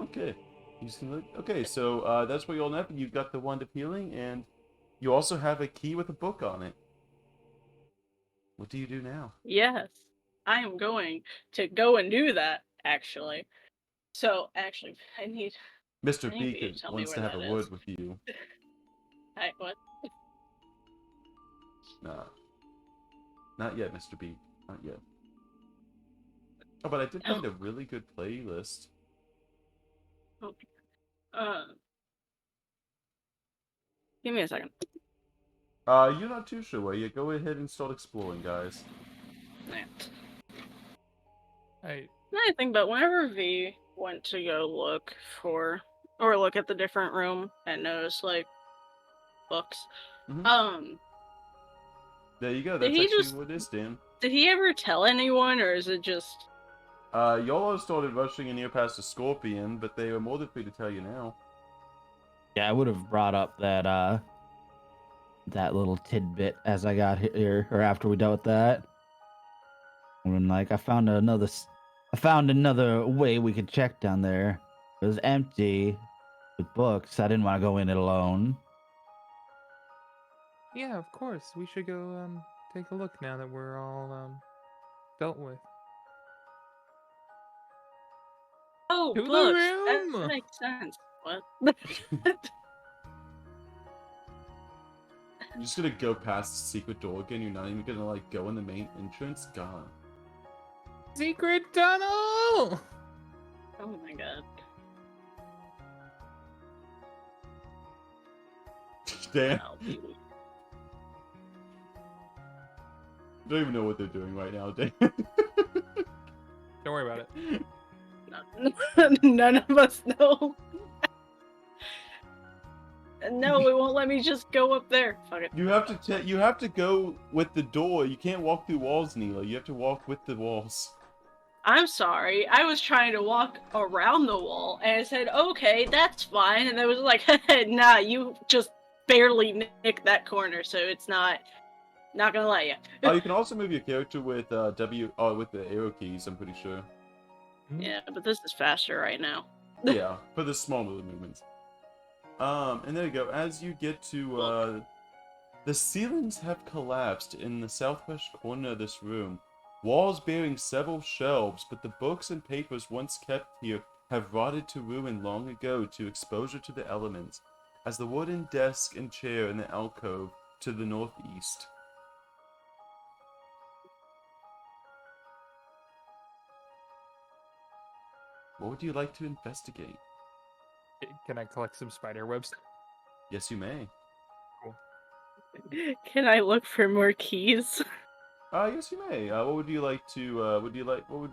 Okay. Okay, so that's what you all have. You've got the wand of healing, and you also have a key with a book on it. What do you do now? Yes, I am going to go and do that, actually. So, actually, Mr. I need for you Beacon to tell me wants where to have that a is. word with you. What? Nah, not yet, Mr. Beak. Not yet. Oh, but I did Oh, find a really good playlist. oh, uh, give me a second. You're not too sure where you go ahead and start exploring, guys. Yeah. I I think, but whenever V went to go look for, or look at the different room and notice, like, books, Mm-hmm. um, There you go. did That's he actually just, what it is, Dan. did he ever tell anyone, or is it just, Y'all started rushing in here past the scorpion, but they are more than free to tell you now. Yeah, I would have brought up that little tidbit as I got here or after we dealt with that. When like I found another way we could check down there. It was empty with books. I didn't want to go in it alone. yeah, of course. We should go take a look now that we're all dealt with. oh, To the books, that room. makes sense. What? You're just gonna go past the secret door again. You're not even gonna like go in the main entrance. God. Secret tunnel. Oh my god. Dan. I'll be I don't even know what they're doing right now, Dan. Don't worry about it. None of us know. No, it won't let me just go up there. Fuck it. You have to go with the door. You can't walk through walls, Neela. You have to walk with the walls. I'm sorry. I was trying to walk around the wall, and it said, "Okay, that's fine." And it was like, "Nah, you just barely nicked that corner, so it's not gonna let you." Oh, you can also move your character with with the arrow keys. I'm pretty sure. Yeah, but this is faster right now. Yeah, for the small little movements. And there you go. As you get to the ceilings have collapsed in the southwest corner of this room. Walls bearing several shelves, but the books and papers once kept here have rotted to ruin long ago to exposure to the elements, as the wooden desk and chair in the alcove to the northeast. What would you like to investigate? Can I collect some spider webs? Yes, you may. Cool. Can I look for more keys? Yes, you may. What would you like to? What would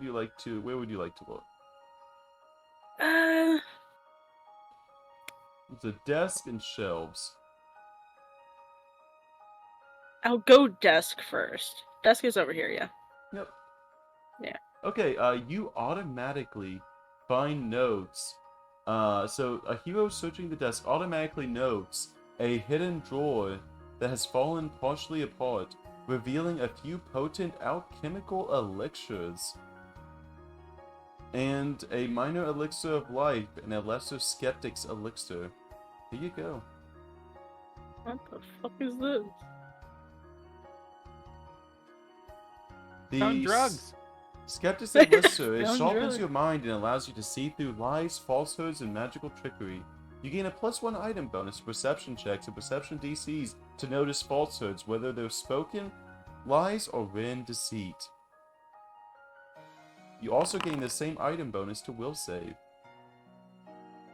you like to? Where would you like to look? Uh, It's a desk and shelves. I'll go desk first. Desk is over here, yeah. Yep. Yeah. Okay, you automatically find notes. So a hero searching the desk automatically notes a hidden drawer that has fallen partially apart, revealing a few potent alchemical elixirs and a minor elixir of life and a lesser skeptic's elixir. Here you go. What the fuck is this? Found The drugs. Skeptic's elixir it Found sharpens drugs. your mind and allows you to see through lies, falsehoods, and magical trickery. You gain a +1 item bonus to perception checks and perception DCs to notice falsehoods, whether they're spoken, lies, or written deceit. You also gain the same item bonus to will save.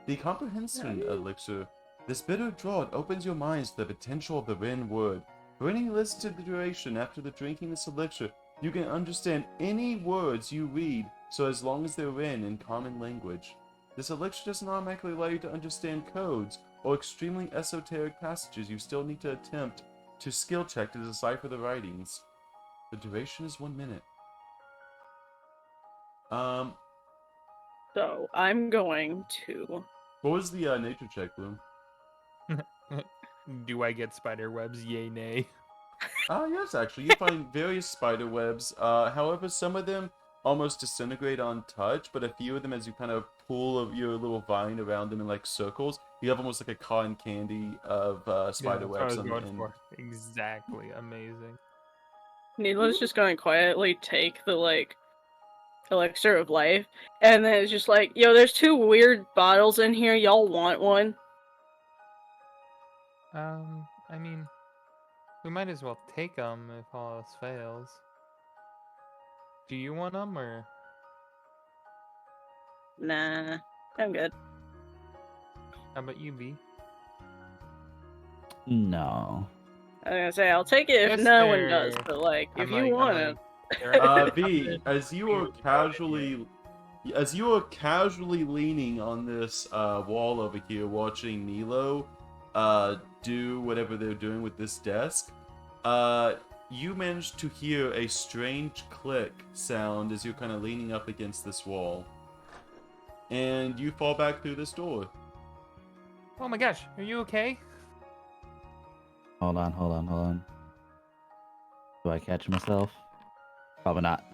The comprehension elixir. This bitter draught opens your minds to the potential of the Ren word. For any limited duration after the drinking this elixir, you can understand any words you read, so as long as they're written in common language. This elixir doesn't automatically allow you to understand codes or extremely esoteric passages. You still need to attempt to skill check to decipher the writings. The duration is 1 minute. So I'm going to. What was the nature check, Bloom? Do I get spider webs? Yay, nay. Yes, actually, you find various spider webs. However, some of them almost disintegrate on touch, but a few of them, as you kind of pull your little vine around them in like circles, you have almost like a cotton candy of spider Yeah, that's what I webs was on the going end. for. Exactly. Amazing. Needla's just going to quietly take the, like, elixir of life, and then it's just like, yo, there's 2 weird bottles in here, y'all want one? I mean, we might as well take them if all else fails. Do you want them, or? Nah, I'm good. How about you, B? No. I was gonna say, I'll take it if Yes, no one does, there. but, like, if I'm you like, want I'm it. like, V, as you are casually leaning on this wall over here, watching Nilo do whatever they're doing with this desk, you manage to hear a strange click sound as you're kind of leaning up against this wall, and you fall back through this door. oh my gosh, are you okay? Hold on. Do I catch myself? Probably not.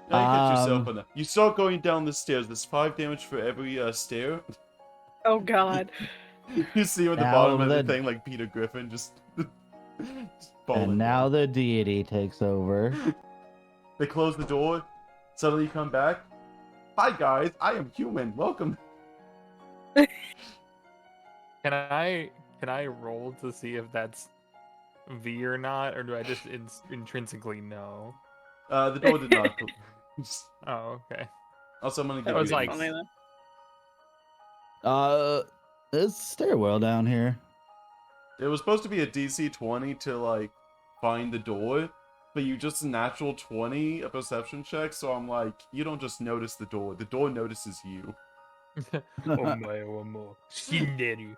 Now you catch yourself on that. You start going down the stairs. There's 5 damage for every stair. Oh god. You see on the Now bottom of the the- thing like Peter Griffin just falling And now down. the deity takes over. They close the door. Suddenly you come back. Hi guys, I am human. Welcome. Can I roll to see if that's V or not, or do I just intrinsically know? The door did not. Oh, okay. Also, I'm gonna That give was you. like- funny, though. There's a stairwell down here. It was supposed to be a DC 20 to like find the door, but you just natural 20 a perception check. So I'm like, you don't just notice the door notices you. Shinderu.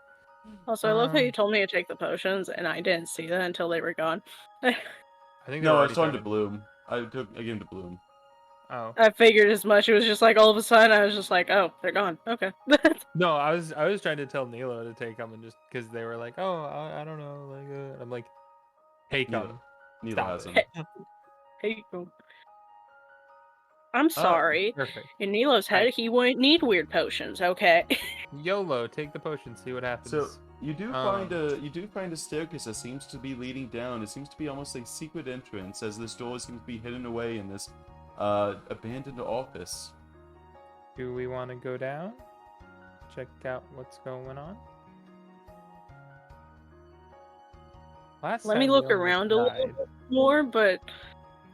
Also, I love how you told me to take the potions, and I didn't see that until they were gone. I think No, they're I already started to started. bloom. I gave him to bloom. Oh I figured as much. It was just like all of a sudden, I was just like, oh, they're gone. Okay. no, I was trying to tell Nilo to take them, and just because they were like, oh, I don't know, like, I'm like, take Nilo. them. Nilo Stop has it. him. Hey, I'm sorry. Perfect. In Nilo's head, Right. he wouldn't need weird potions. Okay. YOLO, take the potion, see what happens. So you do find Um, a staircase that seems to be leading down. It seems to be almost a secret entrance, as this door seems to be hidden away in this abandoned office. do we want to go down? Check out what's going on. Last Let me time look we almost around a little died. bit more, but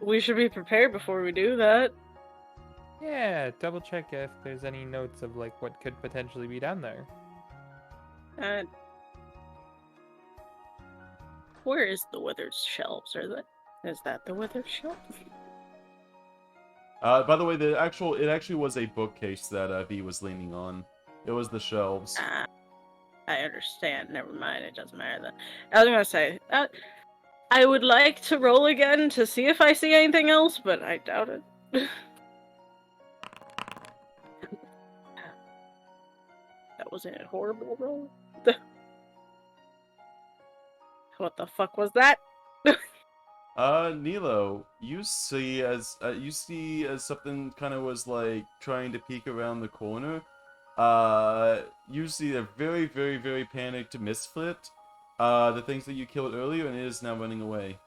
we should be prepared before we do that. Yeah, double check if there's any notes of like what could potentially be down there. Where is the withered shelves? Is that the withered shelf? By the way, it actually was a bookcase that V was leaning on. It was the shelves. I understand. Never mind. It doesn't matter then. I was gonna say, I would like to roll again to see if I see anything else, but I doubt it. That was a horrible roll. What the fuck was that? Nilo, you see as something kind of was like trying to peek around the corner. You see a very, very, very panicked misfit. The things that you killed earlier, and it is now running away.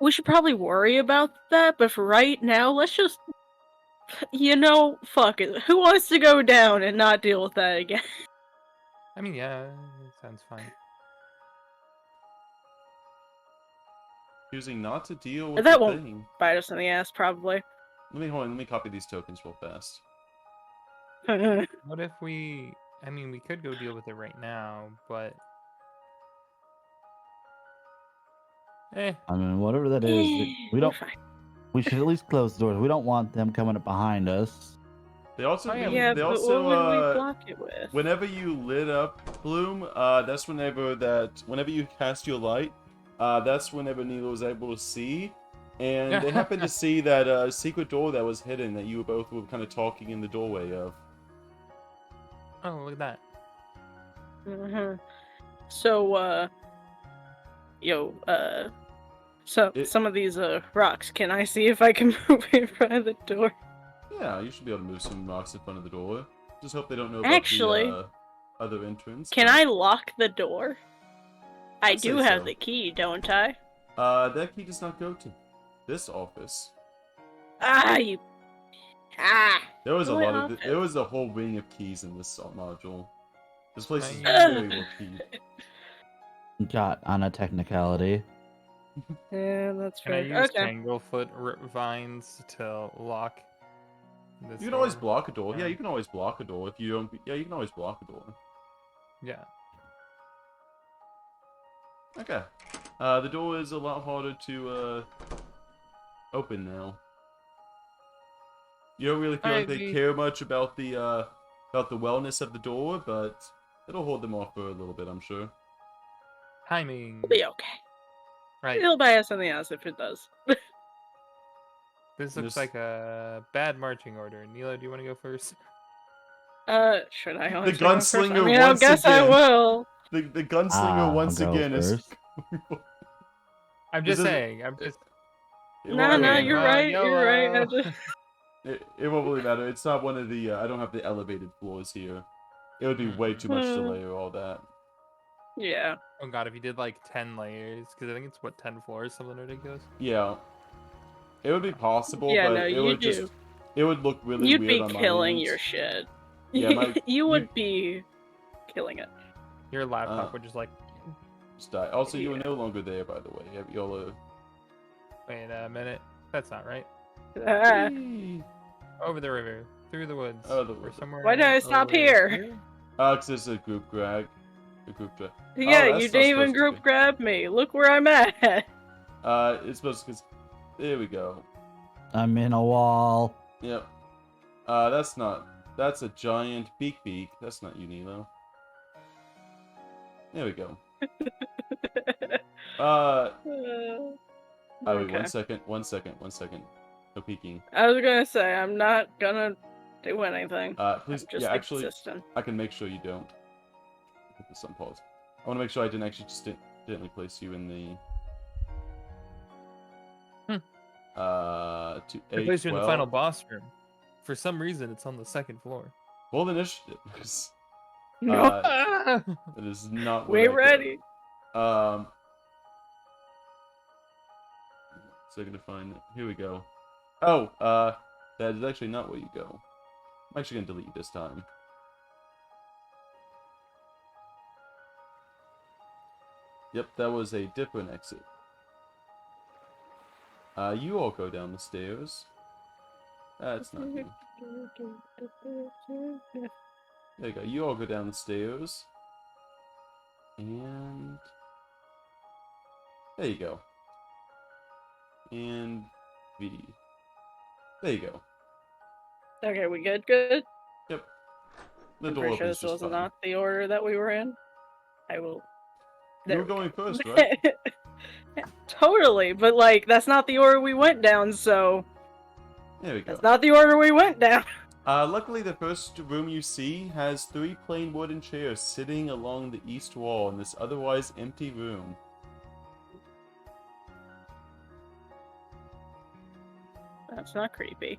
We should probably worry about that, but for right now, let's just, fuck it. Who wants to go down and not deal with that again? I mean, yeah, it sounds fine. Choosing not to deal with That the won't thing. bite us in the ass, probably. Let me copy these tokens real fast. What if we? I mean, we could go deal with it right now, but I mean, whatever that is, we don't. We're fine. We should at least close the doors. We don't want them coming up behind us. They also, Oh, yeah, Yeah, they but also, what would we block it with? whenever you lit up Bloom, that's whenever you cast your light, that's whenever Nilo was able to see, and they happened to see that secret door that was hidden that you both were kind of talking in the doorway of. oh, look at that. So, Some of these rocks, can I see if I can move in front of the door? Yeah, you should be able to move some rocks in front of the door. Just hope they don't know about Actually, the other entrance. can but- I lock the door? I I'd say do have so. the key, don't I? That key does not go to this office. Ah, you. Ah. There was a My lot of office. there was a whole ring of keys in this module. This place is My- very well keyed. Got on a technicality. Yeah, that's Can I fair. use Okay. tanglefoot vines to lock this You can always door? block a door. Yeah, Yeah. you can always block a door if you don't. Yeah, you can always block a door. Yeah. Okay. The door is a lot harder to open now. You don't really feel like they Ivy. care much about the wellness of the door, but it'll hold them off for a little bit, I'm sure. Timing. It'll be okay. Right. It'll buy us something else if it does. This looks This- like a bad marching order. Nilo, do you want to go first? Should I? The honestly go first? I gunslinger mean, I once guess I again. will. The gunslinger once I'll go again is. first. I'm This just is- saying. I'm just. It No, won't no, really you're matter. right. You're right. I YOLO. just... It won't really matter. It's not one of the. I don't have the elevated floors here. It would be way too much to Hmm. layer all that. Yeah. Oh god, if you did like 10 layers, because I think it's what 10 floors, something ridiculous. Yeah. It would be possible, Yeah, but no, it you would do. just. It would look really You'd weird be on my killing end. your shit. Yeah, my- you would be killing it. Your laptop would just like. Just die. Also, you are Yeah. no longer there, by the way. Y'all Wait a minute. That's not right. Ah. Over the river, through the woods, Oh, the or river. somewhere. Why did I stop over here? Alex is a group drag. A group drag. Yeah, that's you not didn't even supposed to group be. grab me. Look where I'm at. It's supposed to. There we go. I'm in a wall. Yep. That's not. That's a giant beak. That's not you, Nilo. There we go. Wait, Okay. 1 second. No peeking. I was gonna say I'm not gonna do anything. Please, I'm just yeah, actually, existing. I can make sure you don't. Put this on pause. I want to make sure I didn't actually just didn't place you in the. To I placed you in the final A12. boss room. For some reason, it's on the second floor. Roll initiative. 'cause No. It is not. What We're I ready. did. Second to find it. Here we go. Oh, that is actually not where you go. I'm actually gonna delete you this time. Yep, that was a different exit. You all go down the stairs. That's not you. There you go. You all go down the stairs. And... there you go. And... V. There you go. Okay, we good? Good. Yep. The I'm door pretty sure opens this just was fine. not the order that we were in. I will. You There were we go. going first, right? Totally, but like that's not the order we went down. So There we go. that's not the order we went down. Luckily, the first room you see has 3 plain wooden chairs sitting along the east wall in this otherwise empty room. That's not creepy.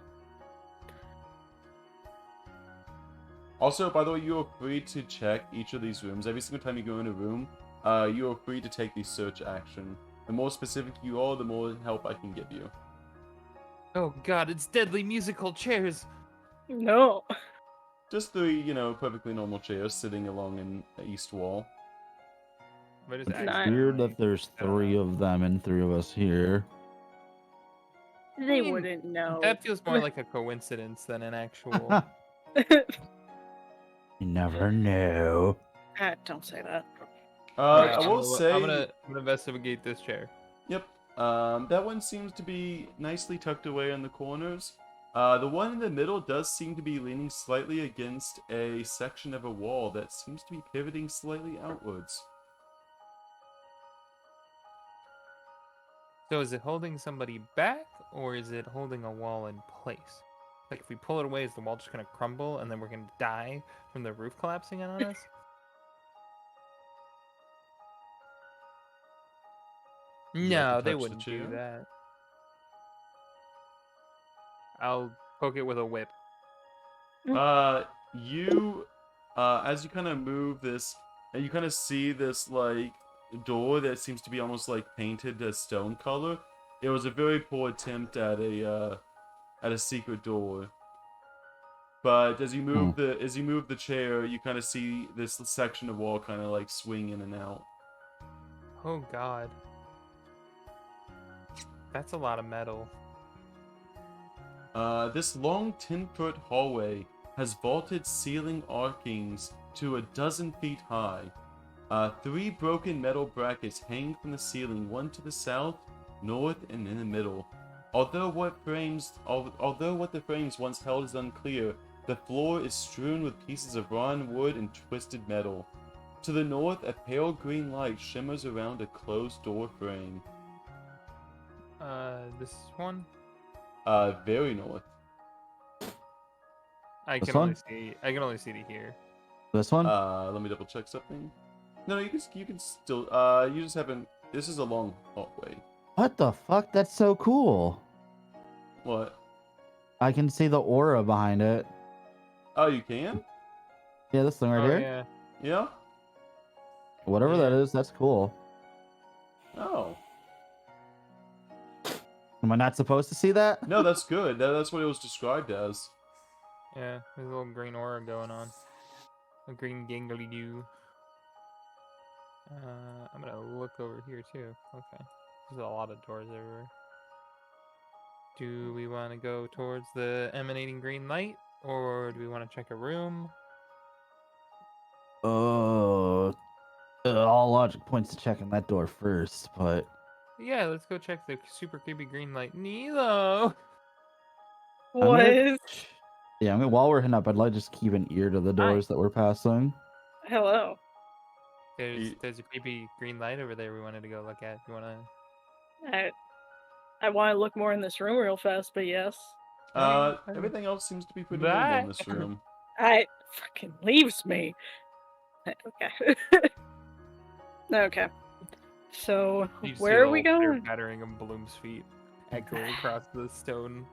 Also, by the way, you are free to check each of these rooms. Every single time you go in a room, you are free to take the search action. The more specific you are, the more help I can give you. Oh god, it's deadly musical chairs. No. Just 3, perfectly normal chairs sitting along in the east wall. But it's It's Nice. weird that there's 3 of them and 3 of us here. They mean, wouldn't know. That feels more like a coincidence than an actual. You never know. Don't say that. I will I'm say... gonna investigate this chair. Yep. That one seems to be nicely tucked away in the corners. The one in the middle does seem to be leaning slightly against a section of a wall that seems to be pivoting slightly outwards. So is it holding somebody back, or is it holding a wall in place? Like if we pull it away, is the wall just gonna crumble and then we're gonna die from the roof collapsing in on us? you like No, to they touch the wouldn't do chair? that. I'll poke it with a whip. You, as you kind of move this, and you kind of see this like door that seems to be almost like painted a stone color. It was a very poor attempt at a secret door. But as you Hmm. move the chair, you kind of see this section of wall kind of like swing in and out. Oh god. That's a lot of metal. This long 10-foot hallway has vaulted ceiling arcings to a dozen feet high. Three broken metal brackets hang from the ceiling, one to the south, north, and in the middle. Although what the frames once held is unclear, the floor is strewn with pieces of rotten wood and twisted metal. To the north, a pale green light shimmers around a closed door frame. This one? Very north. I This can only one? see to here. This one? Let me double check something. No, you can still you just haven't. This is a long hallway. What the fuck? That's so cool. What? I can see the aura behind it. Oh, you can? Yeah, this thing right Oh here. yeah. Yeah. Whatever that Yeah. is, that's cool. Oh. Am I not supposed to see that? No, that's good. That's what it was described as. Yeah, there's a little green aura going on. A green gangly goo. I'm gonna look over here too. Okay. There's a lot of doors everywhere. Do we want to go towards the emanating green light? Or do we want to check a room? All logic points to checking that door first, but Yeah, let's go check the super creepy green light. Nilo! I'm gonna. What? Yeah, I mean, while we're heading up, I'd like to just keep an ear to the doors that we're passing. Hello. There's a creepy green light over there we wanted to go look at. You wanna... I want to look more in this room real fast, but yes. Everything else seems to be pretty normal in this room. I fucking leaves me. Okay. Okay. So You see where a are we little going? pattering of Bloom's feet echoing across the stone.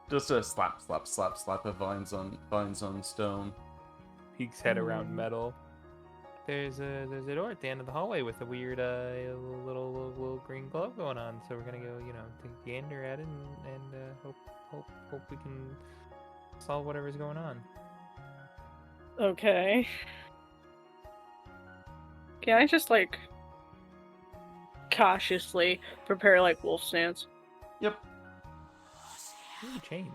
Just a slap, slap, slap, slap of vines on stone. Peeks head around metal. There's a door at the end of the hallway with a weird little green glow going on. So we're gonna go, take a gander at it and hope we can solve whatever's going on. Okay. Can I just cautiously prepare wolf stance? Yep. Ooh, chains.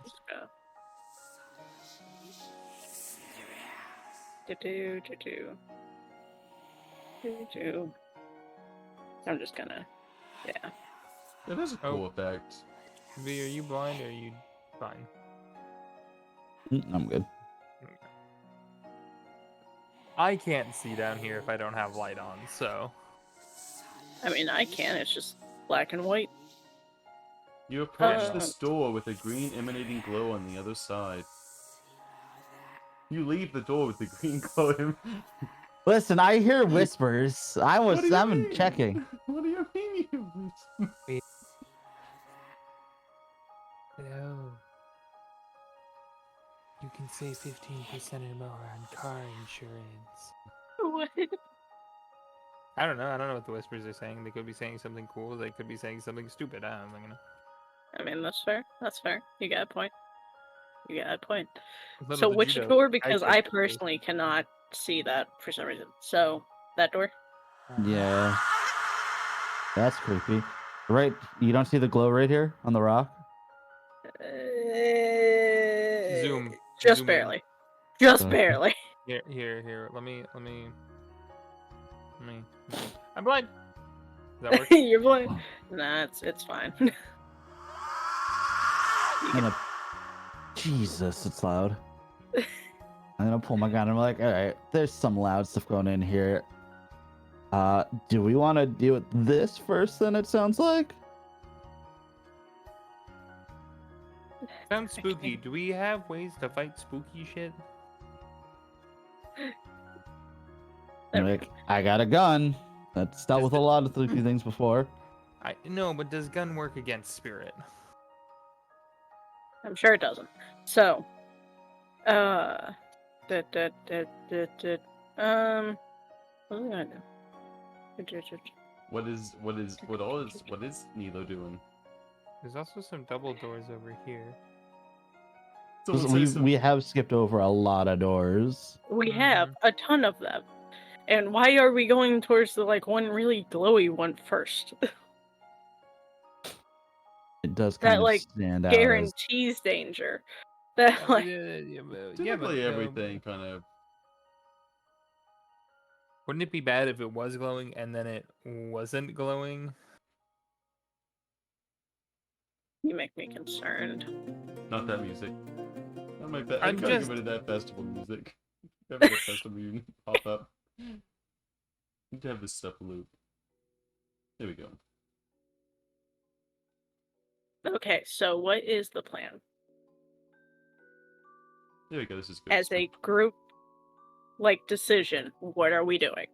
I'm just gonna, yeah. It is a cool effect. V, are you blind or are you fine? I'm good. I can't see down here if I don't have light on, so... I mean, I can, it's just black and white. You approach this door with a green emanating glow on the other side. You leave the door with the green glow. Listen, I hear whispers. I'm checking. What do you mean you whisper? Hello. You can save 15% or more on car insurance. What? I don't know what the whispers are saying. They could be saying something cool. They could be saying something stupid. I don't know. I mean, that's fair. That's fair. You got a point. Little So did which you know, door? Because I take the personally cannot see that for some reason. So that door? Yeah. That's creepy. Right, you don't see the glow right here on the rock? Zoom. Just Zoom in. barely. Just barely. Here. Let me. I'm blind. Does that work? You're blind. Nah, it's fine. Jesus, it's loud. I'm gonna pull my gun. I'm like, all right, there's some loud stuff going in here. Do we want to deal with this first? Then it sounds like. Sounds spooky. Do we have ways to fight spooky shit? I'm like, I got a gun. That's dealt with a lot of spooky things before. No, but does gun work against spirit? I'm sure it doesn't. So, what was I gonna do? What is Nilo doing? There's also some double doors over here. Someone say We some- we have skipped over a lot of doors. We have a ton of them. And why are we going towards the one really glowy one first? It does That, kind of stand out as guarantees danger. That Typically everything kind of. Wouldn't it be bad if it was glowing and then it wasn't glowing? you make me concerned. Not that music. Not my I'm gotta just- get rid of that festival music. Have that festival music pop up. Need to have this stuff loop. There we go. Okay, so what is the plan? There we go. This is good. As a group, decision, what are we doing?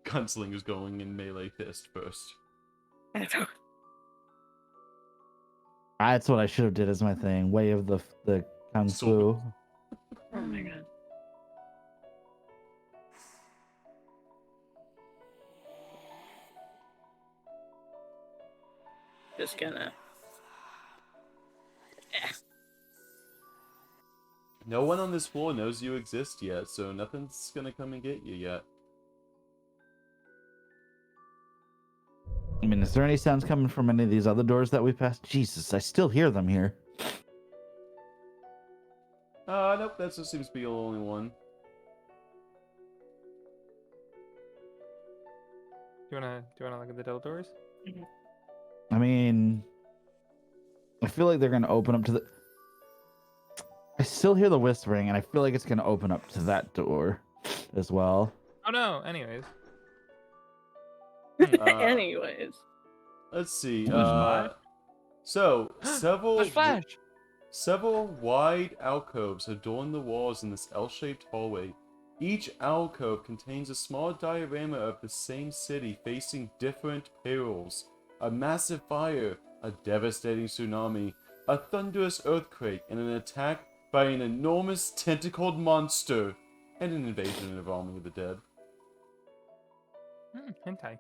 Gunslinger's going in melee fist first. That's what I should have did as my thing. Way of the kung fu. Sword. Oh my god. Just gonna. No one on this floor knows you exist yet, so nothing's gonna come and get you yet. I mean, is there any sounds coming from any of these other doors that we passed? Jesus, I still hear them here. Nope, that just seems to be the only one. Do you wanna look at the double doors? I mean, I feel like they're gonna open up to the. I still hear the whispering, and I feel like it's gonna open up to that door as well. Oh no. Anyways. Anyways. Let's see. Flash? So There's flash. several wide alcoves adorn the walls in this L-shaped hallway. Each alcove contains a small diorama of the same city facing different perils. A massive fire, a devastating tsunami, a thunderous earthquake, and an attack by an enormous tentacled monster, and an invasion and embalming of the dead. Hentai.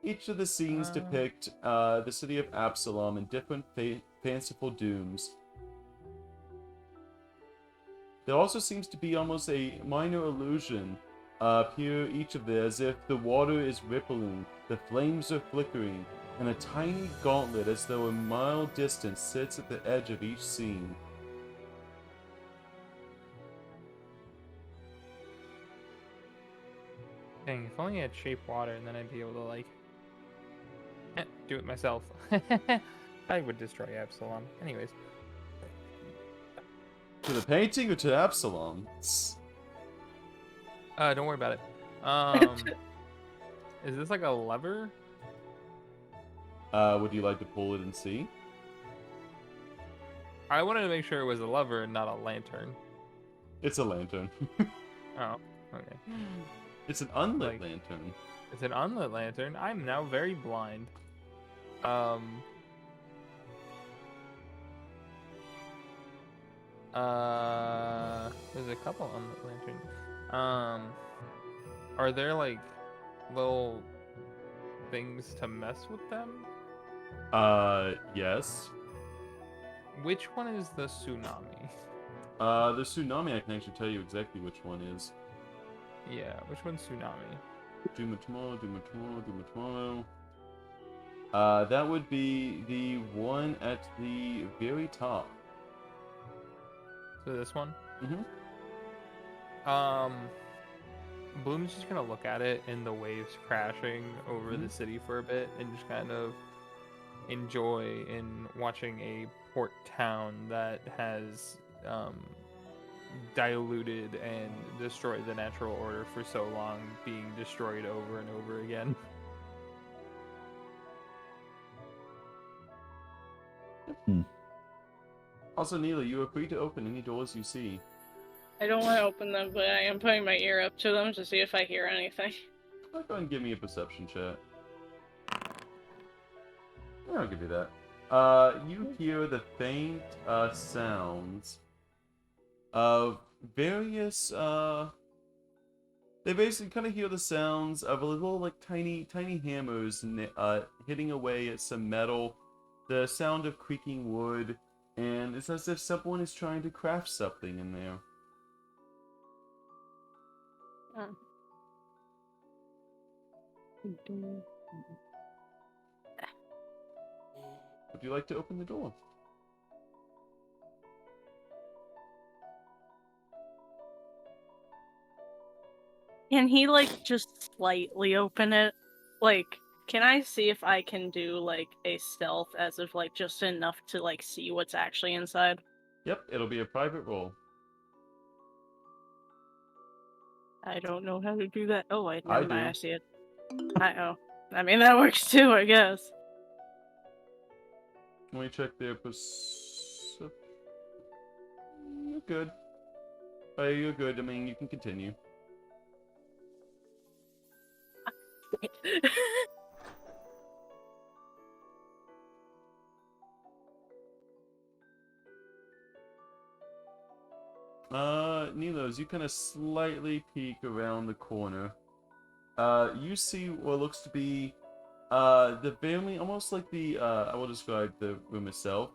Each of the scenes depict the city of Absalom in different fanciful dooms. There also seems to be almost a minor illusion here, each of them, as if the water is rippling, the flames are flickering, and a tiny gauntlet as though a mile distant sits at the edge of each scene. Dang, if only I had shape water, and then I'd be able to do it myself. I would destroy Absalom. Anyways. To the painting or to Absalom? Don't worry about it. Is this like a lever? Would you like to pull it and see? I wanted to make sure it was a lever and not a lantern. It's a lantern. Oh, okay. It's an unlit Like- lantern. It's an unlit lantern. I'm now very blind. There's a couple unlit lanterns. Are there like little things to mess with them? Yes. Which one is the tsunami? The tsunami, I can actually tell you exactly which one is. Yeah, which one's tsunami? Doom of tomorrow, Doom of tomorrow, Doom of tomorrow. That would be the one at the very top. So this one? Mm-hmm. Bloom's just gonna look at it and the waves crashing over the city for a bit and just kind of enjoy in watching a port town that has diluted and destroyed the natural order for so long being destroyed over and over again. Also, Neela, you are free to open any doors you see. I don't want to open them, but I am putting my ear up to them to see if I hear anything. Go ahead and give me a perception check. Yeah, I'll give you that. You hear the faint sounds of various they basically kind of hear the sounds of a little like tiny hammers hitting away at some metal, the sound of creaking wood, and it's as if someone is trying to craft something in there. Would you like to open the door? Can he, like, just slightly open it? Like, can I see if I can do, like, a stealth as of, like, just enough to, like, see what's actually inside? Yep, it'll be a private roll. I don't know how to do that. Oh, wait, I never mind, do. I see it. Oh. I mean, that works too, I guess. Let me check their You're good. Oh, you're good. I mean, you can continue. Nilos, you kind of slightly peek around the corner. You see what looks to be, the family, almost like the, I will describe the room itself.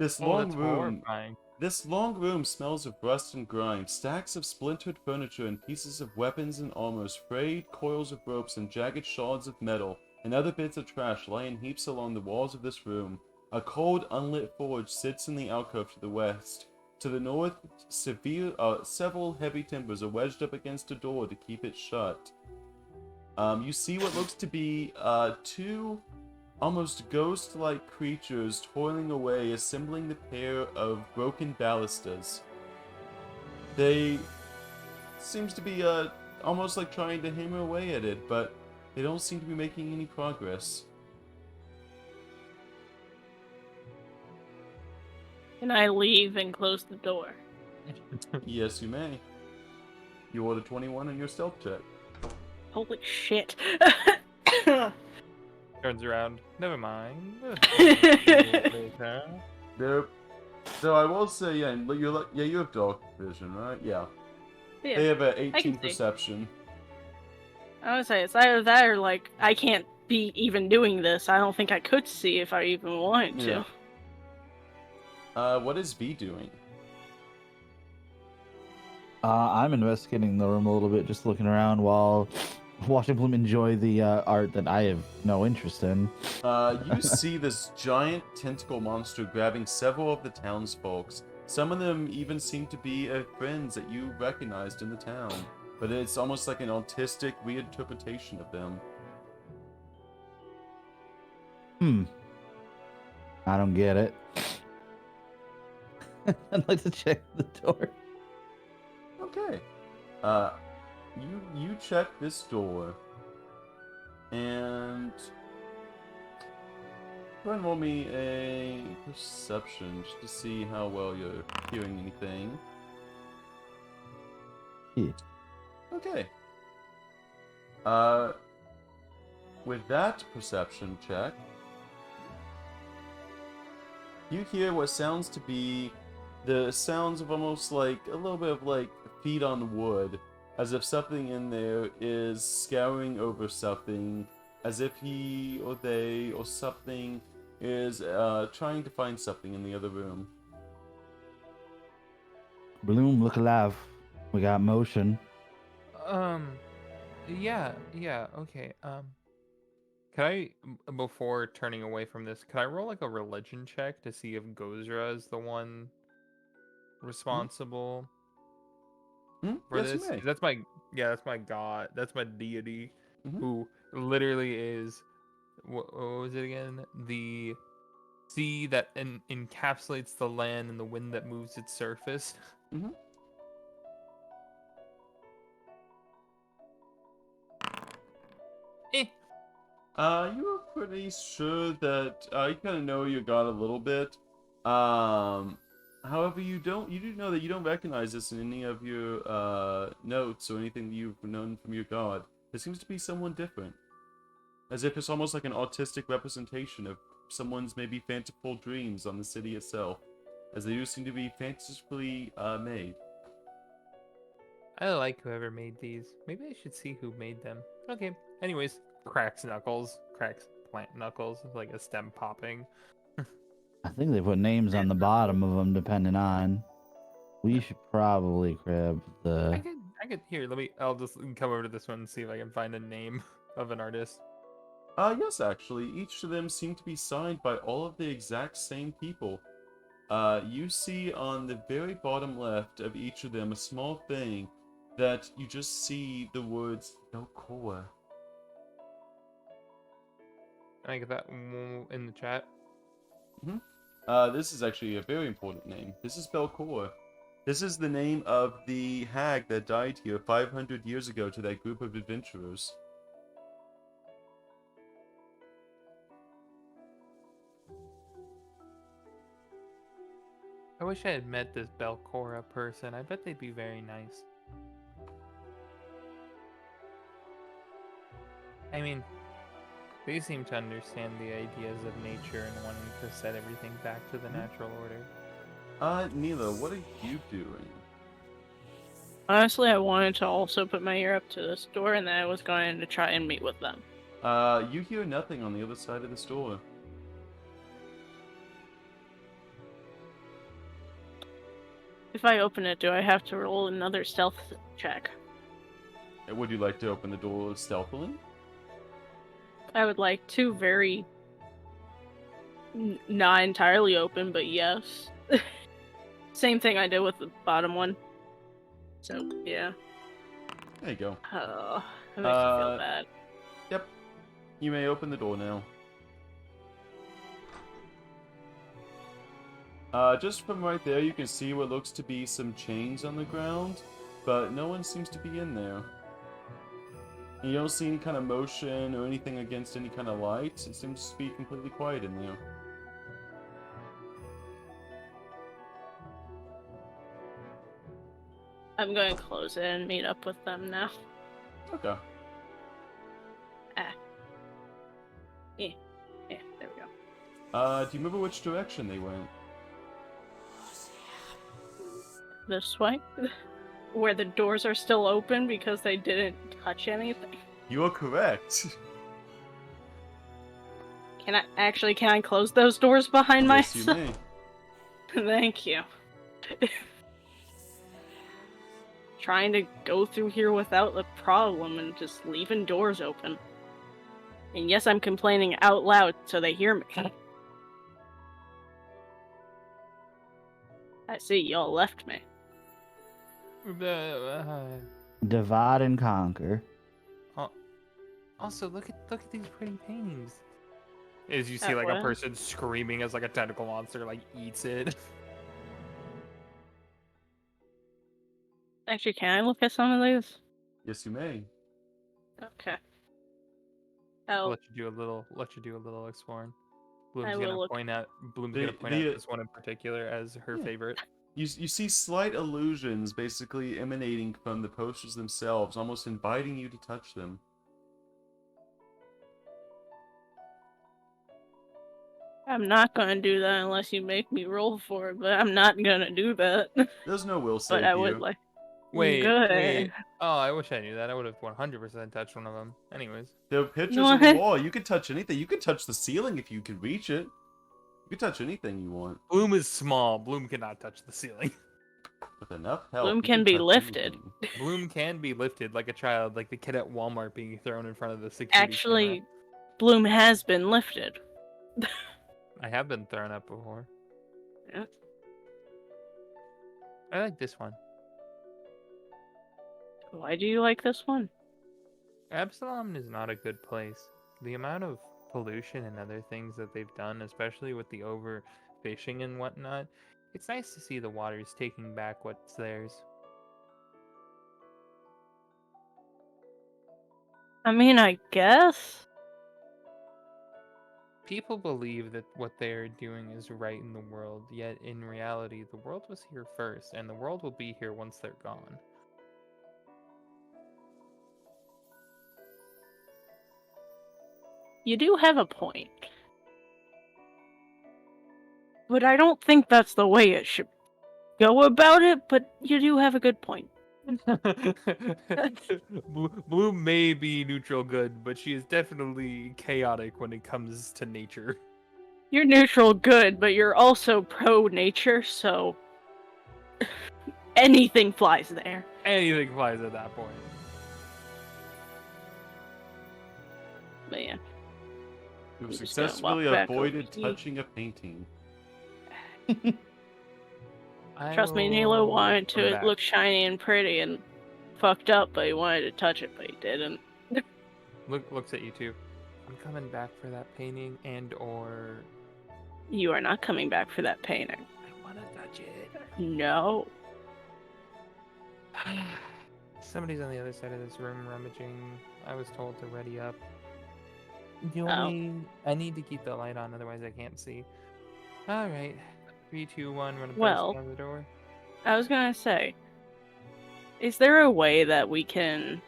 This Oh, long that's room, horrifying. this long room smells of rust and grime, stacks of splintered furniture and pieces of weapons and armors, frayed coils of ropes and jagged shards of metal, and other bits of trash lie in heaps along the walls of this room. A cold, unlit forge sits in the alcove to the west. To the north, several heavy timbers are wedged up against a door to keep it shut. You see what looks to be two almost ghost-like creatures toiling away, assembling the pair of broken ballastas. They seems to be almost like trying to hammer away at it, but they don't seem to be making any progress. Can I leave and close the door? Yes, you may. You rolled a 21 on your stealth check. Holy shit. Turns around. Never mind. There. So I will say, yeah, you have dark vision, right? Yeah. Yeah, They have a I 18 can see. perception. I would say it's either that or, like, I can't be even doing this. I don't think I could see if I even wanted to. What is V doing? I'm investigating the room a little bit, just looking around while watching Bloom enjoy the art that I have no interest in. You see this giant tentacle monster grabbing several of the townsfolk. Some of them even seem to be friends that you recognized in the town, but it's almost like an autistic reinterpretation of them. I don't get it. I'd like to check the door. Okay. You check this door, and go ahead and roll me a perception just to see how well you're hearing anything. Yeah. Okay. With that perception check, you hear what sounds to be the sounds of almost like a little bit of like feet on wood, as if something in there is scouring over something, as if he or they or something is trying to find something in the other room. Bloom, look alive. We got motion. Yeah, okay. Can I, before turning away from this, can I roll like a religion check to see if Gozra is the one responsible for Yes, you this? may. 'Cause that's my god, that's my deity, Mhm. who literally is, what was it again? The sea that encapsulates the land and the wind that moves its surface. Mm-hmm. Eh. You were pretty sure that you kind of know your god a little bit. However, you do know that you don't recognize this in any of your notes or anything that you've known from your god. There seems to be someone different. as if it's almost like an autistic representation of someone's maybe fanciful dreams on the city itself, as they do seem to be fantastically made. I like whoever made these. Maybe I should see who made them. Okay. Anyways, cracks knuckles, cracks plant knuckles, like a stem popping. I think they put names on the bottom of them, depending on. We should probably grab the. I could here. I'll just come over to this one and see if I can find a name of an artist. Yes, actually, each of them seem to be signed by all of the exact same people. You see on the very bottom left of each of them a small thing that you just see the words Belcoa. Can I get that in the chat? This is actually a very important name. This is Belcoa. This is the name of the hag that died here 500 years ago to that group of adventurers. I wish I had met this Belcora person. I bet they'd be very nice. I mean, they seem to understand the ideas of nature and wanting to set everything back to the natural order. Neela, what are you doing? Honestly, I wanted to also put my ear up to this door, and then I was going to try and meet with them. You hear nothing on the other side of this door. If I open it, do I have to roll another stealth check? Would you like to open the door stealthily? I would like to, very... not entirely open, but yes. Same thing I did with the bottom one. So, yeah. There you go. Oh, that makes me feel bad. Yep. You may open the door now. Just from right there, you can see what looks to be some chains on the ground, but no one seems to be in there. And you don't see any kind of motion or anything against any kind of light. It seems to be completely quiet in there. I'm going to close it and meet up with them now. Okay. Yeah, there we go. Do you remember which direction they went? This way? Where the doors are still open because they didn't touch anything. You are correct. Can I close those doors behind Yes, you myself? may. Thank you. Trying to go through here without a problem and just leaving doors open. And yes, I'm complaining out loud so they hear me. I see y'all left me. Divide and conquer. Also, look at these pretty paintings. As you see, like what? a person screaming as like a tentacle monster like eats it. Actually, can I look at some of these? Yes, you may. Okay. I'll Oh, let you do a little exploring. Bloom's I gonna will look. point out The- this one in particular as her Yeah. favorite. You see slight illusions basically emanating from the posters themselves, almost inviting you to touch them. I'm not gonna do that unless you make me roll for it, but I'm not gonna do that. There's no will But save I would here. like. Wait. Good. Oh, I wish I knew that. I would have 100% touched one of them. Anyways. There are pictures on the What? wall. You could touch anything. You could touch the ceiling if you could reach it. You could touch anything you want. Bloom is small. Bloom cannot touch the ceiling. With enough help, Bloom you can can be touch lifted. anything. Bloom can be lifted like a child, like the kid at Walmart being thrown in front of the security Actually, camera. Bloom has been lifted. I have been thrown up before. Yeah. I like this one. Why do you like this one? Absalom is not a good place. The amount of pollution and other things that they've done, especially with the overfishing and whatnot, it's nice to see the waters taking back what's theirs. I mean, I guess. People believe that what they are doing is right in the world, yet in reality, the world was here first, and the world will be here once they're gone. You do have a point. But I don't think that's the way it should go about it, but you do have a good point. Blue may be neutral good, but she is definitely chaotic when it comes to nature. You're neutral good, but you're also pro-nature, so anything flies there. Anything flies at that point. But yeah. You've I'm just gonna successfully walk back over avoided here. touching a painting. Trust me, Nilo wanted come to back. look shiny and pretty and fucked up, but he wanted to touch it, but he didn't. Looks at you too. I'm coming back for that painting and/or You are not coming back for that painting. I want to touch it. No. Somebody's on the other side of this room rummaging. I was told to ready up. I need to keep the light on, otherwise I can't see. All right, 3, 2, 1. Run Well, down the door. I was gonna say, is there a way that we can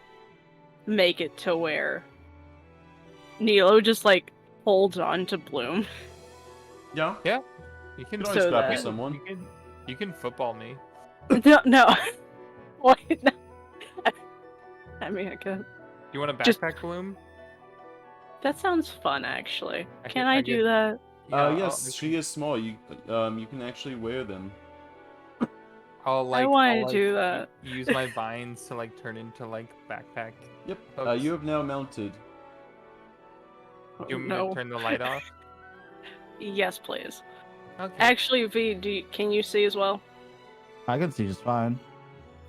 make it to where Nilo just like holds on to Bloom? Yeah, You can always So grab that- someone. You can football me. No. What? No. I mean, I could. You want a Just- backpack Bloom? That sounds fun, actually. I Can get- I I do get- that? Yes, she is small. You can actually wear them. I'll wanna do that. Use my vines to like turn into like backpack. Yep. Hooks. You have now mounted. You want me No. to turn the light off? Yes, please. Okay. Actually, V, can you see as well? I can see just fine.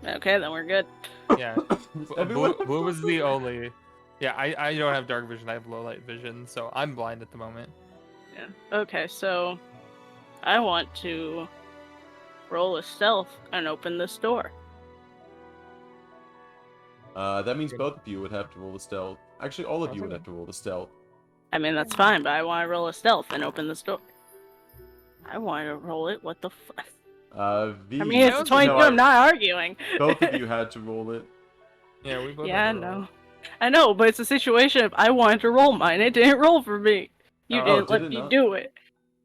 Okay, then we're good. Yeah. Everyone Blue was the only. Yeah, I don't have dark vision. I have low light vision, so I'm blind at the moment. Yeah. Okay, so I want to roll a stealth and open this door. That means both of you would have to roll the stealth. Actually, all of you would Okay. have to roll the stealth. I mean, that's fine, but I want to roll a stealth and open this door. I want to roll it. What the fuck? V. I mean, it's No, a 22. no, I'm not arguing. Both of you had to roll it. Yeah, we both. Yeah, I have to roll. know. I know, but it's a situation of I wanted to roll mine. It didn't roll for me. You Oh, didn't did let it me not? do it.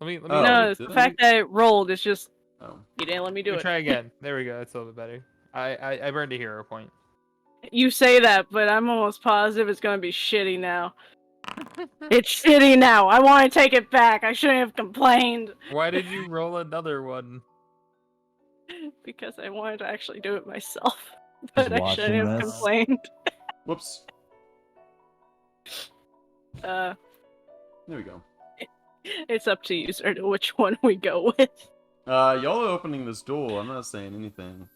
Let me. Oh, no, it it's the didn't? fact that it rolled. It's just Oh. you didn't let me do We it. try again. There we go. That's a little bit better. I burned a hero point. You say that, but I'm almost positive it's gonna be shitty now. It's shitty now. I want to take it back. I shouldn't have complained Why did you roll another one? because I wanted to actually do it myself. But I watching shouldn't have this. complained. Whoops. Uh, There we go. it's up to you, sir, to which one we go with. Y'all are opening this door. I'm not saying anything.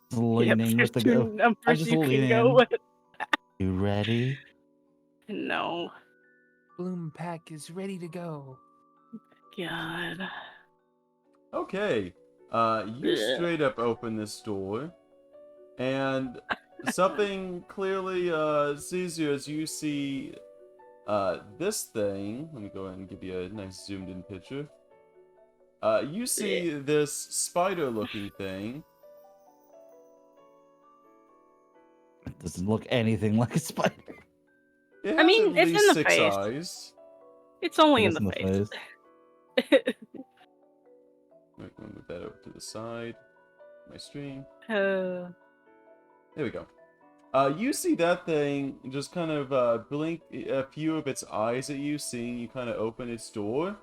Just leaning there's with the two go. numbers just you lean can go in. with. You ready? No. Bloom pack is ready to go. God. Okay. You Yeah. straight up open this door, and something clearly sees you as you see this thing. Let me go ahead and give you a nice zoomed in picture. You see this spider-looking thing. It doesn't look anything like a spider. It I has mean, at it's in least the 6 face. eyes. It's only I in guess the face. Wait, let me move that over to the side. My stream. Uh, There we go. You see that thing just kind of blink a few of its eyes at you, seeing you kind of open its door,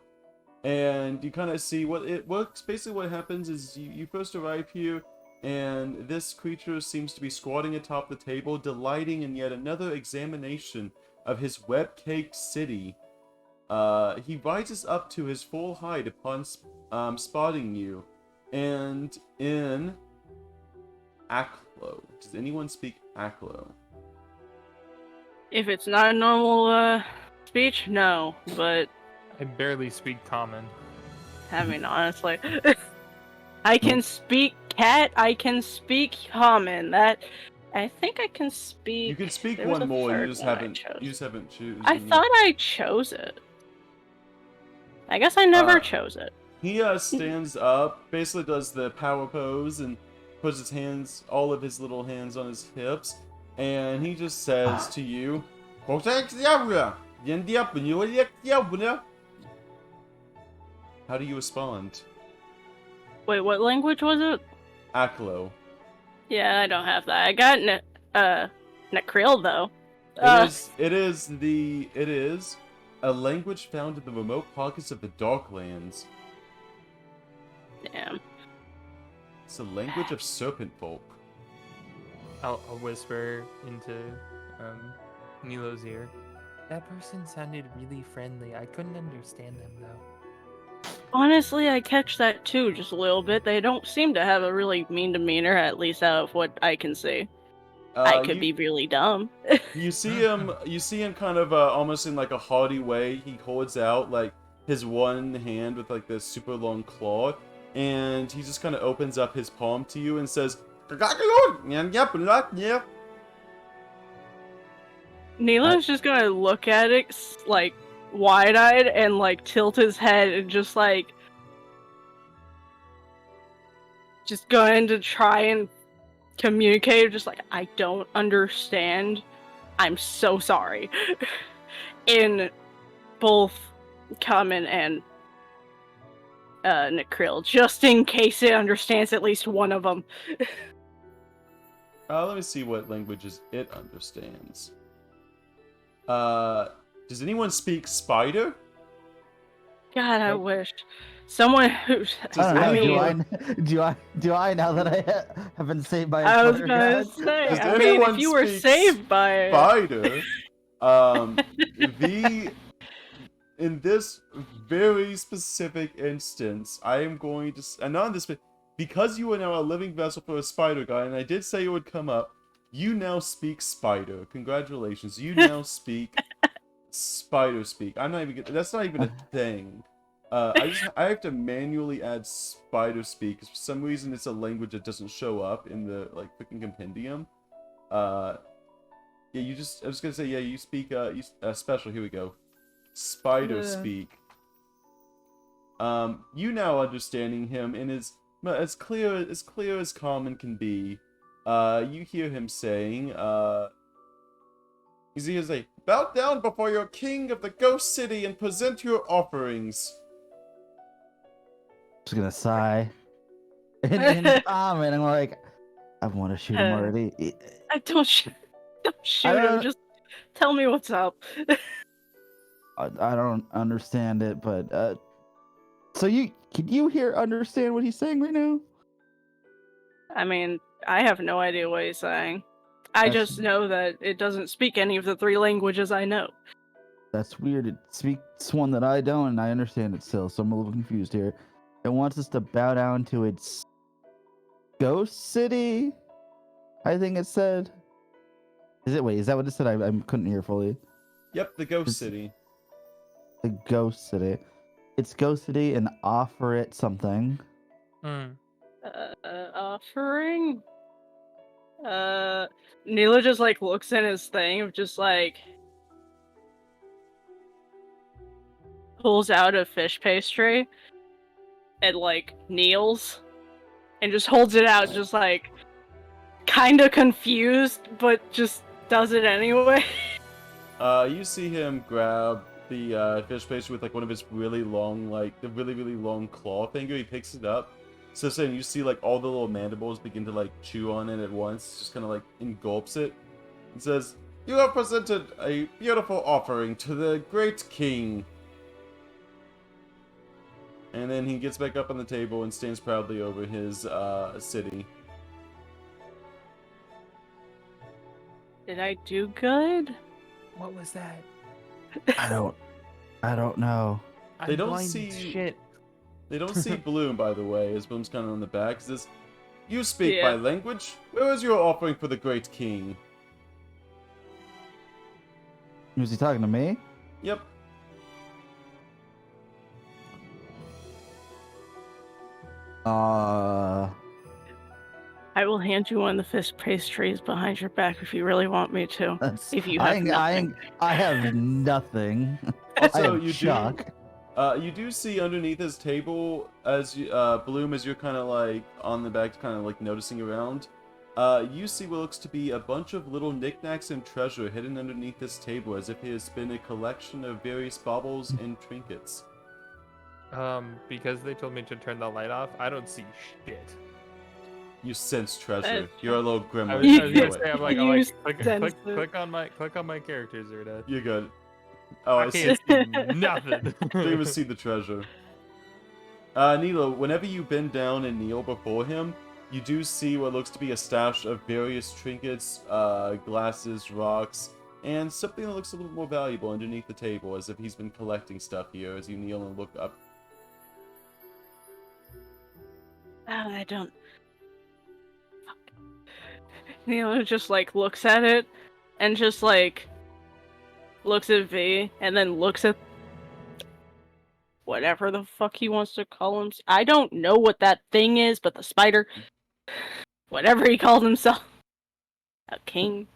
and you kind of see what it works. Basically, what happens is you first arrive here, and this creature seems to be squatting atop the table, delighting in yet another examination of his web-caked city. He rises up to his full height upon spotting you, and in Aklo. Does anyone speak Aklo? if it's not a normal speech, no. But I barely speak common. I mean, honestly, I can speak cat. I can speak common. That I think I can speak. You can speak there was one a more. You third just one I haven't. chose. You just haven't chosen. I thought I chose it. I guess I never chose it. He stands up, basically does the power pose, and puts his hands, all of his little hands, on his hips, and he just says to you, How do you respond? Wait, what language was it? Aklo. Yeah, I don't have that. I got Necril though. It is a language found in the remote pockets of the Darklands. Damn. It's a language of serpent folk. I'll whisper into Nilo's ear. That person sounded really friendly. I couldn't understand them though. Honestly, I catch that too, just a little bit. They don't seem to have a really mean demeanor, at least out of what I can see. I could be really dumb. You see him kind of almost in like a haughty way. He holds out like his one hand with like this super long claw, and he just kind of opens up his palm to you and says, Nilo's just gonna look at it like wide-eyed and like tilt his head and just going to try and communicate, just like, I don't understand. I'm so sorry. In both Common and Necril, just in case it understands at least one of them. Let me see what languages it understands. Does anyone speak Spider? God, I wish someone who. I don't know, I mean, do I now that I have been saved by a I was spider gonna god? say. Does I mean, anyone if you were speak saved by it. Spider, in this very specific instance, I am going to, and not in this, because you are now a living vessel for a spider guy, and I did say it would come up. You now speak Spider. Congratulations, you now speak Spider speak. I'm not even. That's not even a thing. I have to manually add Spider speak because for some reason it's a language that doesn't show up in the like freaking compendium. Yeah, you just. I was gonna say yeah. You speak. Special. Here we go. Spider speak. You now understanding him in his as clear as common can be. You hear him saying. He's gonna say, "Bow down before your king of the Ghost City and present your offerings." Just gonna sigh. In common, I'm like, I want to shoot him already. I don't shoot him. Just tell me what's up. I don't understand it, but so can you understand what he's saying right now? I mean, I have no idea what he's saying. I just know that it doesn't speak any of the three languages I know. That's weird. It speaks one that I don't, and I understand it still, so I'm a little confused here. It wants us to bow down to its ghost city, I think it said. Is that what it said? I couldn't hear fully. Yep, the Ghost City. The ghost city. It's ghost city and offer it something. Offering? Neela just like looks in his thing of just like pulls out a fish pastry and like kneels and just holds it out, just like kinda confused, but just does it anyway. You see him grab the fish pastry with like one of his really long, like the really long claw finger. He picks it up. So saying you see like all the little mandibles begin to like chew on it at once, just kind of like engulfs it. It says, "You have presented a beautiful offering to the great king." And then he gets back up on the table and stands proudly over his city. Did I do good? What was that? I don't know. They I'm don't blind as see- shit. They don't see Bloom, by the way, as Bloom's kind of on the back. He says, "You speak Yeah. my language. Where is your offering for the great king?" Was he talking to me? Yep. I will hand you one of the fish pastries behind your back if you really want me to. If you have nothing. I have nothing. I Also, have shock. you do see underneath his table, as Bloom, as you're kind of like on the back, kind of like noticing around, You see what looks to be a bunch of little knickknacks and treasure hidden underneath this table, as if it has been a collection of various baubles and trinkets. Because they told me to turn the light off, I don't see shit. You sense treasure. You're a little I gremlin. was, You I was know gonna it. say, I'm like, You click sense on my character, Zerda. You're good. Oh, I I see. can't see nothing. Don't even see the treasure. Nilo, whenever you bend down and kneel before him, you do see what looks to be a stash of various trinkets, glasses, rocks, and something that looks a little more valuable underneath the table, as if he's been collecting stuff here as you kneel and look up. I don't. Neela just like looks at it and just like looks at V and then looks at whatever the fuck he wants to call him. I don't know what that thing is, but the spider, whatever he called himself, a king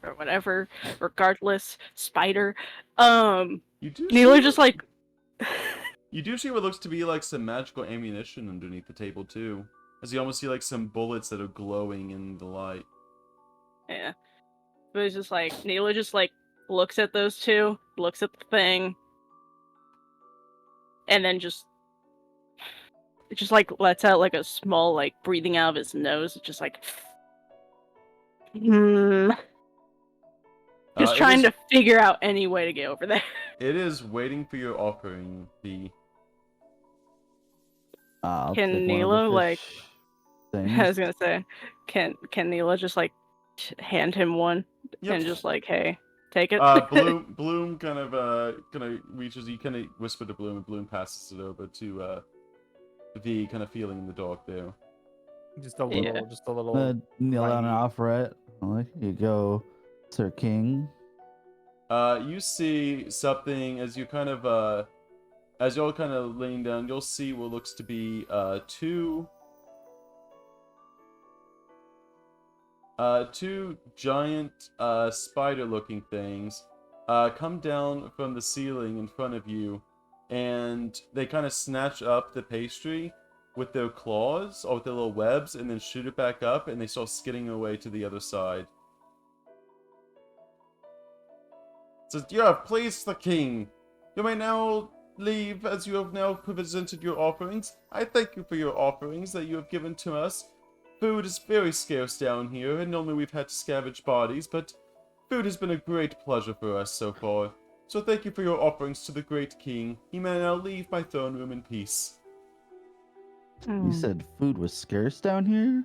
or whatever, regardless, spider. You do Neela see just what- like You do see what looks to be like some magical ammunition underneath the table too, as you almost see like some bullets that are glowing in the light. yeah. But it's just like Neela just like looks at those two, looks at the thing, and then just like lets out like a small like breathing out of his nose. It's just like just It trying is- to figure out any way to get over there. It is waiting for your offering, V. I'll Can take one of the Nilo, like- fish I things. was gonna say, can Neela just like hand him one Yep. and just like, hey, take it. Bloom kind of reaches. You kind of whisper to Bloom, and Bloom passes it over to V, kind of feeling in the dark there. just a Yeah. little. Kneel down and tiny- offer it. I'm like, here you go, Sir King. You see something as you kind of as you're kind of laying down. You'll see what looks to be two giant spider-looking things come down from the ceiling in front of you, and they kind of snatch up the pastry with their claws or with their little webs, and then shoot it back up, and they start skidding away to the other side. Says, "You have pleased the king. You may now leave, as you have now presented your offerings. I thank you for your offerings that you have given to us. Food is very scarce down here, and normally we've had to scavenge bodies, but food has been a great pleasure for us so far. So thank you for your offerings to the great king. He may now leave my throne room in peace." Hmm. You said food was scarce down here?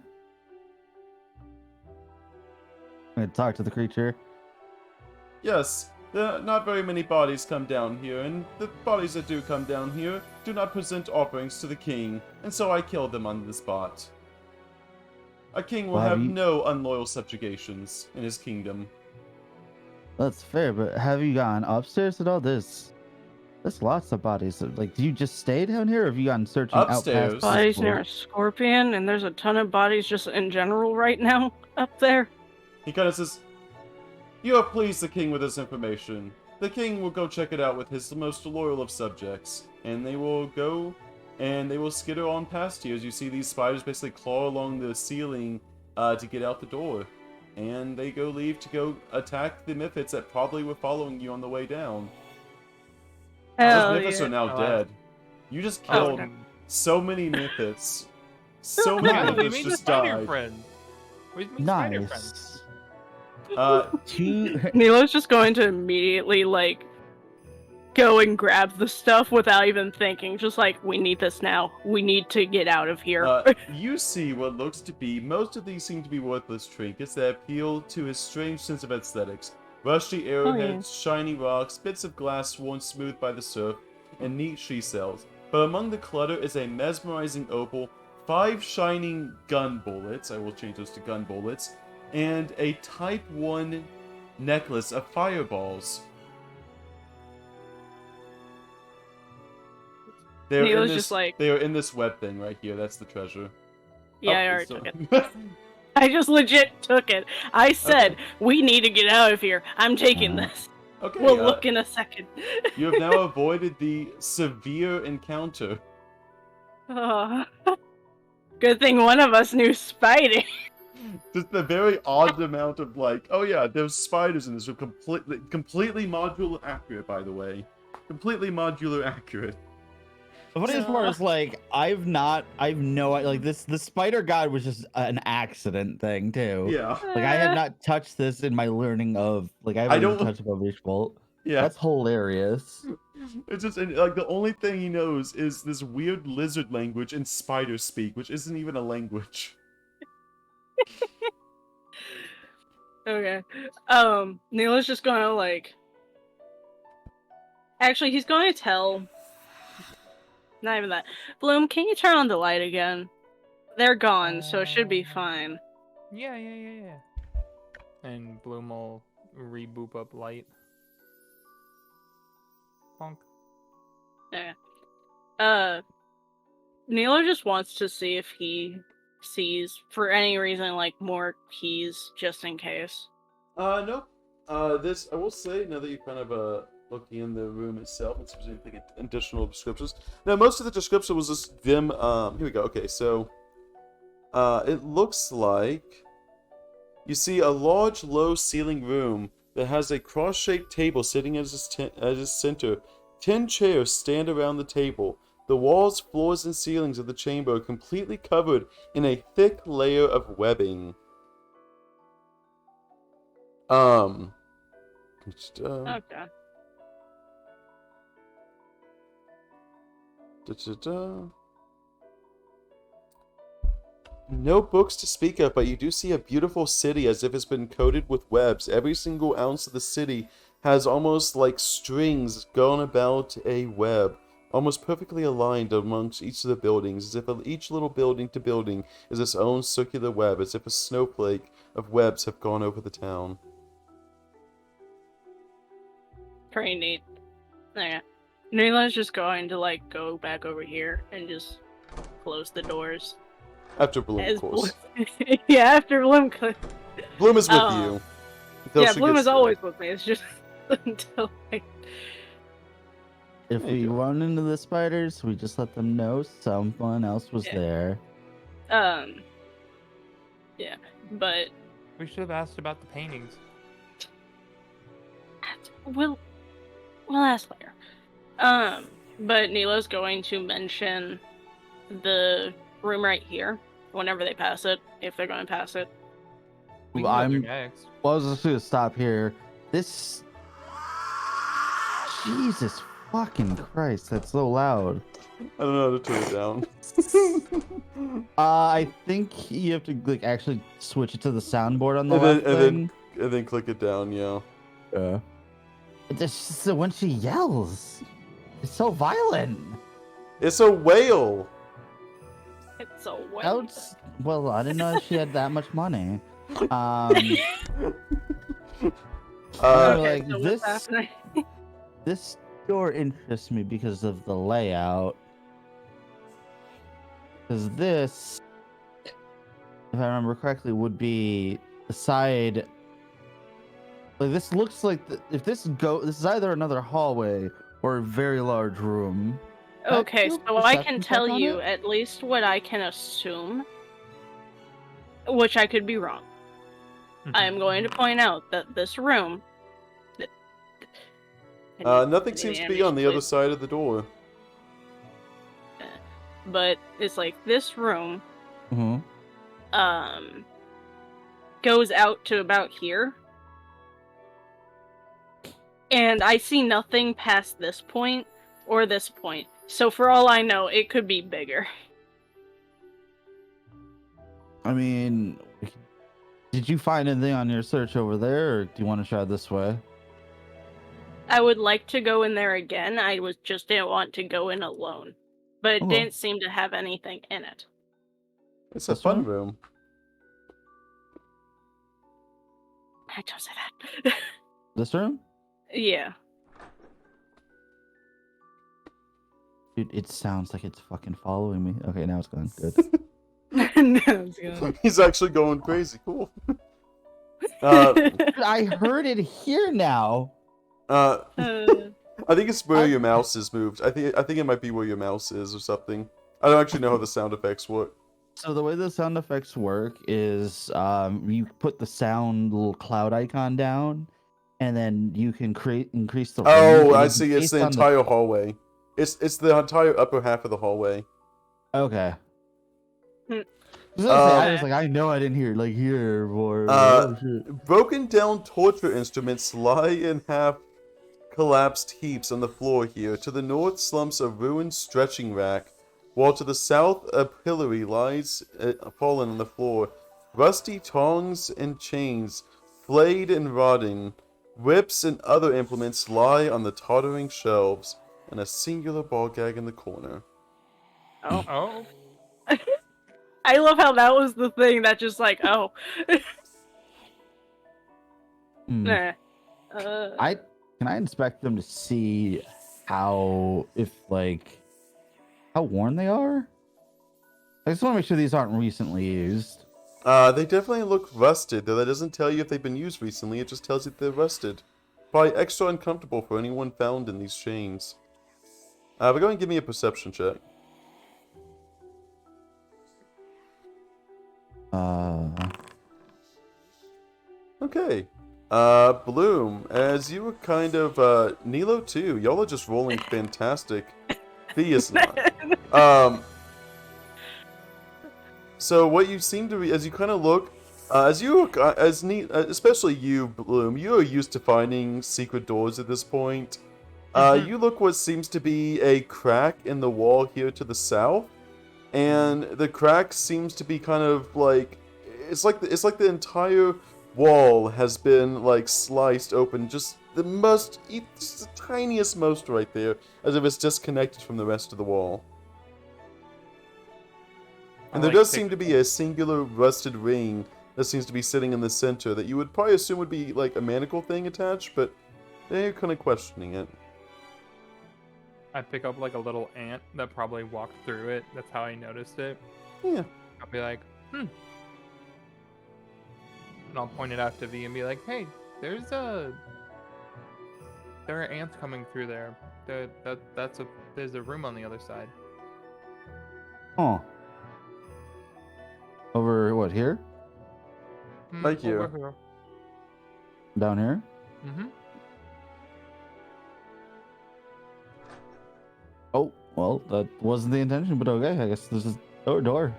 I'm gonna talk to the creature. Yes, not very many bodies come down here, and the bodies that do come down here do not present offerings to the king, and so I killed them on the spot. A king will Well, have have you- no unloyal subjugations in his kingdom. That's fair, but have you gone upstairs at all? There's lots of bodies. Like, do you just stay down here, or have you gone searching out Upstairs. past this Bodies floor? near a scorpion, and there's a ton of bodies just in general right now up there. He kind of says, "You have pleased the king with this information. The king will go check it out with his most loyal of subjects, and they will go and they will skitter on past you as you see these spiders basically claw along the ceiling to get out the door. And they leave to go attack the Mifits that probably were following you on the way down. Hell Those Mifits yeah. are now Oh, dead. You just Oh, killed no. so many Mifits. So many Yeah, we Mifits made the just spider died. friend. We made spider friends. Nice. 2 Nilo's just going to immediately like go and grab the stuff without even thinking. Just like, we need this now. We need to get out of here. You see what looks to be, most of these seem to be worthless trinkets that appeal to his strange sense of aesthetics. Rusty arrowheads, shiny rocks, bits of glass worn smooth by the surf, and neat she sells. But among the clutter is a mesmerizing opal, 5 shining gun bullets, I will change those to gun bullets, and a Type 1 necklace of fireballs. They're in Neela's this, just like- they are in this web thing right here. That's the treasure. Yeah, Oh, I already it's took it. still- I just legit took it. I said, we need to get out of here. I'm taking this. Okay, We'll look in a second. you have now avoided the severe encounter. Oh. Good thing one of us knew Spidey. Just a very odd amount of like, oh yeah, there's spiders in this room. Completely modular accurate, by the way. Completely modular accurate. The funniest part is like I've no like this. The spider god was just an accident thing too. Yeah. Like I have not touched this in my learning of like I I haven't even don't- touched Abomination Bolt. Yeah. That's hilarious. It's just like the only thing he knows is this weird lizard language and spider speak, which isn't even a language. Okay. Neela's just gonna like. Actually, he's going to tell. Not even that. Bloom, can you turn on the light again? They're gone, so it should be fine. Yeah. And Bloom will reboop up light. Bonk. Yeah. Neela just wants to see if he sees, for any reason, like more keys, just in case. Nope. This I will say now that you're kind of looking in the room itself, and see if there's anything additional descriptions. Now most of the description was just them. Here we go. Okay, so it looks like you see a large, low-ceiling room that has a cross-shaped table sitting as its center. 10 chairs stand around the table. The walls, floors, and ceilings of the chamber are completely covered in a thick layer of webbing. Okay. No books to speak of, but you do see a beautiful city as if it's been coated with webs. Every single ounce of the city has almost like strings going about a web, almost perfectly aligned amongst each of the buildings, as if each little building to building is its own circular web, as if a snowflake of webs have gone over the town. Pretty neat. Okay. Neela's just going to like go back over here and just close the doors. After Bloom, of course. Yeah, after Bloom. Bloom is with you. Until Yeah, she Bloom gets is there. always with me. It's just until like. If we run into the spiders, we just let them know someone else was Yeah. there. Yeah, but We should have asked about the paintings. we'll ask later. But Neela's going to mention the room right here whenever they pass it, if they're going to pass it. We can go there I'm next. Well, I was just gonna stop here. This Jesus fucking Christ, that's so loud. I don't know how to turn it down. I think you have to like actually switch it to the soundboard on the And left then- thing. And then click it down, yeah. It's just when she yells, it's so violent. It's a whale! It's so Well, I didn't know she had that much money. Okay, Like, so what's this- happening? This door interests me because of the layout. Because this, if I remember correctly, would be the side. Like this looks like if this is either another hallway or a very large room. Okay, do so I perception can check tell on you it? at least what I can assume, which I could be wrong. I am going to point out that this room. Nothing seems to be on the other side of the door. But it's like this room Mm-hmm. goes out to about here. And I see nothing past this point or this point. So for all I know, it could be bigger. I mean, did you find anything on your search over there, or do you want to try this way? I would like to go in there again. I didn't want to go in alone. But it Okay. didn't seem to have anything in it. It's a This fun one? room. I don't say that. This room? Yeah. Dude, it sounds like it's fucking following me. Okay, now it's gone. Good. No, it's good. He's actually going crazy. Cool. I heard it here now. I think it's where I- your mouse is moved. I think it might be where your mouse is or something. I don't actually know how the sound effects work. So the way the sound effects work is you put the sound little cloud icon down, and then you can increase the range. Oh, And I it'll be see. It's based the on entire hallway. It's the entire upper half of the hallway. Okay. Hmm. I was gonna say, I Okay. was like, I know I didn't hear or Uh, oh shit. broken down torture instruments lie in half collapsed heaps on the floor here. To the north slumps a ruined stretching rack, while to the south a pillory lies fallen on the floor. Rusty tongs and chains, flayed and rotting, whips and other implements lie on the tottering shelves, and a singular ball gag in the corner. Oh. Oh, I love how that was the thing that just like, oh. Hmm. Nah. Can I inspect them to see how how worn they are? I just want to make sure these aren't recently used. They definitely look rusted, though that doesn't tell you if they've been used recently, it just tells you they're rusted. Probably extra uncomfortable for anyone found in these chains. But go ahead and give me a perception check. Uh, Okay. Bloom, as you were kind of, Nilo too, y'all are just rolling fantastic. V is not. So what you seem to be, as you kind of look, especially you, Bloom, you are used to finding secret doors at this point. Mhm. You look what seems to be a crack in the wall here to the south, and the crack seems to be kind of like, it's like the entire wall has been like sliced open, just just the tiniest most right there, as if it's disconnected from the rest of the wall. And there does seem to be a singular rusted ring that seems to be sitting in the center that you would probably assume would be like a manacle thing attached, but they're kind of questioning it. I pick up like a little ant that probably walked through it. That's how I noticed it. Yeah. I'll be like, and I'll point it out to V and be like, hey, there are ants coming through there. There's a room on the other side. oh. Over what here? Thank you. Over here. Down here? Mm-hmm. Oh, well, that wasn't the intention, but okay. I guess this is door.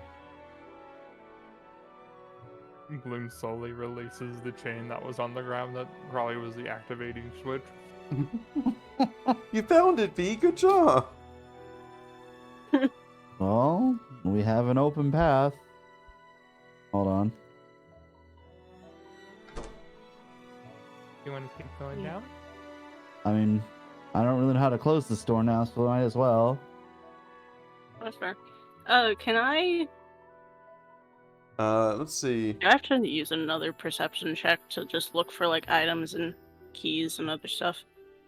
Bloom slowly releases the chain that was on the ground that probably was the activating switch. You found it, V. Good job. Well, we have an open path. Hold on. You want to keep going down? I mean, I don't really know how to close this door now, so I might as well. That's fair. Can I? Let's see. I have to use another perception check to just look for like items and keys and other stuff.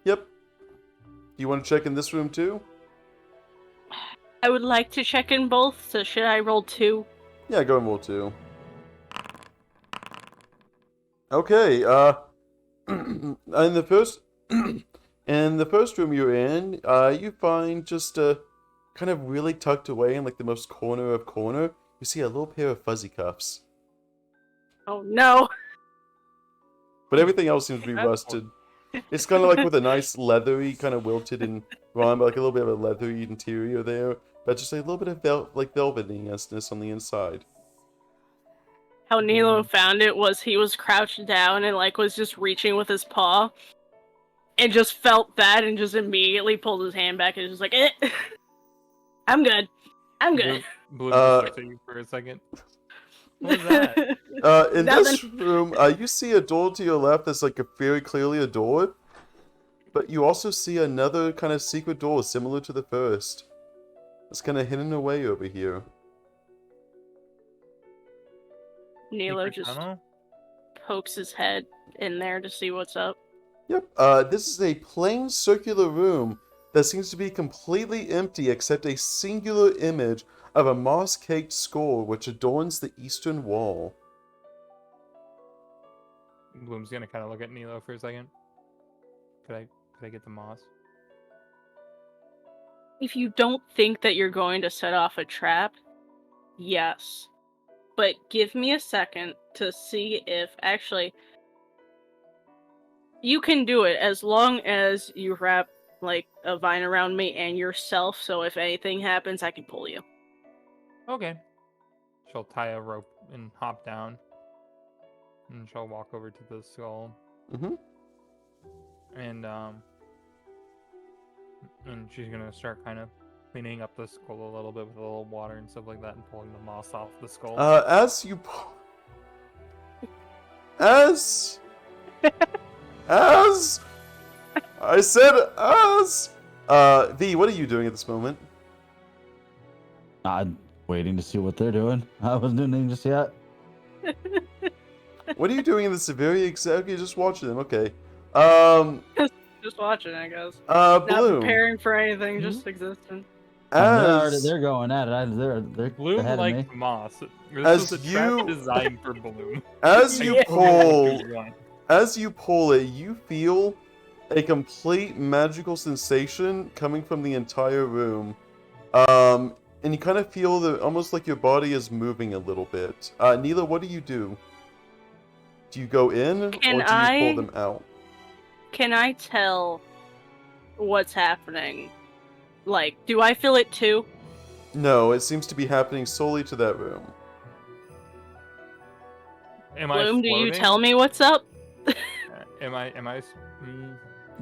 Yep. You want to check in this room too? I would like to check in both, so should I roll 2? Yeah, go and roll 2. Okay, in the first in the first room you're in, you find just kind of really tucked away in like the most corner of corner, you see a little pair of fuzzy cuffs. Oh no! But everything else seems to be rusted. It's kind of like with a nice leathery, kind of wilted and run, but like a little bit of a leathery interior there, but just a little bit of velvetiness on the inside. How Nilo found it was he was crouched down and like was just reaching with his paw, and just felt that and just immediately pulled his hand back and was just like, I'm good. I'm good. Bloom just looks at you for a second. What was that? In this room, you see a door to your left that's like very clearly a door, but you also see another kind of secret door similar to the first. It's kind of hidden away over here. Nilo just pokes his head in there to see what's up. Yep, this is a plain circular room that seems to be completely empty except a singular image of a moss-caked skull which adorns the eastern wall. Bloom's gonna kind of look at Nilo for a second. Could I get the moss? If you don't think that you're going to set off a trap, Yes. But give me a second to see if actually you can do it as long as you wrap like a vine around me and yourself, so if anything happens, I can pull you. Okay. She'll tie a rope and hop down. And she'll walk over to the skull. Mm-hmm. And she's gonna start kind of cleaning up the skull a little bit with a little water and stuff like that and pulling the moss off the skull. As you pull... As I said as V, what are you doing at this moment? I'm waiting to see what they're doing. I wasn't doing anything just yet. What are you doing in this very exact? You're just watching them, okay. Just watching, I guess. Bloom. Not preparing for anything, just existing. They're going at it. They're Bloom ahead of me. liked moss. As This was a you- trap designed for Bloom. As you Yeah. pull it, you feel a complete magical sensation coming from the entire room. And you kind of feel almost like your body is moving a little bit. Neela, what do? Do you go in, or do you pull them out? Can I tell what's happening? Like, do I feel it too? No, it seems to be happening solely to that room. Am I Bloom, do you floating? tell me what's up? Am I? You're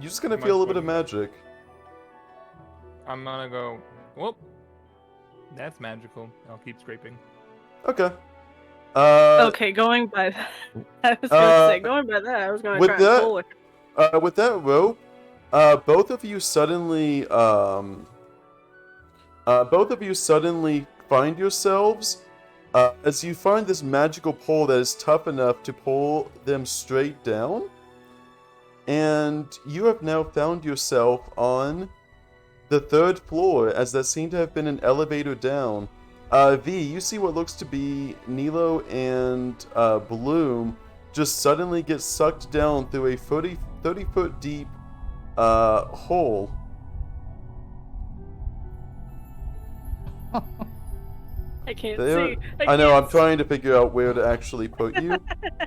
just gonna Am I feel a little bit of magic. I'm gonna go. Whoop. That's magical. I'll keep scraping. Okay. Okay, going by that. I was gonna say, going by that, I was gonna try and pull it. With that rope, both of you suddenly find yourselves as you find this magical pole that is tough enough to pull them straight down, and you have now found yourself on the 3rd floor, as that seemed to have been an elevator down. V, you see what looks to be Nilo and Bloom just suddenly get sucked down through a 30-foot deep hole. I can't There- see. I know, I'm can't trying to figure out where to actually put you. see.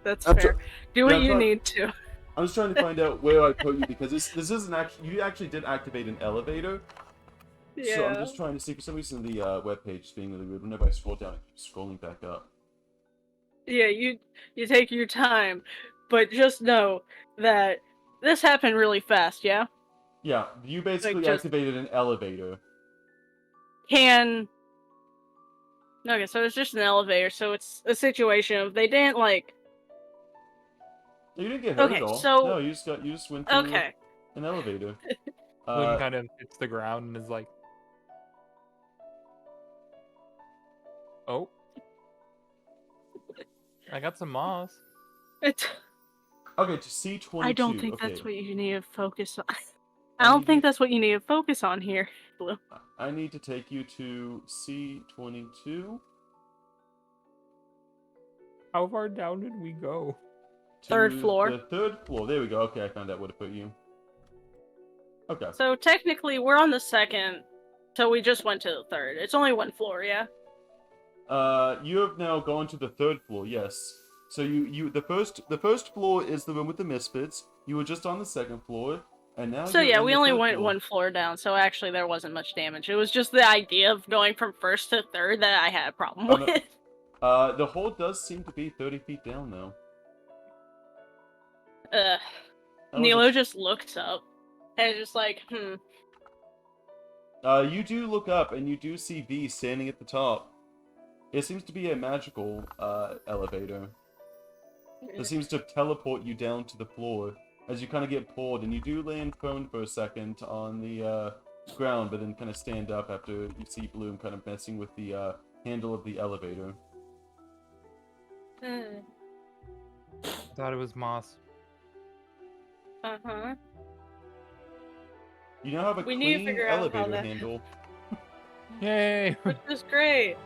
That's I'm fair. tr- Do what I'm you try- need to. I'm just trying to find out where I put you, because this isn't actually... You actually did activate an elevator. Yeah. So I'm just trying to see, for some reason the webpage is being really weird. Whenever I scroll down, it keeps scrolling back up. Yeah, you take your time, but just know that this happened really fast, yeah? Yeah, you basically just- activated an elevator. Okay, so it's just an elevator, so it's a situation of they didn't like... You didn't get hurt Okay, at all. so- No, you just went through Okay. an elevator. Bloom kind of hits the ground and is like, "Oh, I got some moss." It's... Okay, to C22. I don't think okay. that's what you need to focus on. I don't think that's what you need to focus on here, Blue. I need to take you to C22. How far down did we go? To 3rd floor. The 3rd floor. There we go. Okay, I found out where to put you. Okay. So technically, we're on the 2nd, so we just went to the 3rd. It's only 1 floor, yeah? You have now gone to the 3rd floor. Yes. So the first floor is the room with the misfits. You were just on the 2nd floor, and now. So you're yeah, in we the only 3rd went floor. 1 floor down, so actually there wasn't much damage. It was just the idea of going from 1st to 3rd that I had a problem Oh, no. with. The hole does seem to be 30 feet down, though. That was Nilo just looks up and is just like, You do look up, and you do see V standing at the top. It seems to be a magical elevator. It seems to teleport you down to the floor as you kind of get pulled, and you do land prone for a second on the ground, but then kind of stand up after you see Bloom kind of messing with the handle of the elevator. Thought it was moss. Uh-huh. You now have a We need to clean figure out how elevator that- handle. Yay! Which is great.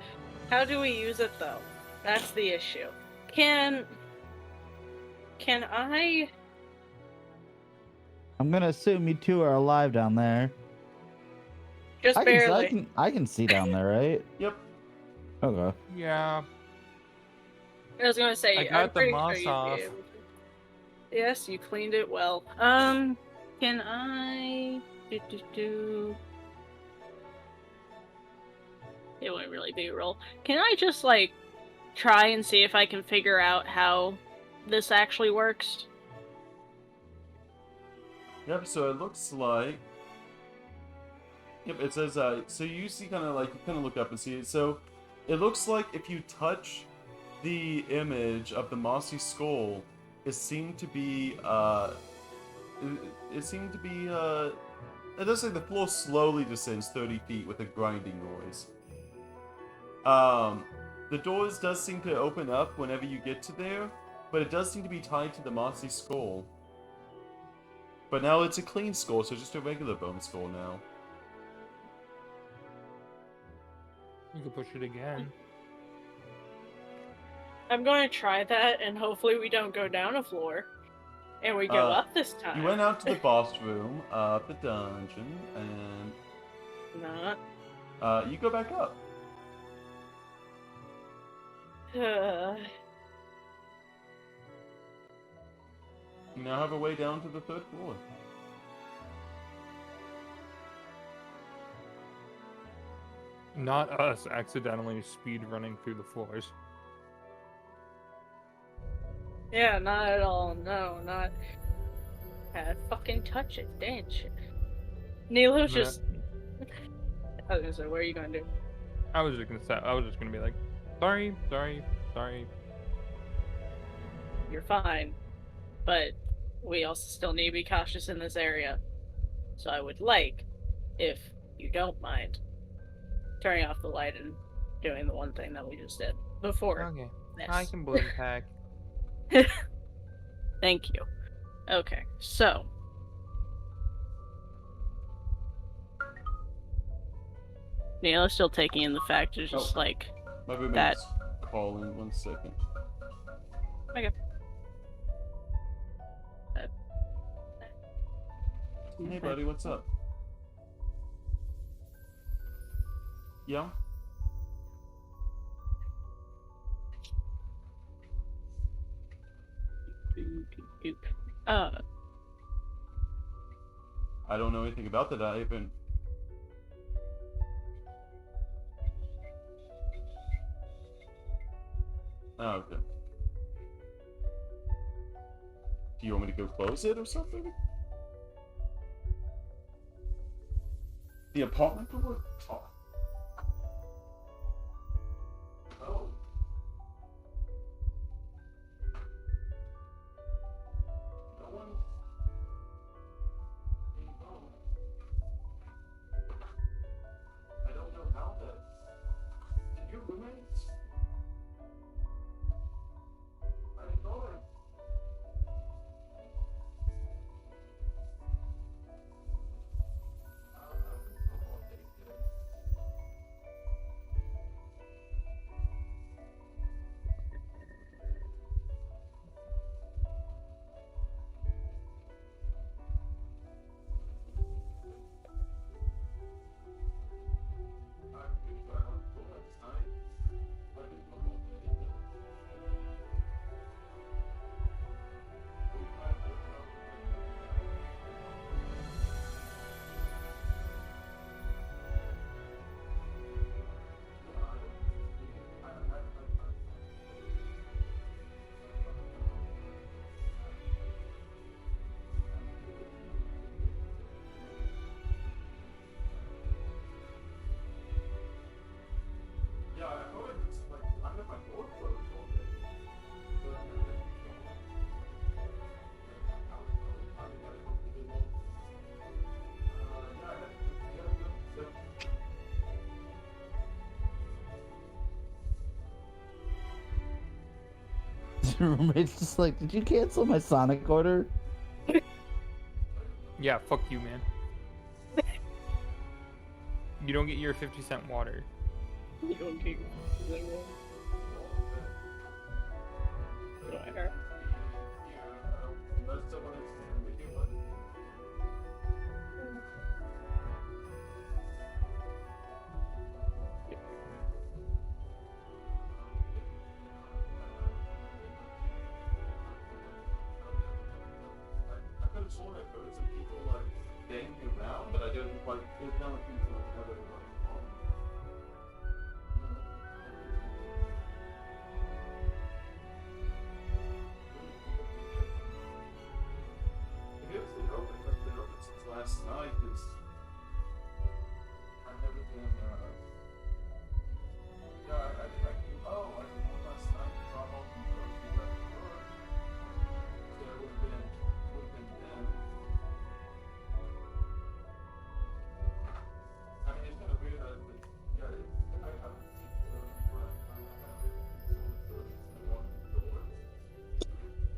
How do we use it, though? That's the issue. Can I... I'm gonna assume you two are alive down there. Just I barely. can see down there, right? Yep. Okay. Yeah, I was gonna say, I I'm got the pretty sure moss you'd be off. able to. Yes, you cleaned it well. Can I do? It wouldn't really be a roll. Can I just like try and see if I can figure out how this actually works? Yep, so it looks like. Yep, it says, so you see kind of like, you kind of look up and see it. So it looks like if you touch the image of the mossy skull, it seemed to be, it seemed to be, it looks like the floor slowly descends 30 feet with a grinding noise. The doors does seem to open up whenever you get to there, but it does seem to be tied to the mossy skull. But now it's a clean skull, so just a regular bone skull now. You can push it again. I'm going to try that, and hopefully we don't go down a floor, and we go up this time. You went out to the boss room of the dungeon, and Not. you go back up. You now have a way down to the third floor. Not us accidentally speed running through the floors. Yeah, not at all. No, not. Fucking touch it, dance it. Nilo's just. I was gonna say, what are you gonna do? I was just gonna be like, sorry. You're fine, but we also still need to be cautious in this area. So I would like, if you don't mind, turning off the light and doing the one thing that we just did before. Okay, this. I can bloom pack. Thank you. Okay, so. Neil's still taking in the fact it's just like My roommate's calling. 1 second. okay. Hey, buddy, what's up? Yeah? I don't know anything about that. I haven't. Oh, okay. Do you want me to go close it or something? The apartment door? Oh. Oh. No one. I don't know how that. Did you roommates? I didn't know it. Yeah, I know it's like I'm at my door closed all day. Your roommate's just like, did you cancel my Sonic order? Yeah, fuck you, man. You don't get your 50-cent water. You don't get whatever. sworn I've heard some people like banging around, but I don't quite. It's not like people like other like. It's been open. It's been open since last night. Cause I've never been. Yeah, I came home last night and brought home some groceries after work. So it would have been them. I mean, it's kind of weird that, but yeah, I haven't seen groceries last night. I haven't seen someone's groceries and walked in the door.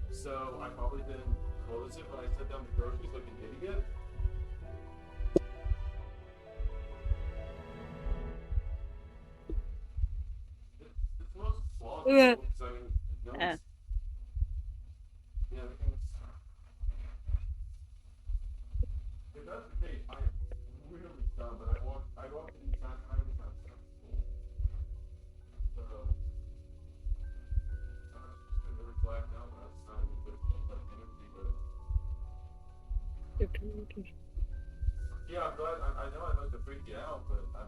So I probably didn't close it when I set down the groceries like an idiot. It's the most flawed Yeah. so I mean, no Yeah. one's. Yeah, everything's. If that's the case, I am really dumb, but I walked in time, I was not school. So, I was just really blacked out last night with the like energy, but yeah, I'm glad. I know I'd like to freak you out, but I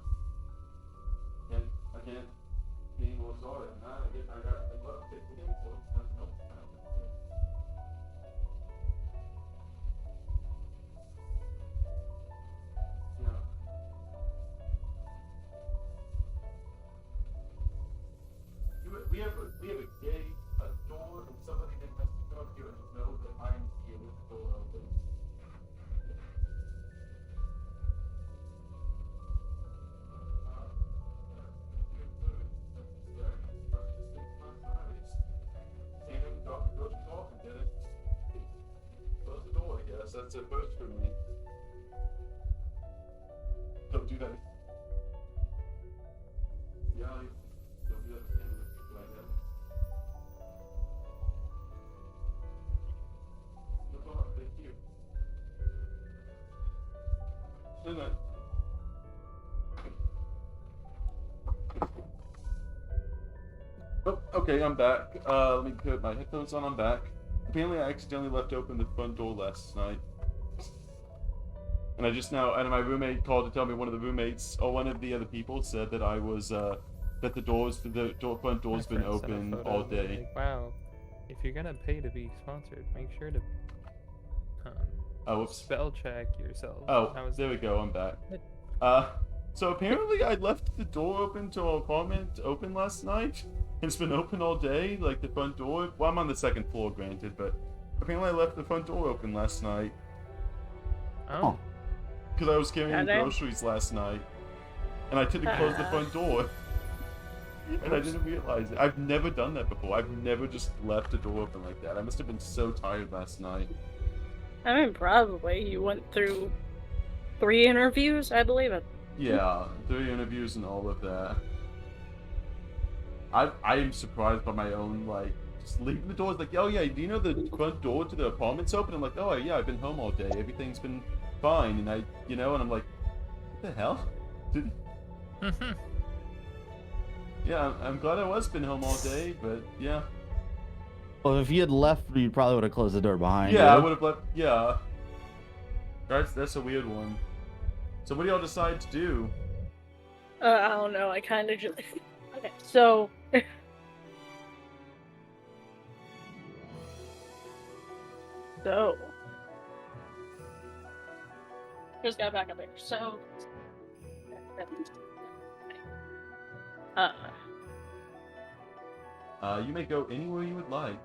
can't be any more sorry than that. I love to take the info. Yeah. We have a gate, a door, and somebody that has to come up here and know that I'm here with the door open. Close the door, I guess. That's a first for me. Don't do that. Yeah, don't do that again. Like that. No problem. Thank you. Good night. Oh, okay, I'm back. Let me put my headphones on. I'm back. Apparently, I accidentally left open the front door last night. And I just now, and my roommate called to tell me one of the roommates, or one of the other people said that I was, that the front door's been My friend sent a open photo all of it, day. like, wow, if you're gonna pay to be sponsored, make sure to Oh, whoops. spell check yourself. Oh, How was there we that? go, I'm back. So apparently I left the door open to our apartment open last night. It's been open all day, like the front door. Well, I'm on the second floor, granted, but apparently I left the front door open last night. Oh, Because I was carrying Goddamn. groceries last night. And I didn't close the front door. And I didn't realize it. I've never done that before. I've never just left the door open like that. I must have been so tired last night. I mean, probably. You went through 3 interviews, I believe it. Yeah, 3 interviews and all of that. I am surprised by my own, like, just leaving the doors, like, oh yeah, do you know the front door to the apartment's open? I'm like, oh yeah, I've been home all day, everything's been fine, and and I'm like, what the hell? Yeah, I'm glad I was been home all day, but yeah. Well, if you had left, you probably would have closed the door behind you. Yeah, I would have left, yeah. That's a weird one. So what do y'all decide to do? I don't know, I kind of just... Okay, so... So... Just got back up here, so... You may go anywhere you would like.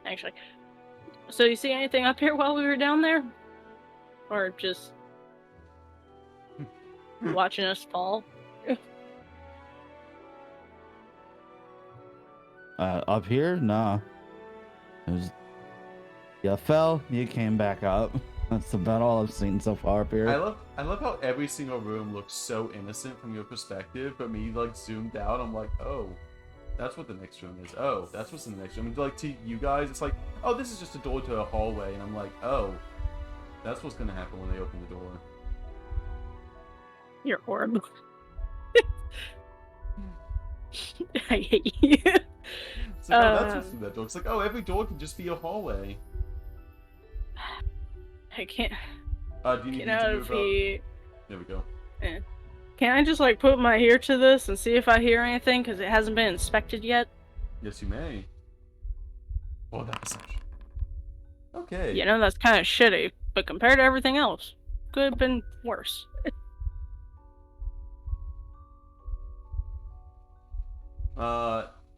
Actually. So you see anything up here while we were down there? Or just... watching us fall? Up here? No. It was... You fell, you came back up. That's about all I've seen so far up here. I love how every single room looks so innocent from your perspective, but me like zoomed out, I'm like, oh, that's what the next room is. Oh, that's what's in the next room. And like to you guys, it's like, oh, this is just a door to a hallway, and I'm like, oh, that's what's gonna happen when they open the door. You're horrible. I hate you. It's like, oh, that's what's in that door. It's like, oh, every door can just be a hallway. I can't. Do you need You me know, to if move up? he. There we go. Can I just like put my ear to this and see if I hear anything? Because it hasn't been inspected yet. Yes, you may. Oh, that perception. Okay. You know, that's kind of shitty. But compared to everything else, could have been worse.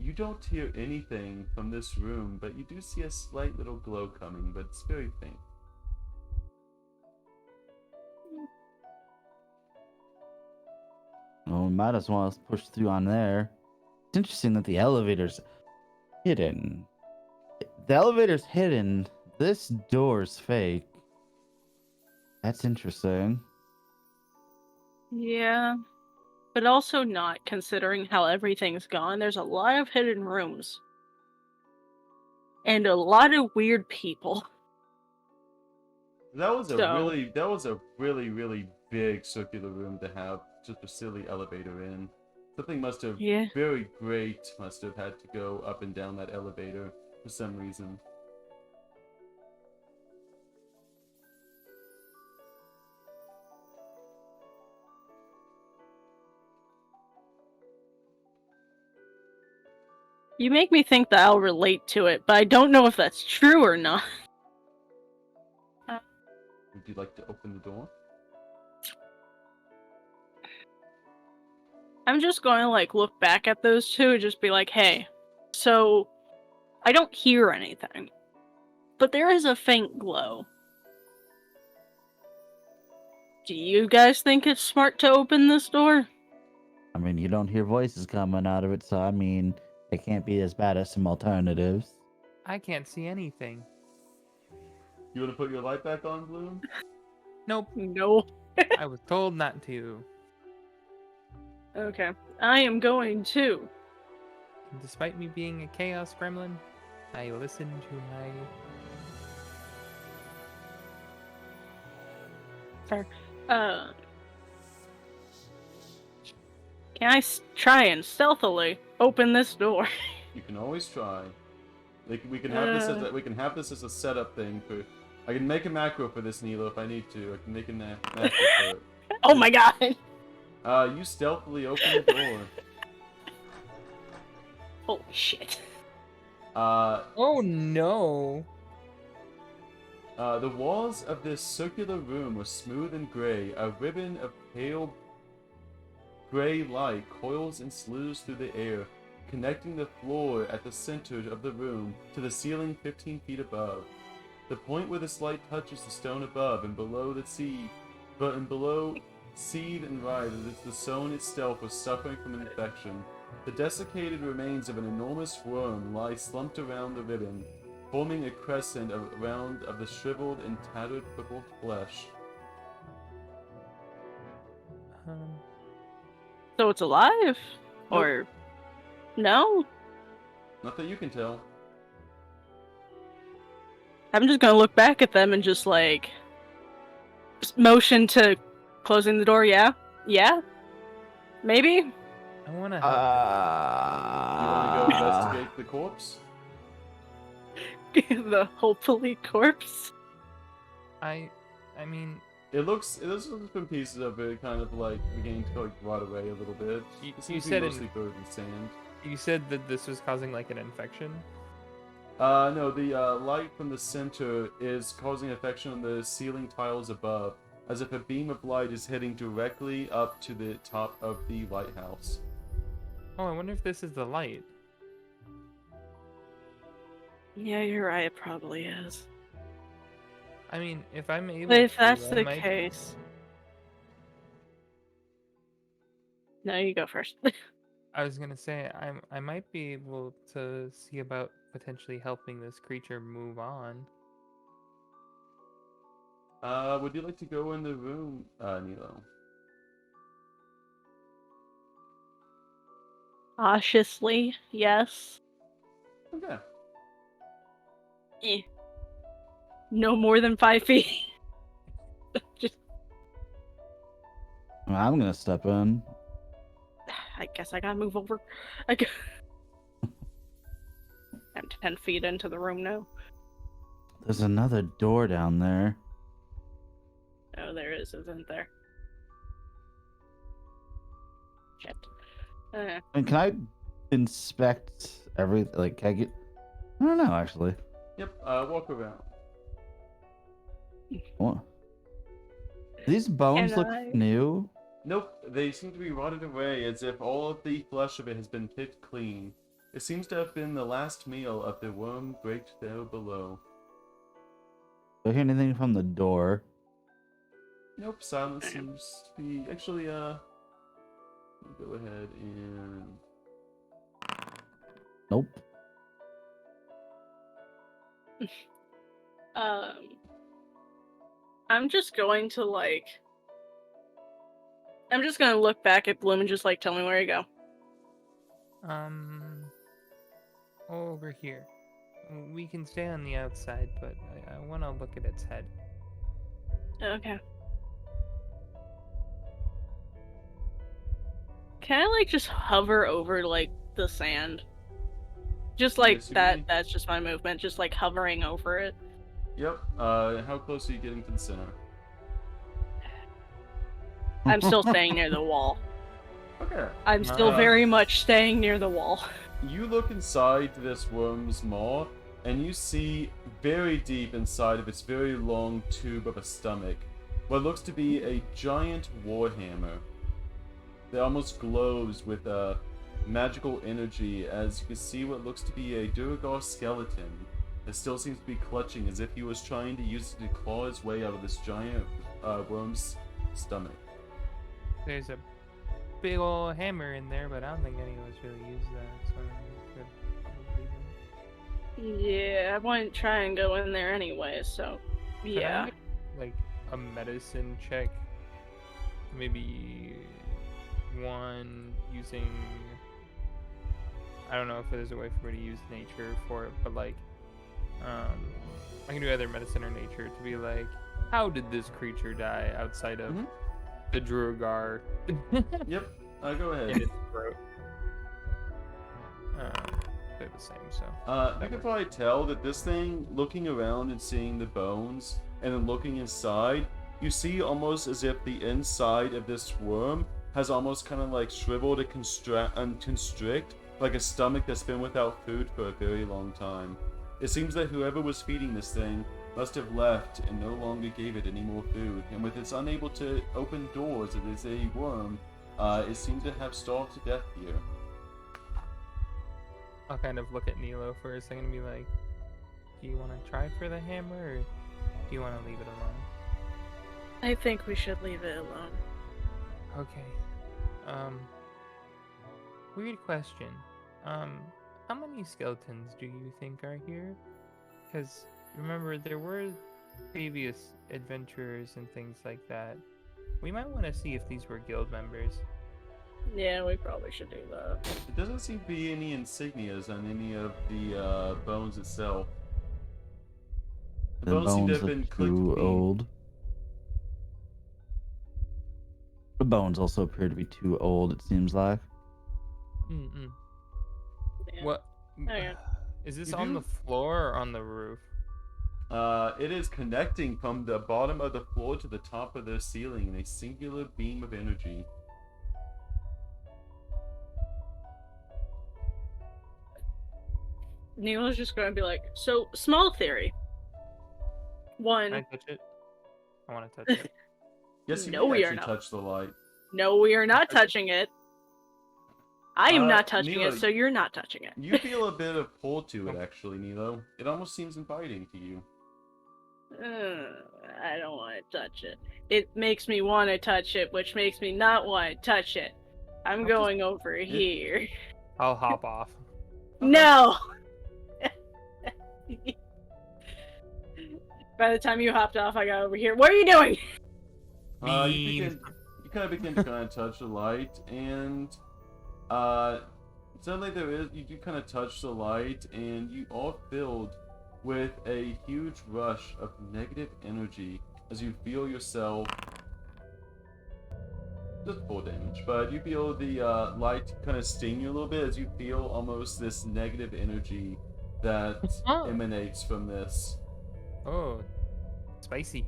You don't hear anything from this room, but you do see a slight little glow coming, but it's very faint. Well, we might as well push through on there. It's interesting that the elevator's hidden. The elevator's hidden. This door's fake. That's interesting. Yeah. But also not, considering how everything's gone. There's a lot of hidden rooms. And a lot of weird people. That was a So- really big circular room to have just a silly elevator in. Something must have Yeah. very great must have had to go up and down that elevator for some reason. You make me think that I'll relate to it, but I don't know if that's true or not. Would you like to open the door? I'm just going to like look back at those two and just be like, hey, so I don't hear anything, but there is a faint glow. Do you guys think it's smart to open this door? I mean, you don't hear voices coming out of it, so I mean, it can't be as bad as some alternatives. I can't see anything. You want to put your light back on, Bloom? Nope. No. I was told not to. Okay. I am going to. Despite me being a chaos gremlin, I listen to my. Fair. Can I try and stealthily open this door? You can always try. Like we can have this as we can have this as a setup thing for. I can make a macro for this, Nilo, if I need to. I can make a macro for it. Oh my god! You stealthily open the door. Holy shit. Oh no! The walls of this circular room are smooth and gray. A ribbon of pale gray light coils and slithers through the air, connecting the floor at the center of the room to the ceiling 15 feet above. The point where this light touches the stone above and below seethe and writhe as if the stone itself was suffering from an infection. The desiccated remains of an enormous worm lie slumped around the ribbon, forming a crescent around of the shriveled and tattered purple flesh. So it's alive? Or... No? Not that you can tell. I'm just gonna look back at them and just like... motion to closing the door, yeah? Yeah? Maybe? I want to. You want to go investigate the corpse? The hopefully corpse? I mean, It looks from pieces of it kind of like beginning to like rot away a little bit. You- It seems you to be said mostly covered in sand. you said that this was causing like an infection. No, the light from the center is causing affection on the ceiling tiles above, as if a beam of light is heading directly up to the top of the lighthouse. Oh, I wonder if this is the light. Yeah, you're right, it probably is. I mean, if I'm able But if to, that's I the might- case... No, you go first. I was gonna say I might be able to see about potentially helping this creature move on. Would you like to go in the room, Nilo? Cautiously, yes. Okay. No more than 5 feet. Just, I'm gonna step in. I guess I gotta move over. I'm 10 feet into the room now. There's another door down there. Oh, there isn't there? Shit. And can I inspect every like? Can I get? I don't know actually. Yep, walk around. What? These bones Can look I- new. Nope, they seem to be rotted away as if all of the flesh of it has been picked clean. It seems to have been the last meal of the worm baked there below. Do I hear anything from the door? Nope, silence seems to be... Actually, go ahead and... Nope. I'm just going to like. I'm just gonna look back at Bloom and just like tell me where to go. Over here. We can stay on the outside, but I want to look at its head. Okay. Can I like just hover over like the sand? Just like Yes, you that. may. That's just my movement. Just like hovering over it. Yep, how close are you getting to the center? I'm still staying near the wall. Okay. I'm still very much staying near the wall. You look inside this worm's maw, and you see very deep inside of its very long tube of a stomach what looks to be a giant warhammer that almost glows with a magical energy as you can see what looks to be a Duragar skeleton that still seems to be clutching as if he was trying to use it to claw his way out of this giant worm's stomach. There's a big old hammer in there, but I don't think any of us really use that, so we could probably Yeah, I wouldn't try and go in there anyway. So, Could I yeah. make, like a medicine check? Maybe one using. I don't know if there's a way for me to use nature for it, but like, I can do either medicine or nature to be like, how did this creature die outside of the Druagar? Yep, go ahead. In its throat. They're the same, so. You can probably tell that this thing, looking around and seeing the bones, and then looking inside, you see almost as if the inside of this worm has almost kind of like shriveled and constrict, like a stomach that's been without food for a very long time. It seems that whoever was feeding this thing must have left and no longer gave it any more food, and with its unable to open doors as it is a worm, it seems to have starved to death here. I'll kind of look at Nilo for a second and be like, do you want to try for the hammer, or do you want to leave it alone? I think we should leave it alone. Okay. Weird question. How many skeletons do you think are here? Because remember, there were previous adventurers and things like that. We might want to see if these were guild members. Yeah, we probably should do that. There doesn't seem to be any insignias on any of the bones itself. The bones seem to bones have been look clicked too clean. old. The bones also appear to be too old, it seems like. Yeah. What? yeah. Is this You on do- the floor or on the roof? It is connecting from the bottom of the floor to the top of the ceiling in a singular beam of energy. Neil's just going to be like, so, small theory. One, Can I touch it? I want to touch it. Yes, you No, may we are actually not. touch the light. no, we are not touching it. I am not touching Nilo, it, so you're not touching it. You feel a bit of pull to it, actually, Nilo. It almost seems inviting to you. I don't want to touch it. It makes me want to touch it, which makes me not want to touch it. I'm I'll going over here. I'll hop off. No! By the time you hopped off, I got over here. What are you doing? You kind of begin to kind of touch the light, and suddenly you do kind of touch the light, and you are filled with a huge rush of negative energy as you feel yourself just full damage, but you feel the light kind of sting you a little bit as you feel almost this negative energy that Oh. emanates from this. Oh, spicy.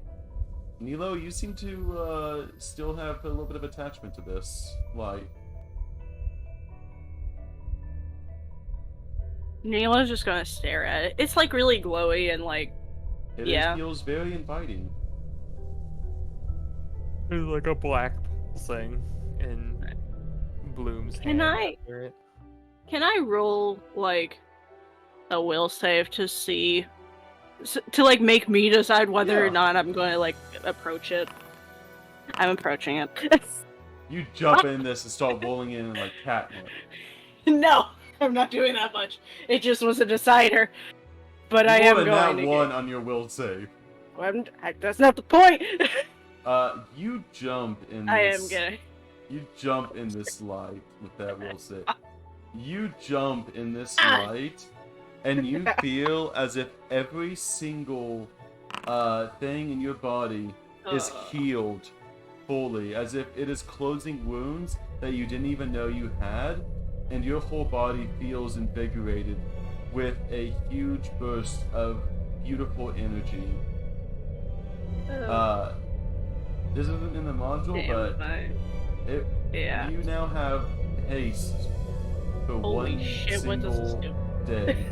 Nilo, you seem to still have a little bit of attachment to this light. Nilo's just gonna stare at it. It's like really glowy and like, yeah. Feels very inviting. There's like a black pulsing in Bloom's Can hand I- under it. Can I roll like a will save to see, to like make me decide whether or Yeah. not I'm going to like approach it? I'm approaching it. You jump in this and start rolling in like catnip. No, I'm not doing that much. It just was a decider. But You I am rolled a going nat to 1 on your will save. that's not the point. You jump in this. I am gonna. You jump in this light with that will save. You jump in this Ah. light, and you feel as if every single thing in your body is healed fully, as if it is closing wounds that you didn't even know you had, and your whole body feels invigorated with a huge burst of beautiful energy. This isn't in the module, but yeah. you now have haste for Holy one shit! What does this single do? day.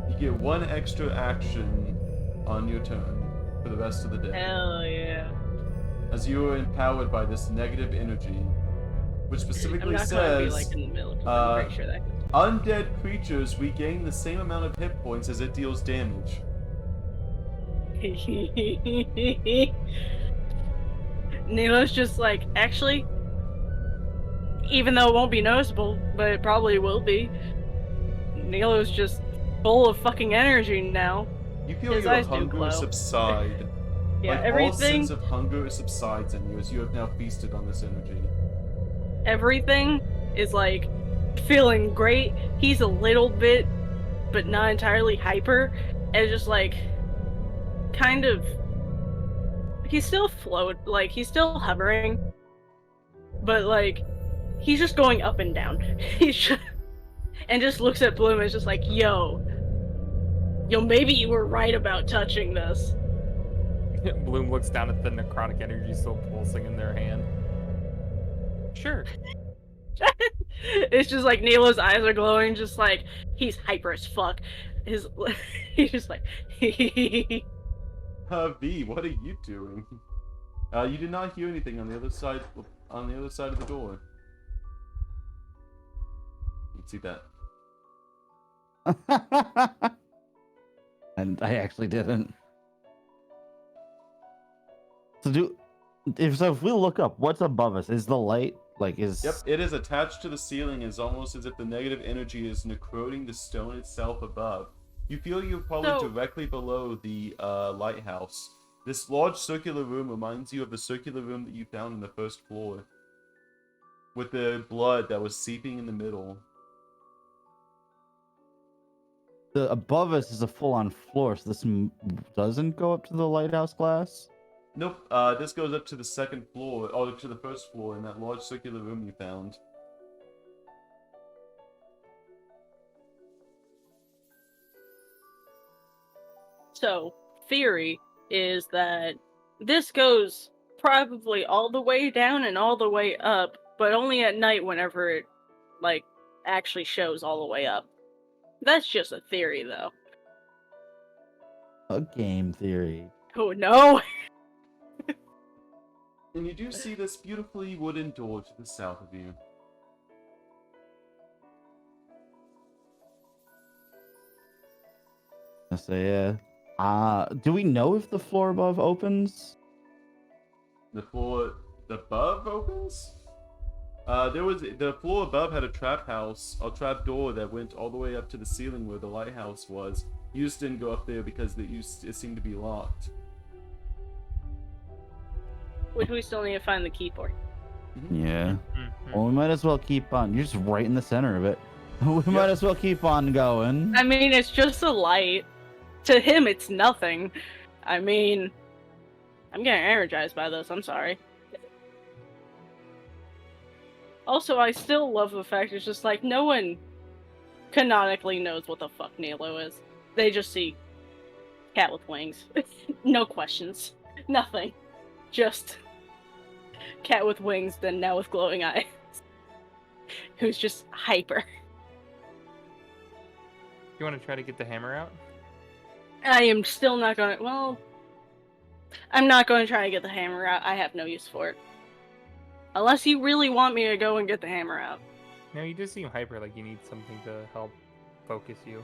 You get one extra action on your turn for the rest of the day. Hell yeah! As you are empowered by this negative energy, which I'm specifically not gonna be says like in the middle. 'Cause I'm pretty sure that. undead creatures regain the same amount of hit points as it deals damage. Nilo's just like, actually, even though it won't be noticeable, but it probably will be. Nilo's just full of fucking energy now. You feel His your eyes do hunger glow. subside. Yeah, Like all everything, sense of hunger subsides in you as you have now feasted on this energy. everything is like feeling great. He's a little bit, but not entirely hyper, and just like, kind of. He's still like he's still hovering, but like, he's just going up and down. He's just, and just looks at Bloom and is just like, yo, maybe you were right about touching this. Bloom looks down at the necrotic energy still pulsing in their hand. Sure. It's just like Nilo's eyes are glowing, just like he's hyper as fuck. He's just like V, what are you doing? You did not hear anything on the other side. On the other side of the door. You can see that. And I actually didn't. So if we look up, what's above us? Is the light like is? Yep, it is attached to the ceiling. It's almost as if the negative energy is necroting the stone itself above. You feel you're probably directly below the lighthouse. This large circular room reminds you of the circular room that you found on the first floor, with the blood that was seeping in the middle. The above us is a full-on floor, so this doesn't go up to the lighthouse glass. Nope, this goes up to the second floor, or to the first floor in that large circular room you found. So, theory is that this goes probably all the way down and all the way up, but only at night whenever it, like, actually shows all the way up. That's just a theory, though. A game theory. Oh, no! And you do see this beautifully wooden door to the south of you. I say, yeah. Do we know if the floor above opens? The floor above opens? The floor above had a trap door that went all the way up to the ceiling where the lighthouse was. You just didn't go up there because it seemed to be locked. Which we still need to find the key for. Yeah. Mm-hmm. Well, we might as well keep on. You're just right in the center of it. We might as well keep on going. I mean, it's just a light. To him, it's nothing. I mean, I'm getting energized by this, I'm sorry. Also, I still love the fact it's just like, no one canonically knows what the fuck Nilo is. They just see cat with wings. No questions. Nothing. Just cat with wings, then now with glowing eyes. Who's just hyper. You want to try to get the hammer out? I am still not going to... Well... I'm not going to try to get the hammer out. I have no use for it. Unless you really want me to go and get the hammer out. No, you just seem hyper, like you need something to help focus you.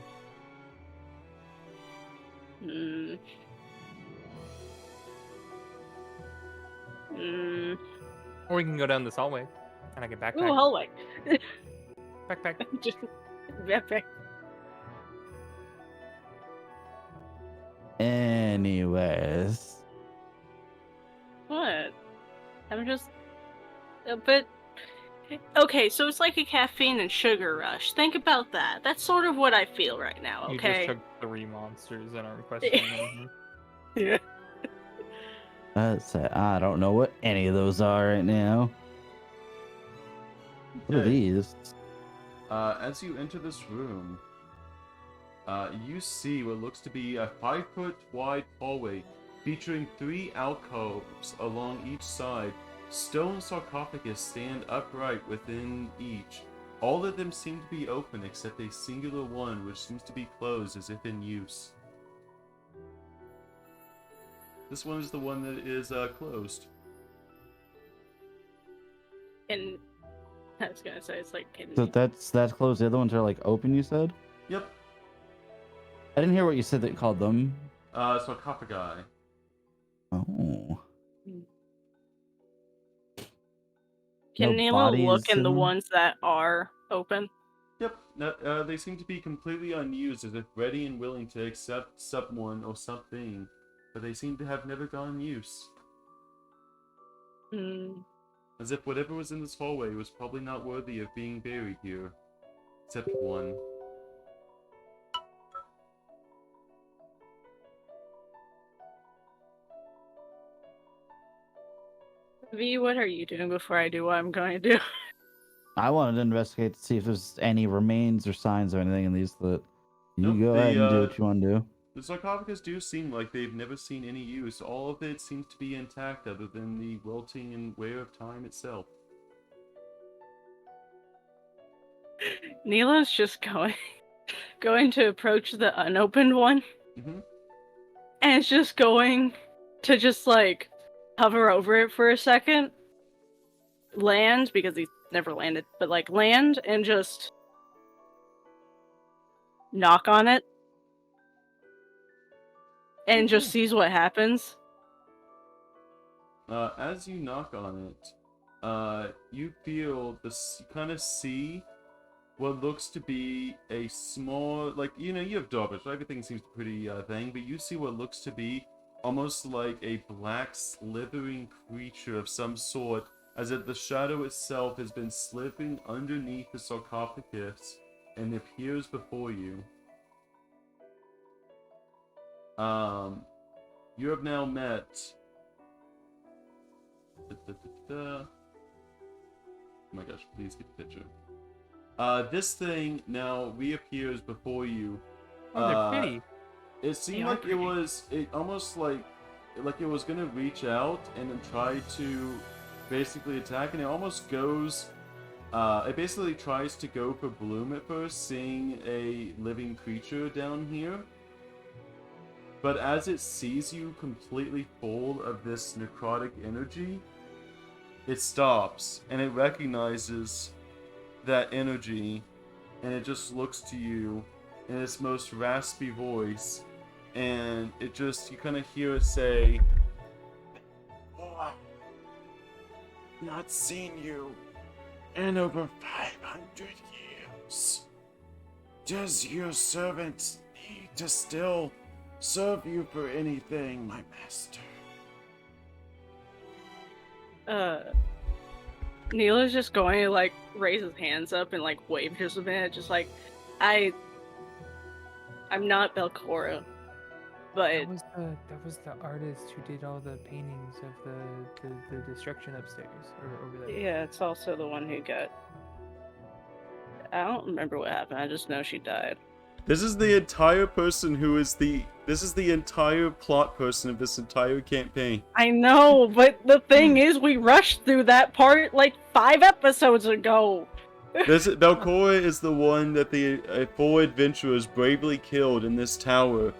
Hmm. Or we can go down this hallway, and I can backpack. Ooh, hallway. Backpack. Just backpack. Anyways. What? I'm just a bit... Okay, so it's like a caffeine and sugar rush. Think about that. That's sort of what I feel right now, You okay? just took 3 monsters and are questioning them. Yeah. I don't know what any of those are right now. What are Okay. these? As you enter this room, you see what looks to be a 5-foot wide hallway featuring 3 alcoves along each side. Stone sarcophagus stand upright within each. All of them seem to be open except a singular one which seems to be closed as if in use. This one is the one that is closed. And I was gonna say, it's like... So that's closed. The other ones are like open, you said? Yep. I didn't hear what you said that you called them. Sarcophagi. Oh. Can No Nilo look bodies in the them? ones that are open? Yep, they seem to be completely unused, as if ready and willing to accept someone or something, but they seem to have never gotten use. Hmm. As if whatever was in this hallway was probably not worthy of being buried here. Except one. V, what are you doing before I do what I'm going to do? I wanted to investigate to see if there's any remains or signs or anything in these that you Nope, go ahead and do what you want to do. The sarcophagus do seem like they've never seen any use. All of it seems to be intact other than the wilting and wear of time itself. Nilo's just going to approach the unopened one, Mm-hmm. and it's just going to just like hover over it for a second, land, because he's never landed, but like land and just knock on it and just sees what happens. As you knock on it, you feel this. You kind of see what looks to be a small, like, you know, you have daughters, so everything seems pretty thing, but you see what looks to be almost like a black slithering creature of some sort, as if the shadow itself has been slipping underneath the sarcophagus and appears before you. You have now met... Oh my gosh, please get the picture. This thing now reappears before you. Oh, they're pretty. It seemed They are like pretty. it almost like it was gonna reach out and then try to basically attack, and it almost goes. It basically tries to go for Bloom at first, seeing a living creature down here. But as it sees you completely full of this necrotic energy, it stops and it recognizes that energy, and it just looks to you in its most raspy voice, and it just, you kind of hear it say, "Oh, I've not seen you in over 500 years. Does your servant need to still serve you for anything, my master?" Nilo's just going to like raise his hands up and like wave just a minute, just like, I'm not Belcora, but That was the artist who did all the paintings of the destruction upstairs or over there. yeah, it's also the one who got... I don't remember what happened, I just know she died. This is the entire person who is the... This is the entire plot person of this entire campaign. I know, but the thing is, we rushed through that part like 5 episodes ago. Belcora is the one that the 4 adventurers bravely killed in this tower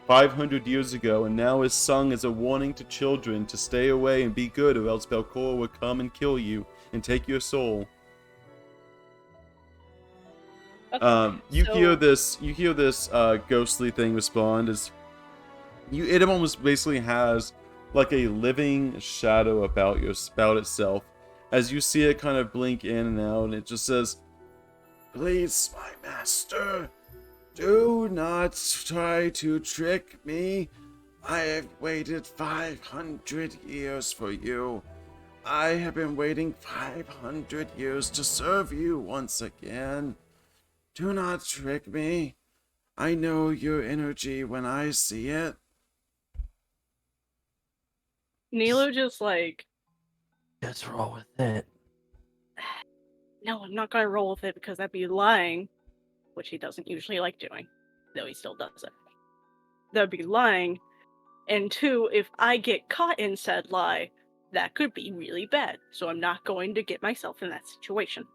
500 years ago, and now is sung as a warning to children to stay away and be good, or else Belcora will come and kill you and take your soul. You hear this ghostly thing respond as it almost basically has like a living shadow about itself. As you see it kind of blink in and out, and it just says, "Please, my master, do not try to trick me. I have waited 500 years for you. I have been waiting 500 years to serve you once again. Do not trick me. I know your energy when I see it." Nilo just like, Just roll with it. no, I'm not gonna roll with it because that'd be lying, which he doesn't usually like doing, though he still does it. That'd be lying, and 2, if I get caught in said lie, that could be really bad, so I'm not going to get myself in that situation.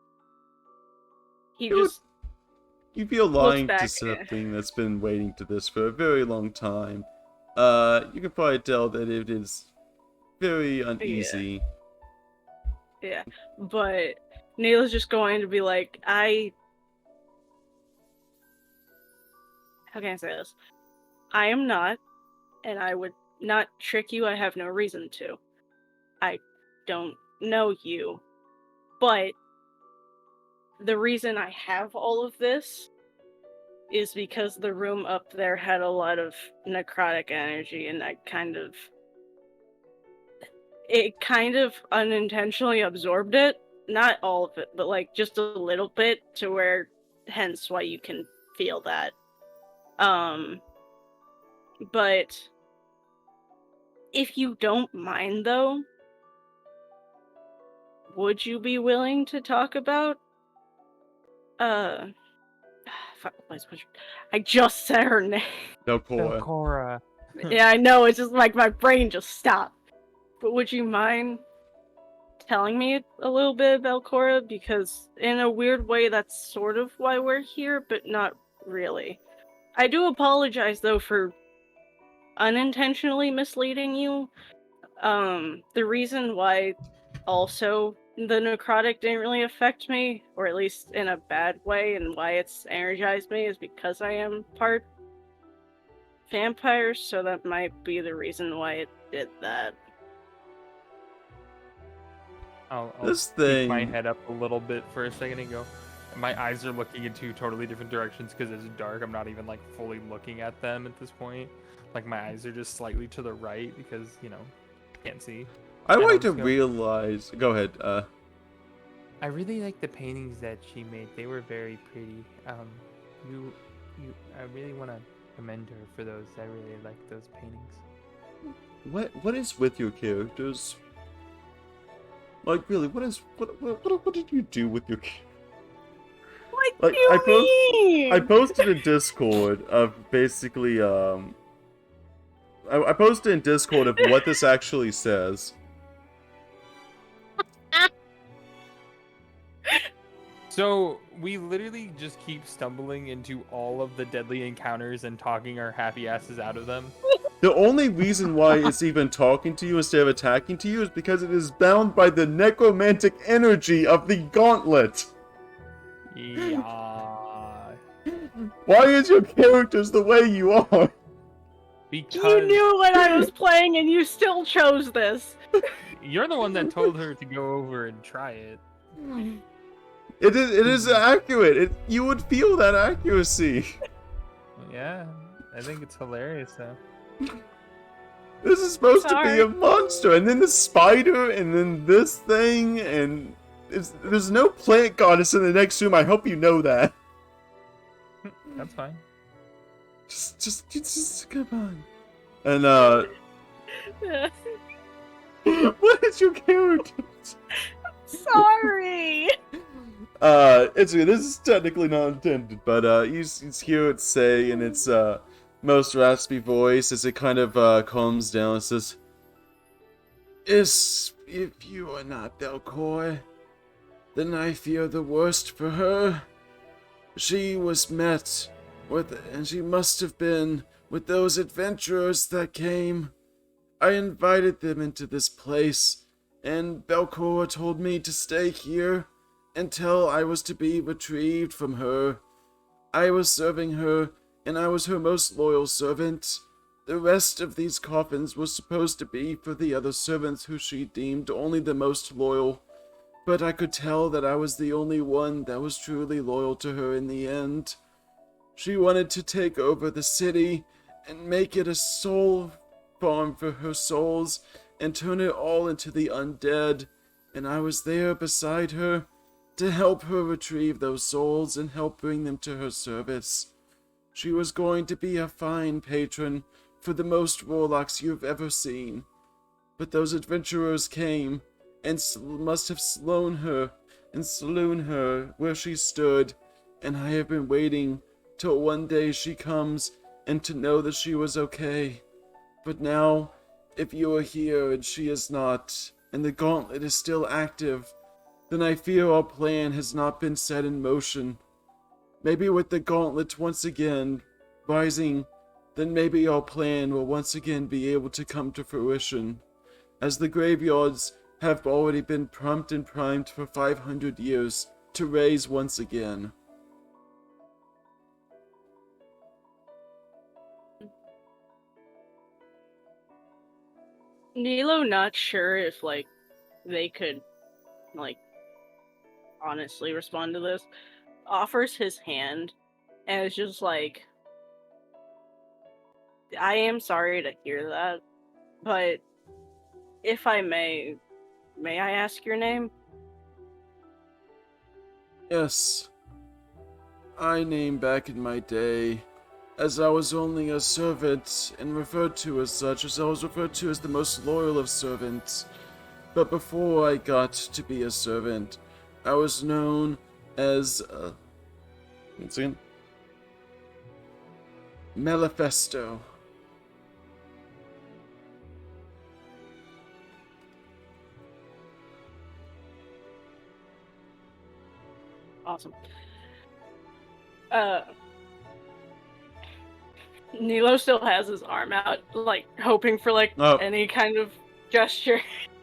He Dude. just... You feel lying back, to something that's been waiting to this for a very long time. You can probably tell that it is very uneasy. Yeah, but Nilo's just going to be like, how can I say this? I am not, and I would not trick you. I have no reason to. I don't know you, but the reason I have all of this is because the room up there had a lot of necrotic energy, and it kind of unintentionally absorbed it. Not all of it, but like just a little bit, to where, hence why you can feel that. But if you don't mind though, would you be willing to talk about I just said her name. Belcora. Belcora. Yeah, I know, it's just like my brain just stopped. But would you mind telling me a little bit about Cora? Because in a weird way, that's sort of why we're here, but not really. I do apologize, though, for unintentionally misleading you. The reason why also the necrotic didn't really affect me, or at least in a bad way, and why it's energized me, is because I am part vampire, so that might be the reason why it did that. I'll This keep my thing- head up a little bit for a second and go. My eyes are looking in 2 totally different directions because it's dark. I'm not even like fully looking at them at this point. Like my eyes are just slightly to the right because, can't see. I And like I'll to just go- realize. Go ahead. I really like the paintings that she made. They were very pretty. I really want to commend her for those. I really like those paintings. What is with your characters? Like, really, what did you do with your characters? What do you mean? I posted in Discord of basically I posted in Discord of what this actually says. So we literally just keep stumbling into all of the deadly encounters and talking our happy asses out of them. The only reason why it's even talking to you instead of attacking to you is because it is bound by the necromantic energy of the gauntlet. Yeah. Why is your characters the way you are? Because You knew what I was playing and you still chose this. you're the one that told her to go over and try it. It is accurate. You would feel that accuracy. Yeah, I think it's hilarious though. This is supposed to Sorry. be a monster, and then the spider, and then this thing, and there's no plant goddess in the next room. I hope you know that. That's fine. Just come on. And what is your character? Sorry. This is technically not intended, but you hear it say in its most raspy voice as it kind of calms down. It says, if you are not Belcoy, then I fear the worst for her. She was met with, and she must have been with those adventurers that came. I invited them into this place, and Belcoa told me to stay here until I was to be retrieved from her. I was serving her, and I was her most loyal servant. The rest of these coffins were supposed to be for the other servants who she deemed only the most loyal, but I could tell that I was the only one that was truly loyal to her in the end. She wanted to take over the city and make it a soul farm for her souls and turn it all into the undead, and I was there beside her to help her retrieve those souls and help bring them to her service. She was going to be a fine patron for the most warlocks you've ever seen, but those adventurers came and must have slain her where she stood, and I have been waiting till one day she comes and to know that she was okay. But now, if you are here and she is not, and the gauntlet is still active, then I fear our plan has not been set in motion. Maybe with the gauntlet once again rising, then maybe our plan will once again be able to come to fruition, as the graveyards have already been pumped and primed for 500 years to raise once again. Nilo not sure if, like, they could, like, honestly respond to this. Offers his hand, and it's just like, I am sorry to hear that, but if I may I ask your name? Yes, I named back in my day, as I was only a servant and referred to as such, as I was referred to as the most loyal of servants. But before I got to be a servant, I was known as, once again, Manifesto. Awesome. Nilo still has his arm out, like, hoping for, like, any kind of gesture.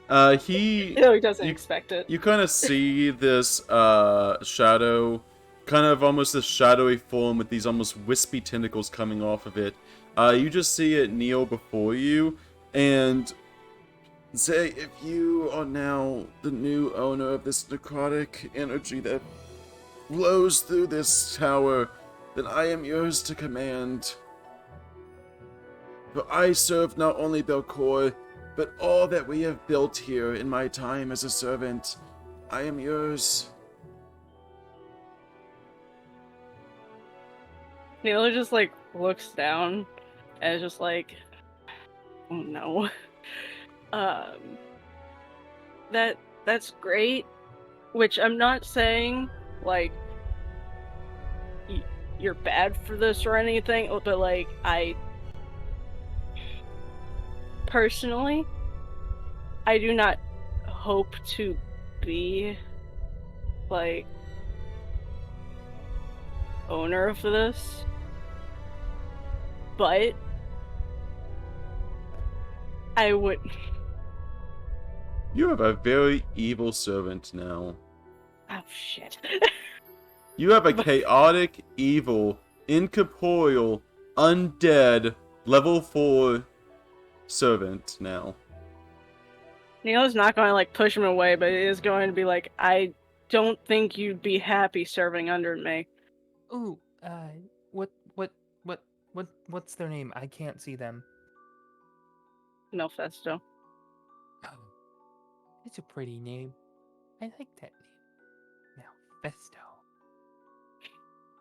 No, he doesn't expect it. You kind of see this shadow, kind of almost this shadowy form with these almost wispy tentacles coming off of it. You just see it kneel before you and say, if you are now the new owner of this necrotic energy that flows through this tower, then I am yours to command. For I serve not only Belcoy, but all that we have built here in my time as a servant. I am yours. Nilo just, like, looks down and is just like, oh no. That's great, which I'm not saying, like, you're bad for this or anything, but, like, personally, I do not hope to be, like, owner of this, but I would. You have a very evil servant now. Oh shit. You have a chaotic, evil, incorporeal, undead, level 4 servant now. Neil's not going to, like, push him away, but he is going to be like, I don't think you'd be happy serving under me. Ooh, what's their name? I can't see them. Melfesto. Oh, it's a pretty name. I like that name. Melfesto.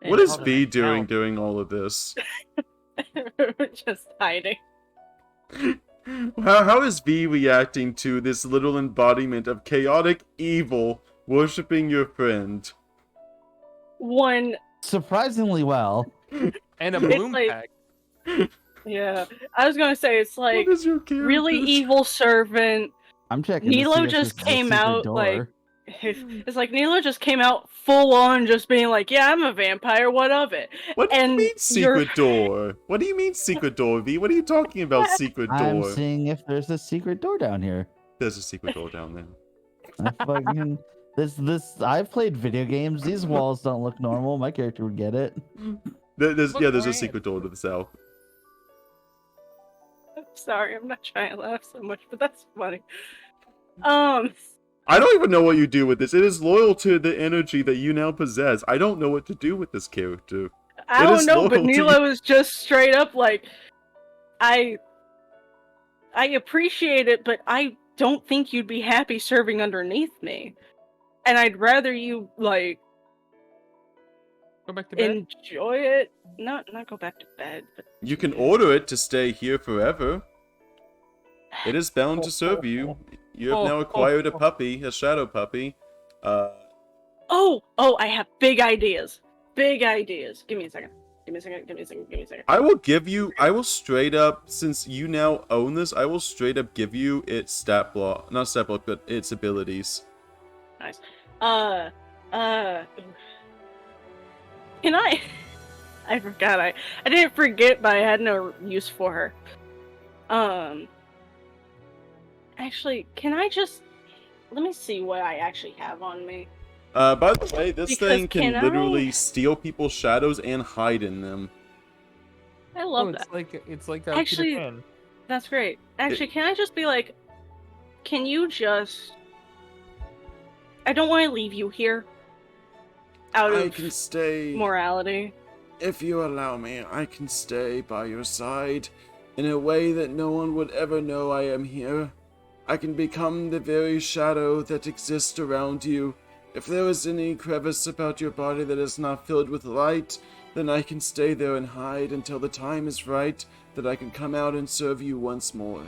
What is V doing during all of this? Just hiding. How is V reacting to this little embodiment of chaotic evil worshipping your friend? one. Surprisingly well. And a It's bloom like- pack. Yeah, I was gonna say it's like What is your character? really evil servant. I'm checking. to Nilo see if just this is a came secret out, door. like- It's like Nilo just came out full on, just being like, "Yeah, I'm a vampire. What of it?" What do you and mean you're- secret door? What do you mean secret door, V? What are you talking about secret I'm door? seeing if there's a secret door down here. There's a secret door down there. I fucking I've played video games. These walls don't look normal. My character would get it. There's Look a right. secret door to the south. Sorry, I'm not trying to laugh so much, but that's funny. I don't even know what you do with this. It is loyal to the energy that you now possess. I don't know what to do with this character. I It don't is know, but loyal to Nilo is just straight up like, I appreciate it, but I don't think you'd be happy serving underneath me, and I'd rather you like Go back to bed. enjoy it, not go back to bed. But You can order it to stay here forever. It is bound to serve you. You have now acquired a puppy, a shadow puppy. oh, I have big ideas. Big ideas. Give me a second. Give me a second. I will straight up, since you now own this, I will straight up give you its stat block, not stat block, but its abilities. Nice. Can I? I forgot. I didn't forget, but I had no use for her. Actually, can I just let me see what I actually have on me? By the way, this Because thing can can literally steal people's shadows and hide in them. I love that. It's like Actually- Peter Pan. That's great. Actually, can I just be like, can you just? I don't want to leave you here. Out I of can stay. morality. If you allow me, I can stay by your side in a way that no one would ever know I am here. I can become the very shadow that exists around you. If there is any crevice about your body that is not filled with light, then I can stay there and hide until the time is right that I can come out and serve you once more.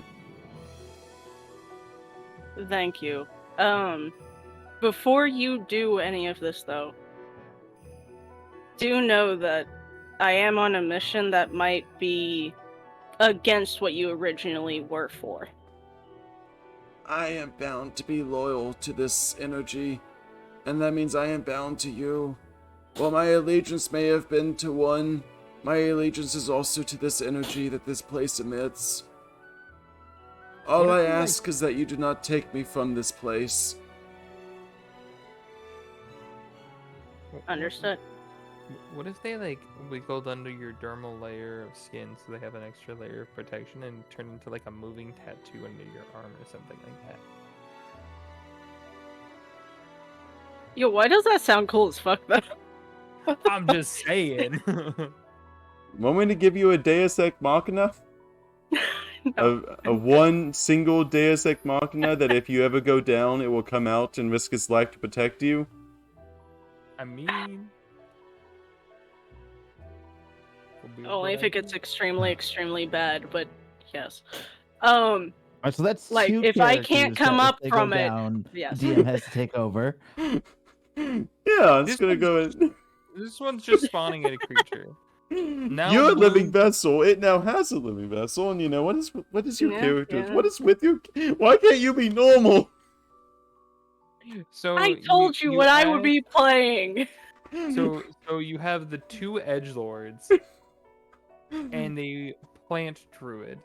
Thank you. Before you do any of this, though, do know that I am on a mission that might be against what you originally were for. I am bound to be loyal to this energy, and that means I am bound to you. While my allegiance may have been to one, my allegiance is also to this energy that this place emits. All I ask is that you do not take me from this place. Understood. What if they like wiggled under your dermal layer of skin so they have an extra layer of protection and turn into like a moving tattoo under your arm or something like that? Yo, why does that sound cool as fuck, though? I'm just saying. Want me to give you a Deus Ex Machina? No. A one single Deus Ex Machina that if you ever go down, it will come out and risk its life to protect you? I mean, would be a Only good if it gets idea. extremely, extremely bad, but yes. Alright, so that's Like, two if I can't characters come that if up they go from it- down, Yes. DM has to take over. Yeah, I'm just This gonna go in. This one's just spawning at a creature. Now You're a living blue- vessel. It now has a living vessel, and you know what is your Yeah, character? yeah. What is with you? Why can't you be normal? So I told you what I would be playing. So you have the two edgelords and the plant druid.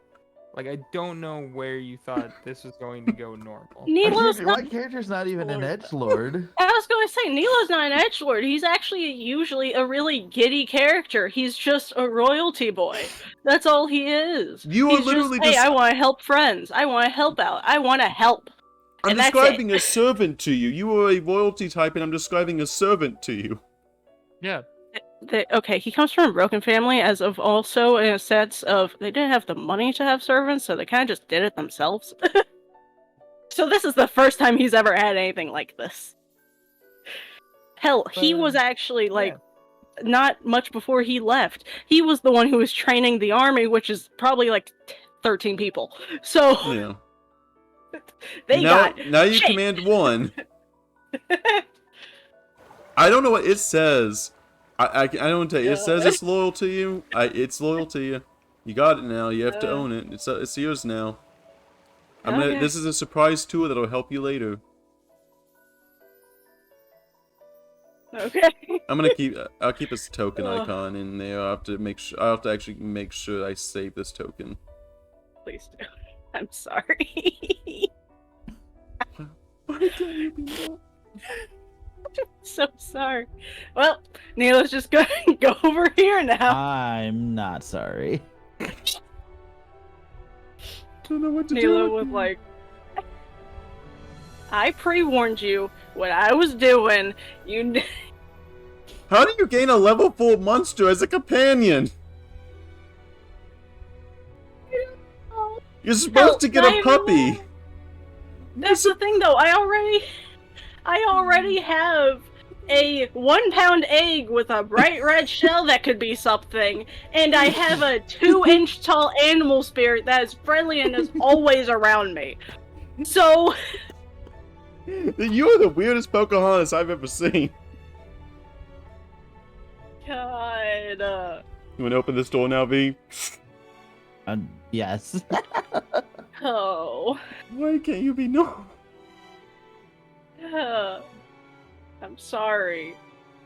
Like I don't know where you thought this was going to go normal. Nilo's not. My character's not even an Lord. edgelord. I was going to say Nilo's not an edgelord. He's actually usually a really giddy character. He's just a royalty boy. That's all he is. You are He's literally just, hey, just- I want to help friends. I want to help out. I want to help. I'm And that's describing it. a servant to you. You are a royalty type, and I'm describing a servant to you. Yeah. Okay, he comes from a broken family, as of also in a sense of they didn't have the money to have servants, so they kind of just did it themselves. So this is the first time he's ever had anything like this. Hell, he was actually like not much before he left. He was the one who was training the army, which is probably like 13 people. So Yeah. they now, got now you shit. command one. I don't know what it says. I don't tell you. It says it's loyal to you. It's loyal to you. You got it now. You have to own it. It's yours now. Okay. This is a surprise tour that'll help you later. Okay. I'll keep this token icon in there. I'll have to actually make sure I save this token. Please do. I'm sorry. Why can't you be more? So sorry. Well, Neela's just gonna go over here now. I'm not sorry. Don't know what to Neela do. was like, I pre-warned you what I was doing. You. How do you gain a level 4 monster as a companion? You're supposed to get a puppy. That's the thing, though. I already have a 1 pound egg with a bright red shell that could be something, and I have a 2-inch tall animal spirit that is friendly and is always around me. So. You are the weirdest Pocahontas I've ever seen. God. You want to open this door now, V? Yes. Oh. Why can't you be no? I'm sorry.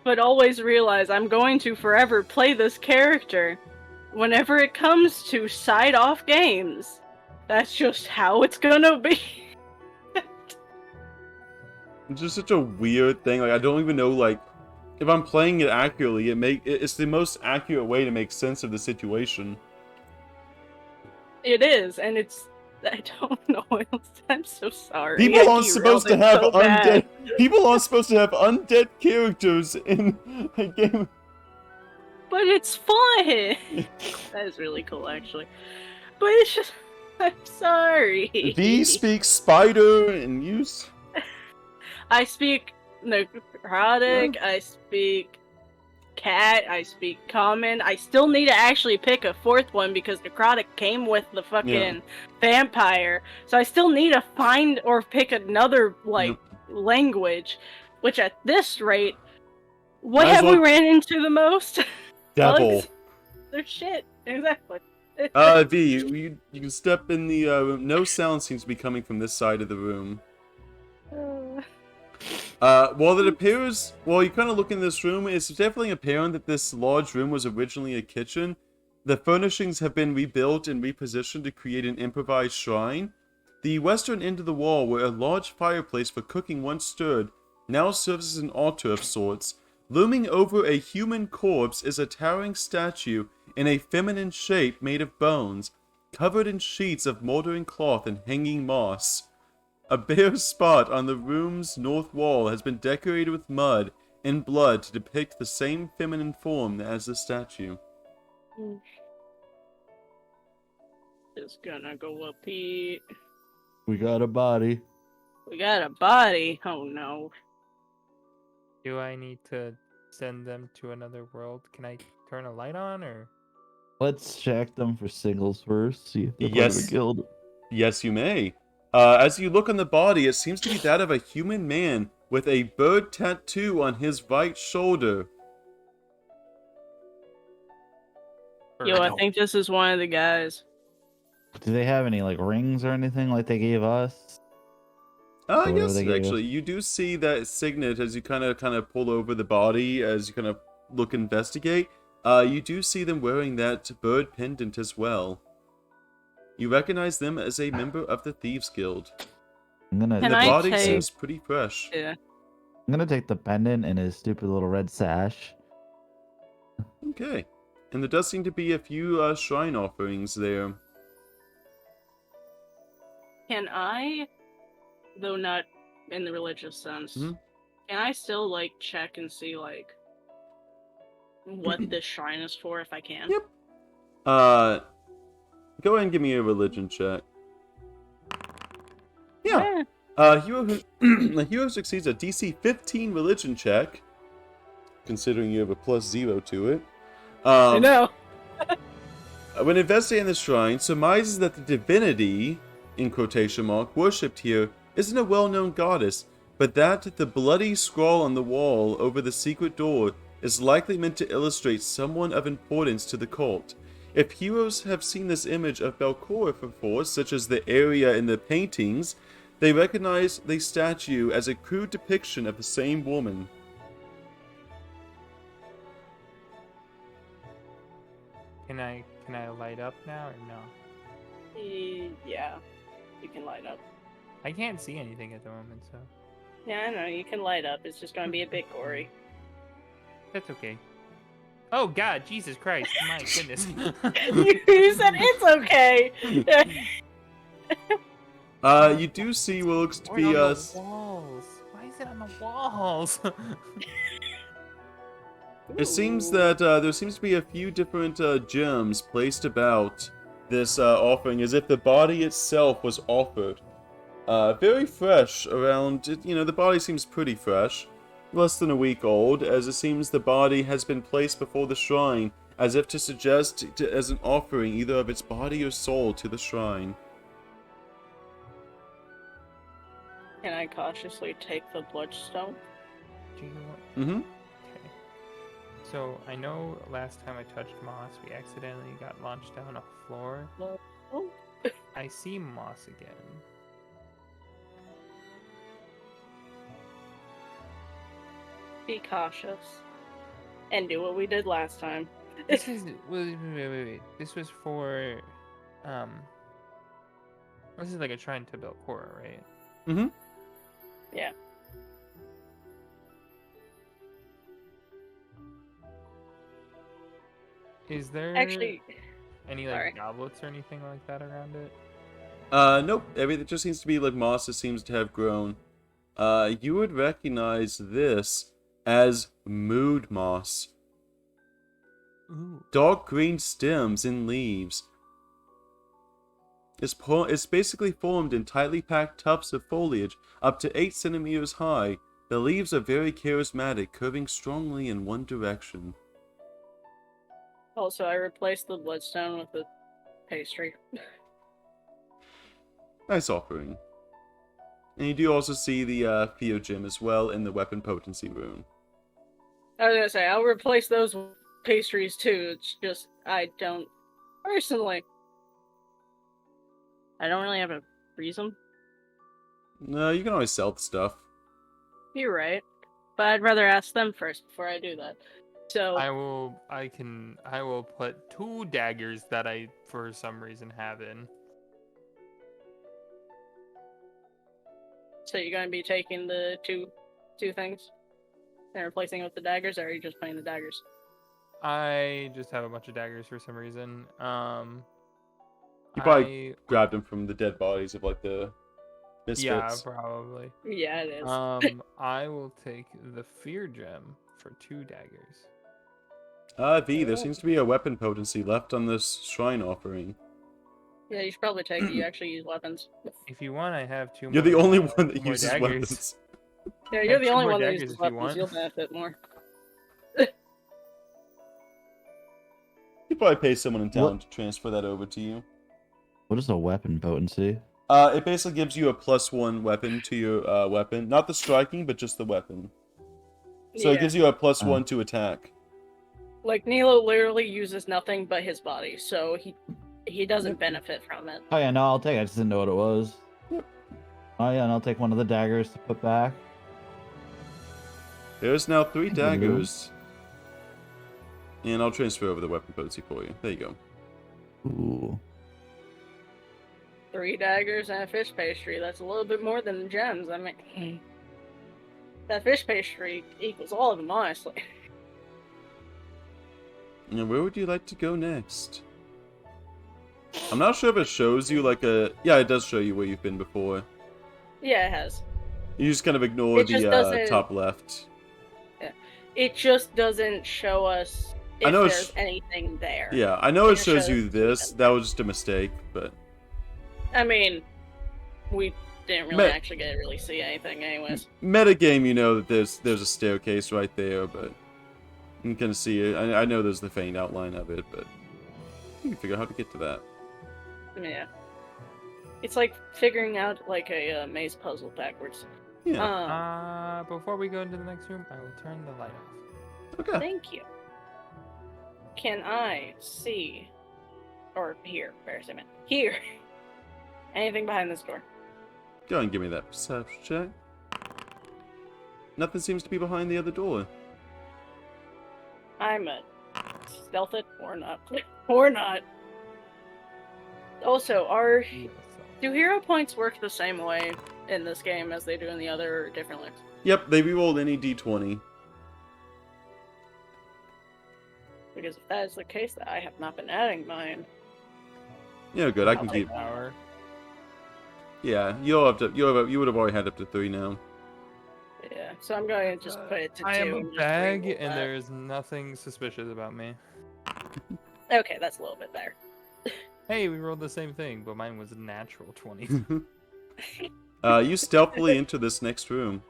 But always realize I'm going to forever play this character. Whenever it comes to side-off games. That's just how it's gonna be. It's just such a weird thing. Like, I don't even know, like, if I'm playing it accurately, it's the most accurate way to make sense of the situation. It is, and it's... I don't know what else. I'm so sorry. People I aren't supposed to derailed it have so bad. undead. People aren't supposed to have undead characters in a game. But it's fun! That is really cool, actually. But it's just... I'm sorry. V speaks spider and use. I speak necrotic, I speak cat, I speak common. I still need to actually pick a 4th one because necrotic came with the fucking vampire. So I still need to find or pick another, language. Which at this rate, what have we ran into the most? Devil. Bugs? They're shit. Exactly. V, you can step in the room. No sound seems to be coming from this side of the room. While you kind of look in this room, it's definitely apparent that this large room was originally a kitchen. The furnishings have been rebuilt and repositioned to create an improvised shrine. The western end of the wall, where a large fireplace for cooking once stood, now serves as an altar of sorts. Looming over a human corpse is a towering statue in a feminine shape made of bones, covered in sheets of moldering cloth and hanging moss. A bare spot on the room's north wall has been decorated with mud and blood to depict the same feminine form as the statue. Just gonna go up here. We got a body. We got a body. Oh no. Do I need to send them to another world? Can I turn a light on, or? Let's check them for signals first. See if they're part of Yes. the guild. Yes, you may. As you look on the body, it seems to be that of a human man with a bird tattoo on his right shoulder. Yo, I think this is one of the guys. Do they have any rings or anything like they gave us? Yes, actually, you do see that signet as you kind of pull over the body, as you kind of investigate. You do see them wearing that bird pendant as well. You recognize them as a member of the Thieves Guild. The body seems pretty fresh. Yeah. I'm gonna take the pendant and his stupid little red sash. Okay. And there does seem to be a few shrine offerings there. Can I, though not in the religious sense, can I still check and see what this shrine is for if I can? Yep. Go ahead and give me a religion check. Yeah. A hero who succeeds a DC 15 religion check, considering you have a +0 to it. I know. When investigating the shrine, surmises that the divinity, in quotation mark, worshipped here isn't a well-known goddess, but that the bloody scrawl on the wall over the secret door is likely meant to illustrate someone of importance to the cult. If heroes have seen this image of Belcora before, such as the area in the paintings, they recognize the statue as a crude depiction of the same woman. Can I light up now or no? Yeah, you can light up. I can't see anything at the moment, so Yeah, I know, you can light up. It's just gonna be a bit gory. that's okay. Oh God, Jesus Christ! My goodness. You said it's okay. You do see what looks to Or be on the us. walls. Why is it on the walls? It seems that there seems to be a few different gems placed about this offering, as if the body itself was offered. Very fresh around, the body seems pretty fresh. Less than a week old, as it seems the body has been placed before the shrine, as if to suggest as an offering either of its body or soul to the shrine. Can I cautiously take the bloodstone? Do you want... Mm-hmm. Okay. So I know last time I touched moss, we accidentally got launched down a floor. Oh. I see moss again. Be cautious. And do what we did last time. This is wait. This was for this is like a shrine to Belcora, right? Mm-hmm. Yeah. Is there Actually, any sorry. like goblets or anything like that around it? Nope. Everything just seems to be like moss that seems to have grown. You would recognize this as mood moss. Ooh. Dark green stems and leaves. It's basically formed in tightly packed tufts of foliage up to 8 centimeters high. The leaves are very charismatic, curving strongly in one direction. Also, I replaced the bloodstone with a pastry. Nice offering. And you do also see the Theo gem as well in the weapon potency rune. I was gonna say, I'll replace those pastries too. It's just, I don't really have a reason. No, you can always sell the stuff. You're right. But I'd rather ask them first before I do that. So, I will put 2 daggers that I for some reason have in. so you're gonna be taking the two things and replacing it with the daggers, or are you just playing the daggers? I just have a bunch of daggers for some reason. You probably grabbed them from the dead bodies of like the misfits. Yeah, probably. Yeah, it is. I will take the fear gem for 2 daggers. V, there seems to be a weapon potency left on this shrine offering. Yeah, you should probably take it. You actually use weapons. If you want, I have 2 more. You're the only one that more uses daggers. weapons. Yeah, I you're have the 2 only more one that daggers uses if you weapons. want. You'll benefit more. You probably pay someone in town What? to transfer that over to you. What is a weapon potency? It basically gives you a +1 weapon to your weapon. Not the striking, but just the weapon. So it Yeah. gives you a +1 to attack. Like, Nilo literally uses nothing but his body, so he doesn't benefit from it. Oh yeah, no, I'll take it. I just didn't know what it was. Yep. Oh yeah, and I'll take one of the daggers to put back. There's now 3 Thank you. daggers. And I'll transfer over the weapon potency for you. There you go. Ooh. 3 daggers and a fish pastry. That's a little bit more than the gems. I mean, that fish pastry equals all of them, honestly. And where would you like to go next? I'm not sure if it shows you like a... Yeah, it does show you where you've been before. Yeah, it has. You just kind of ignore It just the doesn't- top left. It just doesn't show us I if know there's anything there. Yeah, I know it It shows shows you this. That was just a mistake, but... I mean, we didn't really But- actually get to really see anything anyways. Metagame, you know that there's a staircase right there, but... You can kind of see it. I know there's the faint outline of it, but... You can figure out how to get to that. Yeah. It's like figuring out like a maze puzzle backwards. Yeah. Before we go into the next room, I will turn the light off. Okay. Thank you. Can I see, or hear, embarrassing man, hear anything behind this door? Go and give me that perception check. Nothing seems to be behind the other door. I'm a stealth it or not. Or not. Also, do hero points work the same way in this game as they do in the other, or differently? Yep, they rerolled any d20. Because if that is the case, I have not been adding mine. Yeah, good. I I'll can take keep. Power. Yeah, you'll have to. You would have already had up to 3 now. Yeah, so I'm going to just put it to 2. I am a and just bag, reroll and that. there's nothing suspicious about me. Okay, that's a little bit better. Hey, we rolled the same thing, but mine was a natural 20. You stealthily enter this next room.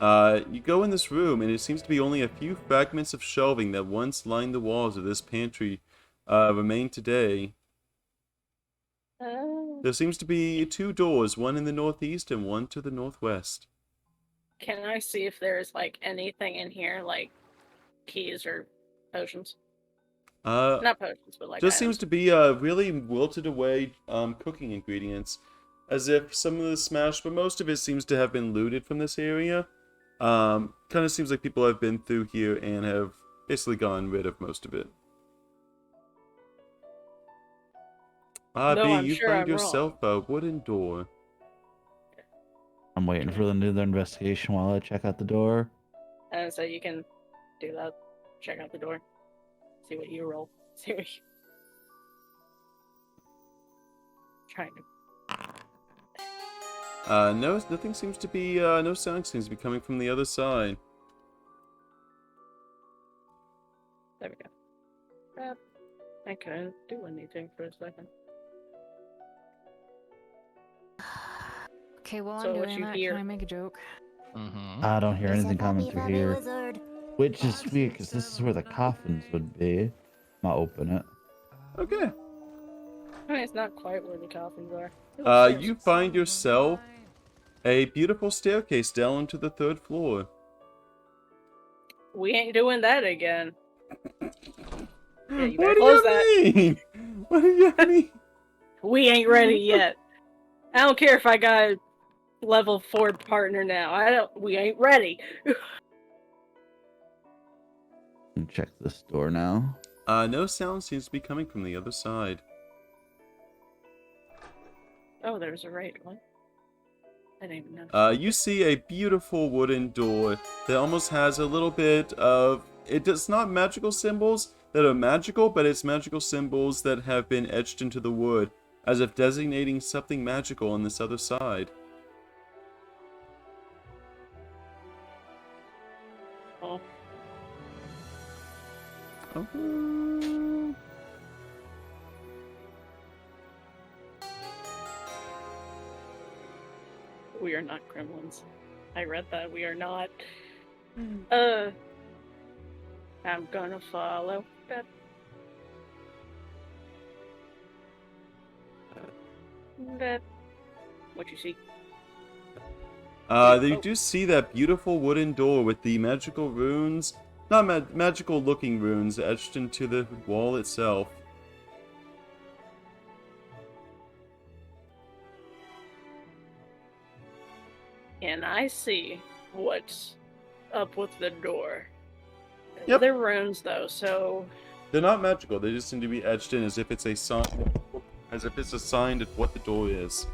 You go in this room, and it seems to be only a few fragments of shelving that once lined the walls of this pantry remain today. There seems to be 2 doors, one in the northeast and one to the northwest. Can I see if there's, like, anything in here, like keys or potions? Not potions, but like Just items. seems to be really wilted away cooking ingredients, as if some of the smashed, but most of it seems to have been looted from this area. Kind of seems like people have been through here and have basically gotten rid of most of it. No, B, I'm you sure find I'm yourself a wooden door. I'm waiting for them to do their investigation while I check out the door. And so you can do that. Check out the door. See what you roll. See what you... Trying to... No, nothing seems to be, no sound seems to be coming from the other side. There we go. I couldn't do anything for a second. Okay, well, So I'm what doing you that. hear? Can I make a joke? I don't hear He's a anything coming puppy, through puppy here. wizard. Which is weird, because this is where the coffins would be. I'll open it. Okay. I mean, it's not quite where the coffins are. You find yourself a beautiful staircase down to the 3rd floor. We ain't doing that again. Yeah, you better What do close you that. mean? What do you mean? We ain't ready yet. I don't care if I got a level 4 partner now. We ain't ready. Check this door now. No sound seems to be coming from the other side. Oh, there's a right one. I didn't even know. You see a beautiful wooden door that almost has a little bit of... It's not magical symbols that are magical, but it's magical symbols that have been etched into the wood, as if designating something magical on this other side. Oh. Oh. We are not gremlins. I read that. We are not. I'm gonna follow. What you see? They do see that beautiful wooden door with the magical runes, not magical looking runes, etched into the wall itself. And I see what's up with the door. Yep. They're runes though, so They're not magical, they just seem to be etched in as if it's a sign, as if it's a sign of what the door is.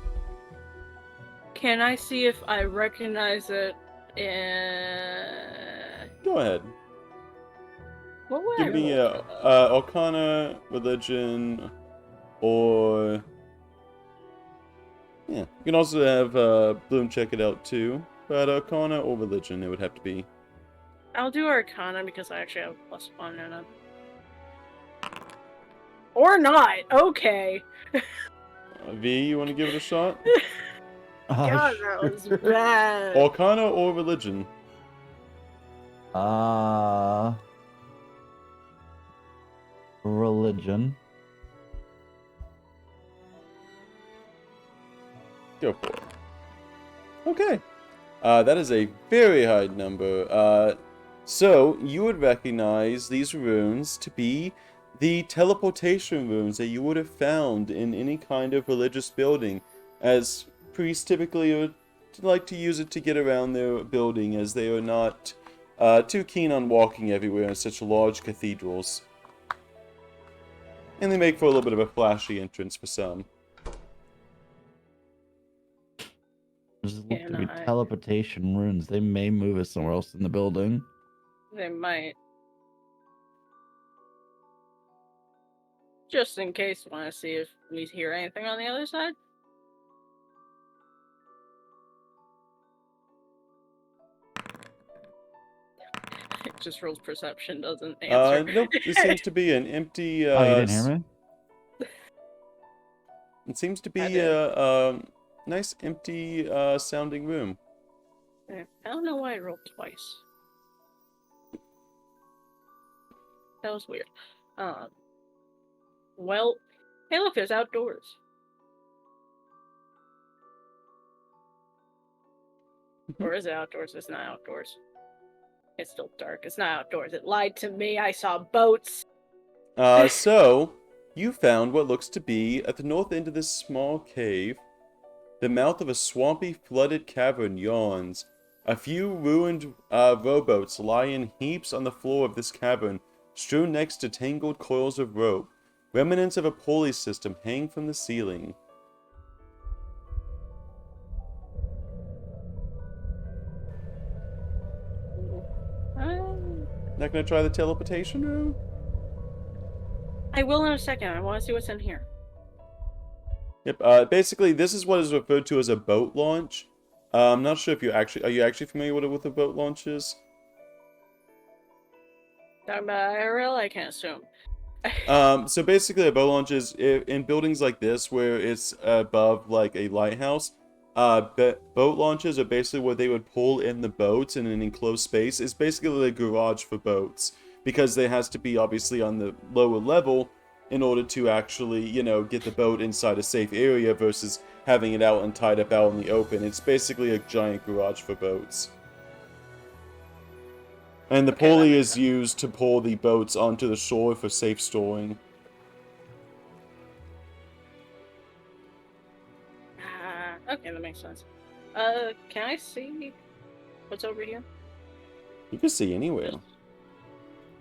can I see if I recognize it in... Go ahead. What would Give I me roll? Arcana, Religion, or... Yeah, you can also have Bloom check it out too. But Arcana or Religion, it would have to be. I'll do Arcana because I actually have +1 in it. Or not! Okay! V, you want to give it a shot? God, that was bad! Arcana or Religion? Religion. Go for it. Okay. That is a very high number. So you would recognize these runes to be the teleportation runes that you would have found in any kind of religious building, as priests typically would like to use it to get around their building, as they are not too keen on walking everywhere in such large cathedrals. And they make for a little bit of a flashy entrance for some. Just look to be Can I- teleportation runes. They may move us somewhere else in the building. They might. Just in case, want to see if we hear anything on the other side? It just rolls perception, doesn't answer. Nope. This seems to be an empty. Oh, you didn't hear me? It seems to I be did. a nice empty sounding room. I don't know why it rolled twice. That was weird. Well, hey look, there's outdoors. Or is it outdoors? It's not outdoors. It's still dark. It's not outdoors. It lied to me. I saw boats. So you found what looks to be at the north end of this small cave. The mouth of a swampy, flooded cavern yawns. A few ruined rowboats lie in heaps on the floor of this cavern, strewn next to tangled coils of rope. Remnants of a pulley system hang from the ceiling. Not gonna try the teleportation room? I will in a second. I want to see what's in here. Yep. Basically, this is what is referred to as a boat launch. I'm not sure if are you actually familiar with what a boat launch is? Talking about IRL, I can assume. So basically, a boat launch is in buildings like this where it's above like a lighthouse. Boat launches are basically where they would pull in the boats in an enclosed space. It's basically a garage for boats because they has to be obviously on the lower level in order to actually, you know, get the boat inside a safe area versus having it out and tied up out in the open. It's basically a giant garage for boats. And the Okay, pulley is used to pull the boats onto the shore for safe storing. Okay, that makes sense. Can I see what's over here? You can see anywhere.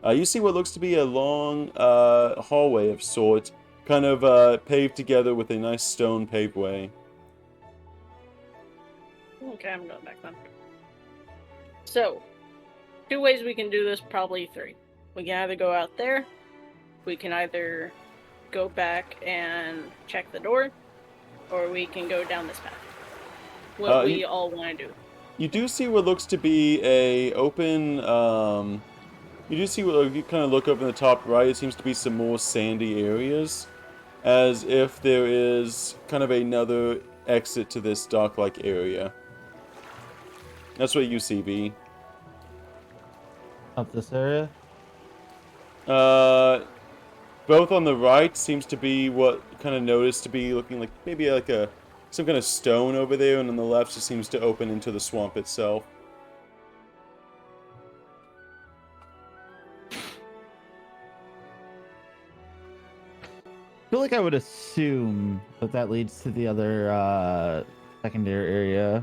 You see what looks to be a long hallway of sorts, kind of paved together with a nice stone paveway. Okay, I'm going back then. So, 2 ways we can do this, probably 3. We can either go out there, we can either go back and check the door, or we can go down this path. What we all want to do. You do see what looks to be a open. You do see what, if you kind of look up in the top right, it seems to be some more sandy areas, as if there is kind of another exit to this dock-like area. That's what you see, V. Up this area? Both on the right seems to be what kind of noticed to be looking like maybe like some kind of stone over there, and on the left just seems to open into the swamp itself. I feel like I would assume that leads to the other secondary area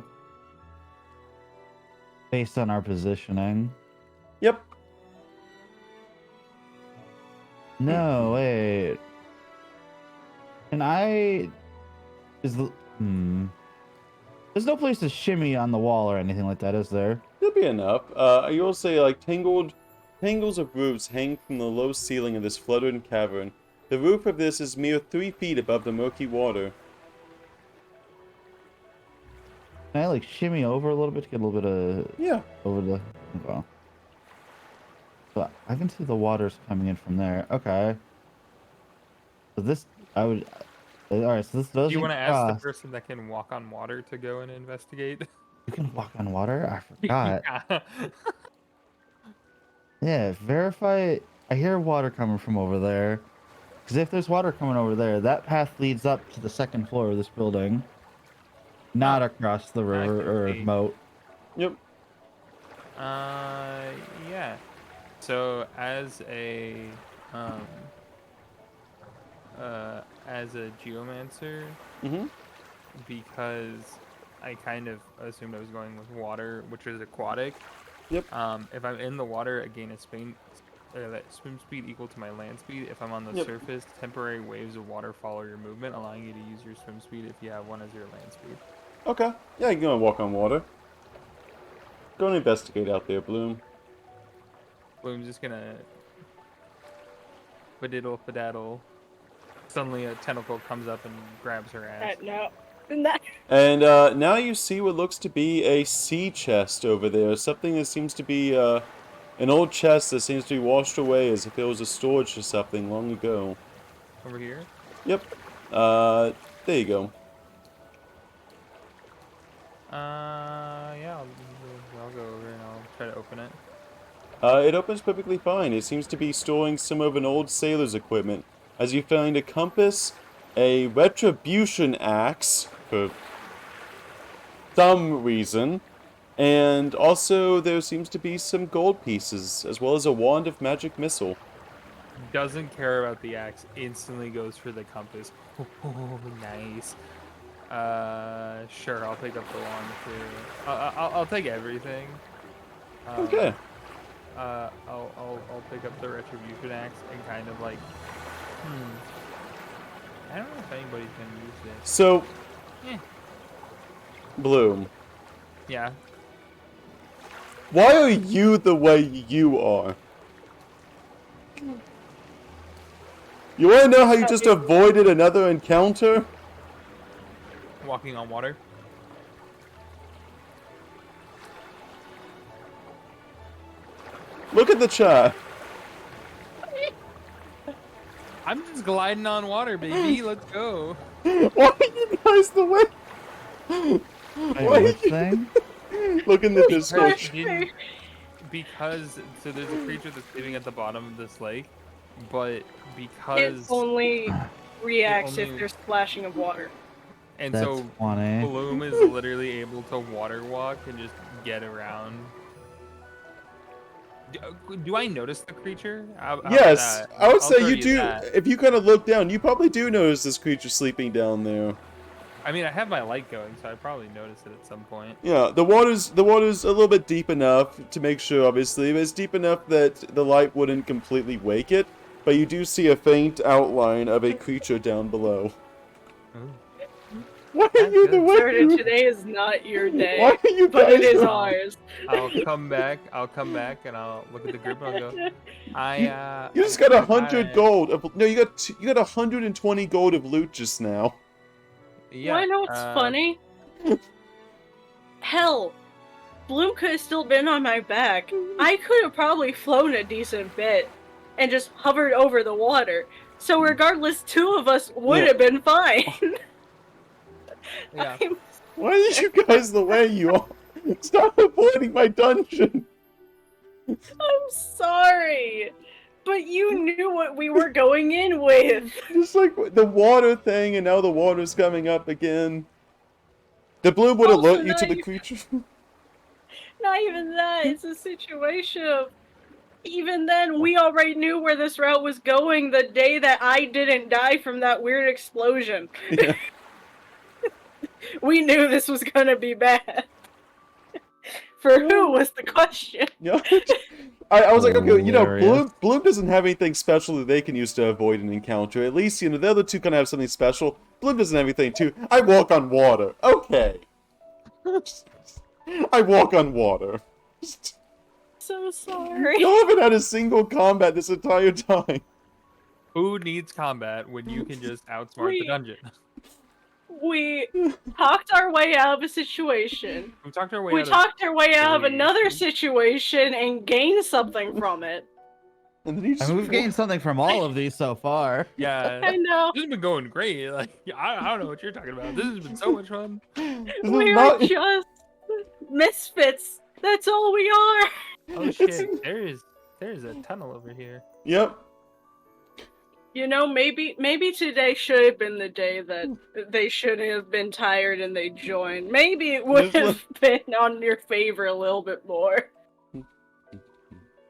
based on our positioning. Yep. No, wait. Can I... There's no place to shimmy on the wall or anything like that, is there? There'll be enough. You will say like tangles of roofs hang from the low ceiling of this flooded cavern. The roof of this is mere 3 feet above the murky water. Can I like shimmy over a little bit to get a little bit of... Yeah. Over the... Okay. So I can see the water's coming in from there. Okay. So this... I would... Alright, so this doesn't Do you want to ask cross. the person that can walk on water to go and investigate? You can walk on water? I forgot. Yeah. Yeah, verify... I hear water coming from over there. Because if there's water coming over there, that path leads up to the second floor of this building. Not across the I river can or see. moat. Yep. Yeah. So um, as a geomancer, Mm-hmm. because I kind of assumed I was going with water, which is aquatic. Yep. If I'm in the water, I gain that swim speed equal to my land speed. If I'm on the Yep. surface, temporary waves of water follow your movement, allowing you to use your swim speed if you have one as your land speed. Okay. Yeah, you can go and walk on water. Go and investigate out there, Bloom. Bloom's just gonna fadiddle fadaddle. Suddenly, a tentacle comes up and grabs her ass. No. That, And now you see what looks to be a sea chest over there. Something that seems to be an old chest that seems to be washed away as if it was a storage for something long ago. Over here. Yep. There you go. Yeah, I'll go over and I'll try to open it. It opens perfectly fine. It seems to be storing some of an old sailor's equipment. As you find a compass, a retribution axe, for some reason, and also there seems to be some gold pieces, as well as a wand of magic missile. Doesn't care about the axe. Instantly goes for the compass. Oh, nice. Sure. I'll pick up the wand too. I'll take everything. Okay. I'll pick up the retribution axe and kind of like, I don't know if anybody's gonna use this. So, Eh. Bloom, Yeah. why are you the way you are? You want to know how you just avoided another encounter? Walking on water. Look at the chat. I'm just gliding on water, baby. Let's go. Why are you guys the way? Why are Which you... thing? Look in the Discord. Because so there's a creature that's living at the bottom of this lake, but it because only reacts only- if there's splashing of water. and That's so funny. Bloom is literally able to water walk and just get around. Do I notice the creature? How about Yes, that? I would I'll say throw you do. that. If you kind of look down, you probably do notice this creature sleeping down there. I mean, I have my light going, so I probably noticed it at some point. Yeah, the water's a little bit deep enough to make sure, obviously, but it's deep enough that the light wouldn't completely wake it. But you do see a faint outline of a creature down below. Ooh. Why are That's you the good. way Sarah, you... today is not your day, Why are you but guys... it is the- ours. I'll come back, and I'll look at the group and I'll go, You just got I 100 gold. No, you got 120 gold of loot just now. Yeah. Why know what's funny? Hell, Bloom could have still been on my back. I could have probably flown a decent bit and just hovered over the water. So regardless, two of us would Yeah. have been fine. Yeah. Why are you guys the way you are? Stop avoiding my dungeon. I'm sorry, but you knew what we were going in with. Just like the water thing, and now the water's coming up again. The bloom would Also, alert you to not the even- creature. Not even that. It's a situation of. Even then, we already knew where this route was going the day that I didn't die from that weird explosion. Yeah. We knew this was gonna be bad. For who was the question? Yeah. I was like, okay, Hilarious. Bloom doesn't have anything special that they can use to avoid an encounter. At least, the other two kind of have something special. Bloom doesn't have anything too. I walk on water. Okay. I walk on water. So sorry. You haven't had a single combat this entire time. Who needs combat when you can just outsmart the We- dungeon? We talked our way out of a situation. We talked our way We out talked our way out of three. another situation and gained something from it. And then he I just mean, we've gained something from all of these so far. Yeah. I know. This has been going great. Like, I don't know what you're talking about. This has been so much fun. This is We are not- just misfits. That's all we are. Oh shit! There's a tunnel over here. Yep. You know, maybe today should have been the day that they should have been tired and they joined. Maybe it would Just have been on your favor a little bit more.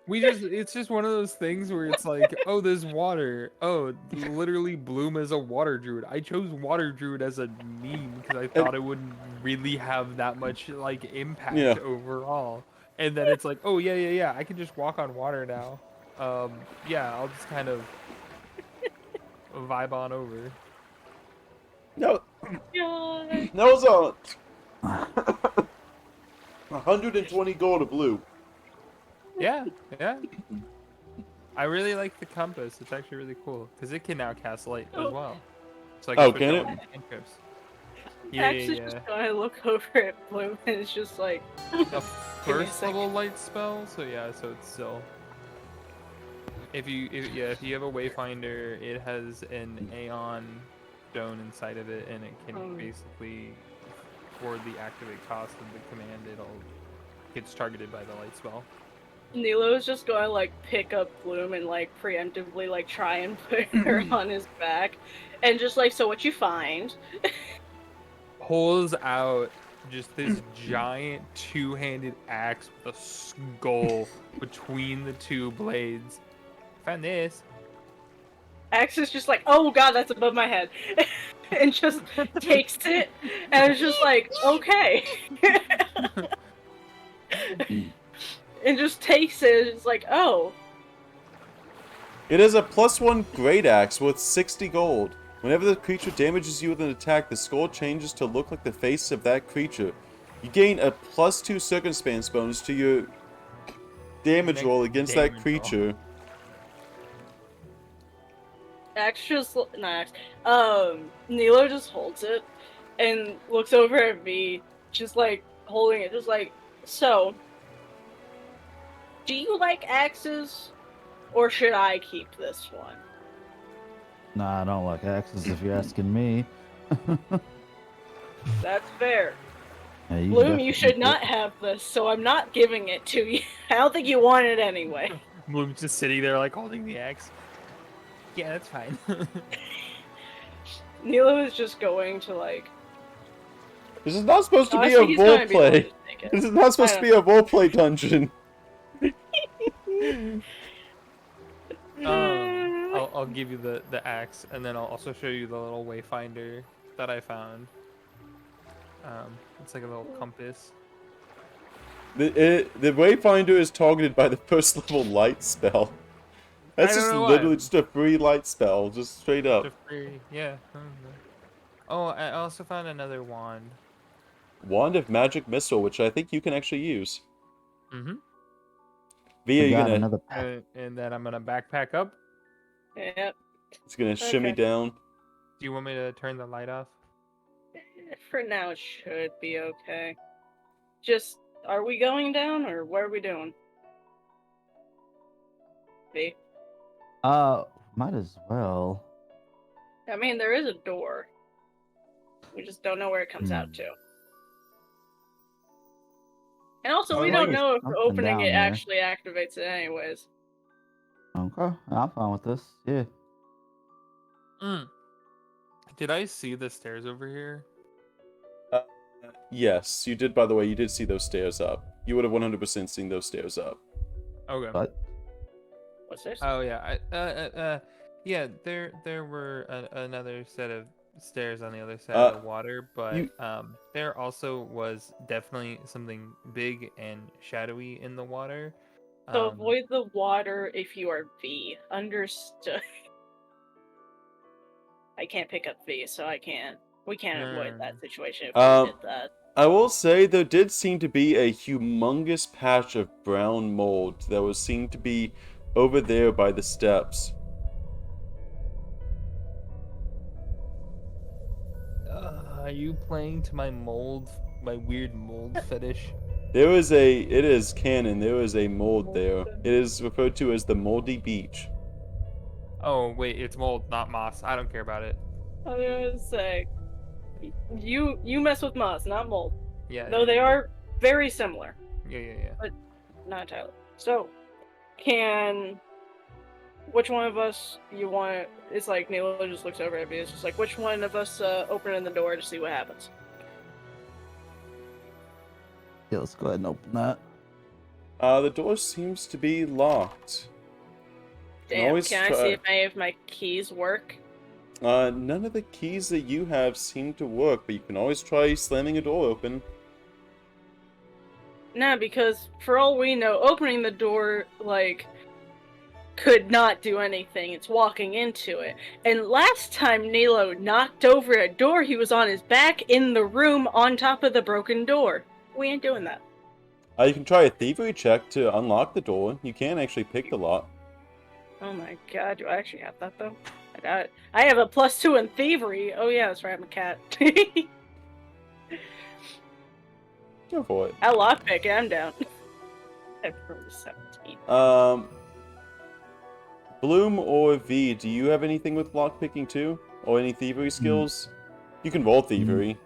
It's just one of those things where it's like, oh, there's water. Oh, literally Bloom is a water druid. I chose water druid as a meme because I thought it wouldn't really have that much like impact Yeah. overall. And then it's like, oh yeah, I can just walk on water now. Yeah, I'll just kind of vibe on over. No, God. that was 120 gold of blue. Yeah. I really like the compass. It's actually really cool because it can now cast light as well. So I Oh, switch can out it? with cantrips. Yeah. Actually, just gonna look over at Bloom and it's just like A Give me a first second. level light spell, so yeah, so it's still. If you have a Wayfinder, it has an Aeon stone inside of it, and it can basically, for the activate cost of the command, gets targeted by the light spell. Nilo's just gonna like pick up Bloom and like preemptively like try and put her on his back, and just like, so what you find? Pulls out just this giant two-handed axe with a skull between the two blades. Found this. Axe is just like, oh god, that's above my head, and just takes it, and it's just like, okay, and just takes it. It's like, oh, It is a +1 great axe worth 60 gold. Whenever the creature damages you with an attack, the skull changes to look like the face of that creature. You gain a +2 circumstance bonus to your damage roll against that Damage roll. creature. Axe just not Axe. Nilo just holds it and looks over at me, just like holding it, just like, so. Do you like axes, or should I keep this one? Nah, I don't like axes if you're asking me. That's fair. Yeah, Bloom, definitely you should could. not have this, so I'm not giving it to you. I don't think you want it anyway. Bloom's just sitting there like holding the axe. Yeah, that's fine. Nilo is just going to like. This is not supposed to be Honestly, a he's gonna be the one roleplay. to take it. This is not supposed to be a roleplay dungeon. I'll give you the axe, and then I'll also show you the little wayfinder that I found. It's like a little compass. The Wayfinder is targeted by the first level light spell. That's I don't just know why. literally just a free light spell, just straight up. Just free, yeah. Oh, I also found another wand. Wand of Magic Missile, which I think you can actually use. Mm-hmm. Via, We you're got gonna, another. And then I'm gonna backpack up. Yep. it's gonna shimmy Okay. down. Do you want me to turn the light off? For now, it should be okay. Just, are we going down, or what are we doing? B. Might as well. I mean, there is a door. We just don't know where it comes out Hmm. to. And also, Oh, we like don't there's know if something opening down it there. actually activates it anyways. Okay, I'm fine with this. Yeah. Did I see the stairs over here? Yes, you did, by the way, you did see those stairs up. You would have 100% seen those stairs up. Okay. But What's this? Oh yeah, yeah. There were another set of stairs on the other side of the water, but there also was definitely something big and shadowy in the water. So avoid the water if you are V. Understood. I can't pick up V, so I can't. We can't avoid that situation if we did that. I will say there did seem to be a humongous patch of brown mold that was seen to be over there by the steps. Are you playing to my weird mold fetish? It is canon, there is a mold there. It is referred to as the Moldy Beach. Oh wait, it's mold, not moss. I don't care about it. I was gonna say, you mess with moss, not mold. Yeah. Though they are very similar. Yeah. But not entirely. So, can which one of us you want? It's like Nilo just looks over at me. It's just like, which one of us opening the door to see what happens? Yeah, let's go ahead and open that. The door seems to be locked. Damn, can I see if any of my keys work? None of the keys that you have seem to work, but you can always try slamming a door open. Nah, because for all we know, opening the door, like, could not do anything. It's walking into it. And last time Nilo knocked over a door, he was on his back in the room on top of the broken door. We ain't doing that. You can try a thievery check to unlock the door. You can actually pick the lock. Oh my god, do I actually have that though? I got it. I have a +2 in thievery. Oh yeah, that's right, I'm a cat. Go for it. I'll lockpick it, I'm down. I've rolled a 17. Bloom or V, do you have anything with lockpicking too? Or any thievery skills? You can roll thievery.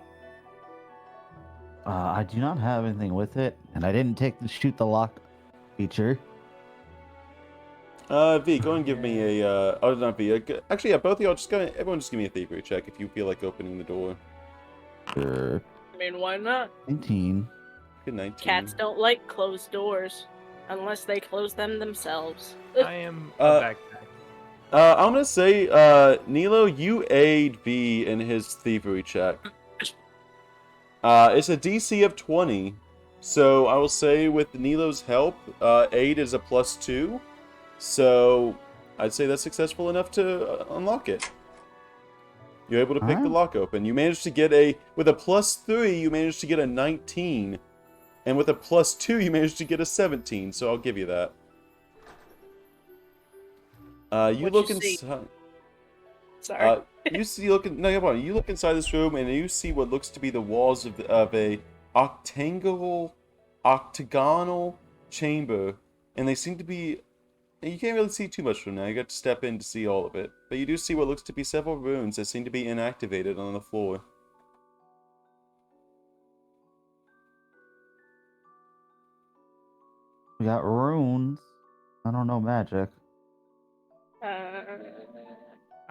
I do not have anything with it, and I didn't take the shoot the lock feature. V, go and give me a, oh, not V, actually, yeah, both of y'all, everyone just give me a thievery check if you feel like opening the door. Sure. I mean, why not? 19. Good 19. Cats don't like closed doors. Unless they close them themselves. I am a backpack. I'm gonna say, Nilo, you aid V in his thievery check. It's a DC of 20, so I will say with Nilo's help, aid is a +2, so I'd say that's successful enough to unlock it. You're able to pick the lock open. You managed to get with a +3, you managed to get a 19, and with a +2, you managed to get a 17, so I'll give you that. You look inside. Sorry. You look inside this room and you see what looks to be the walls of a octagonal chamber, and they seem to be. You can't really see too much from now. You got to step in to see all of it, but you do see what looks to be several runes that seem to be inactivated on the floor. We got runes. I don't know magic.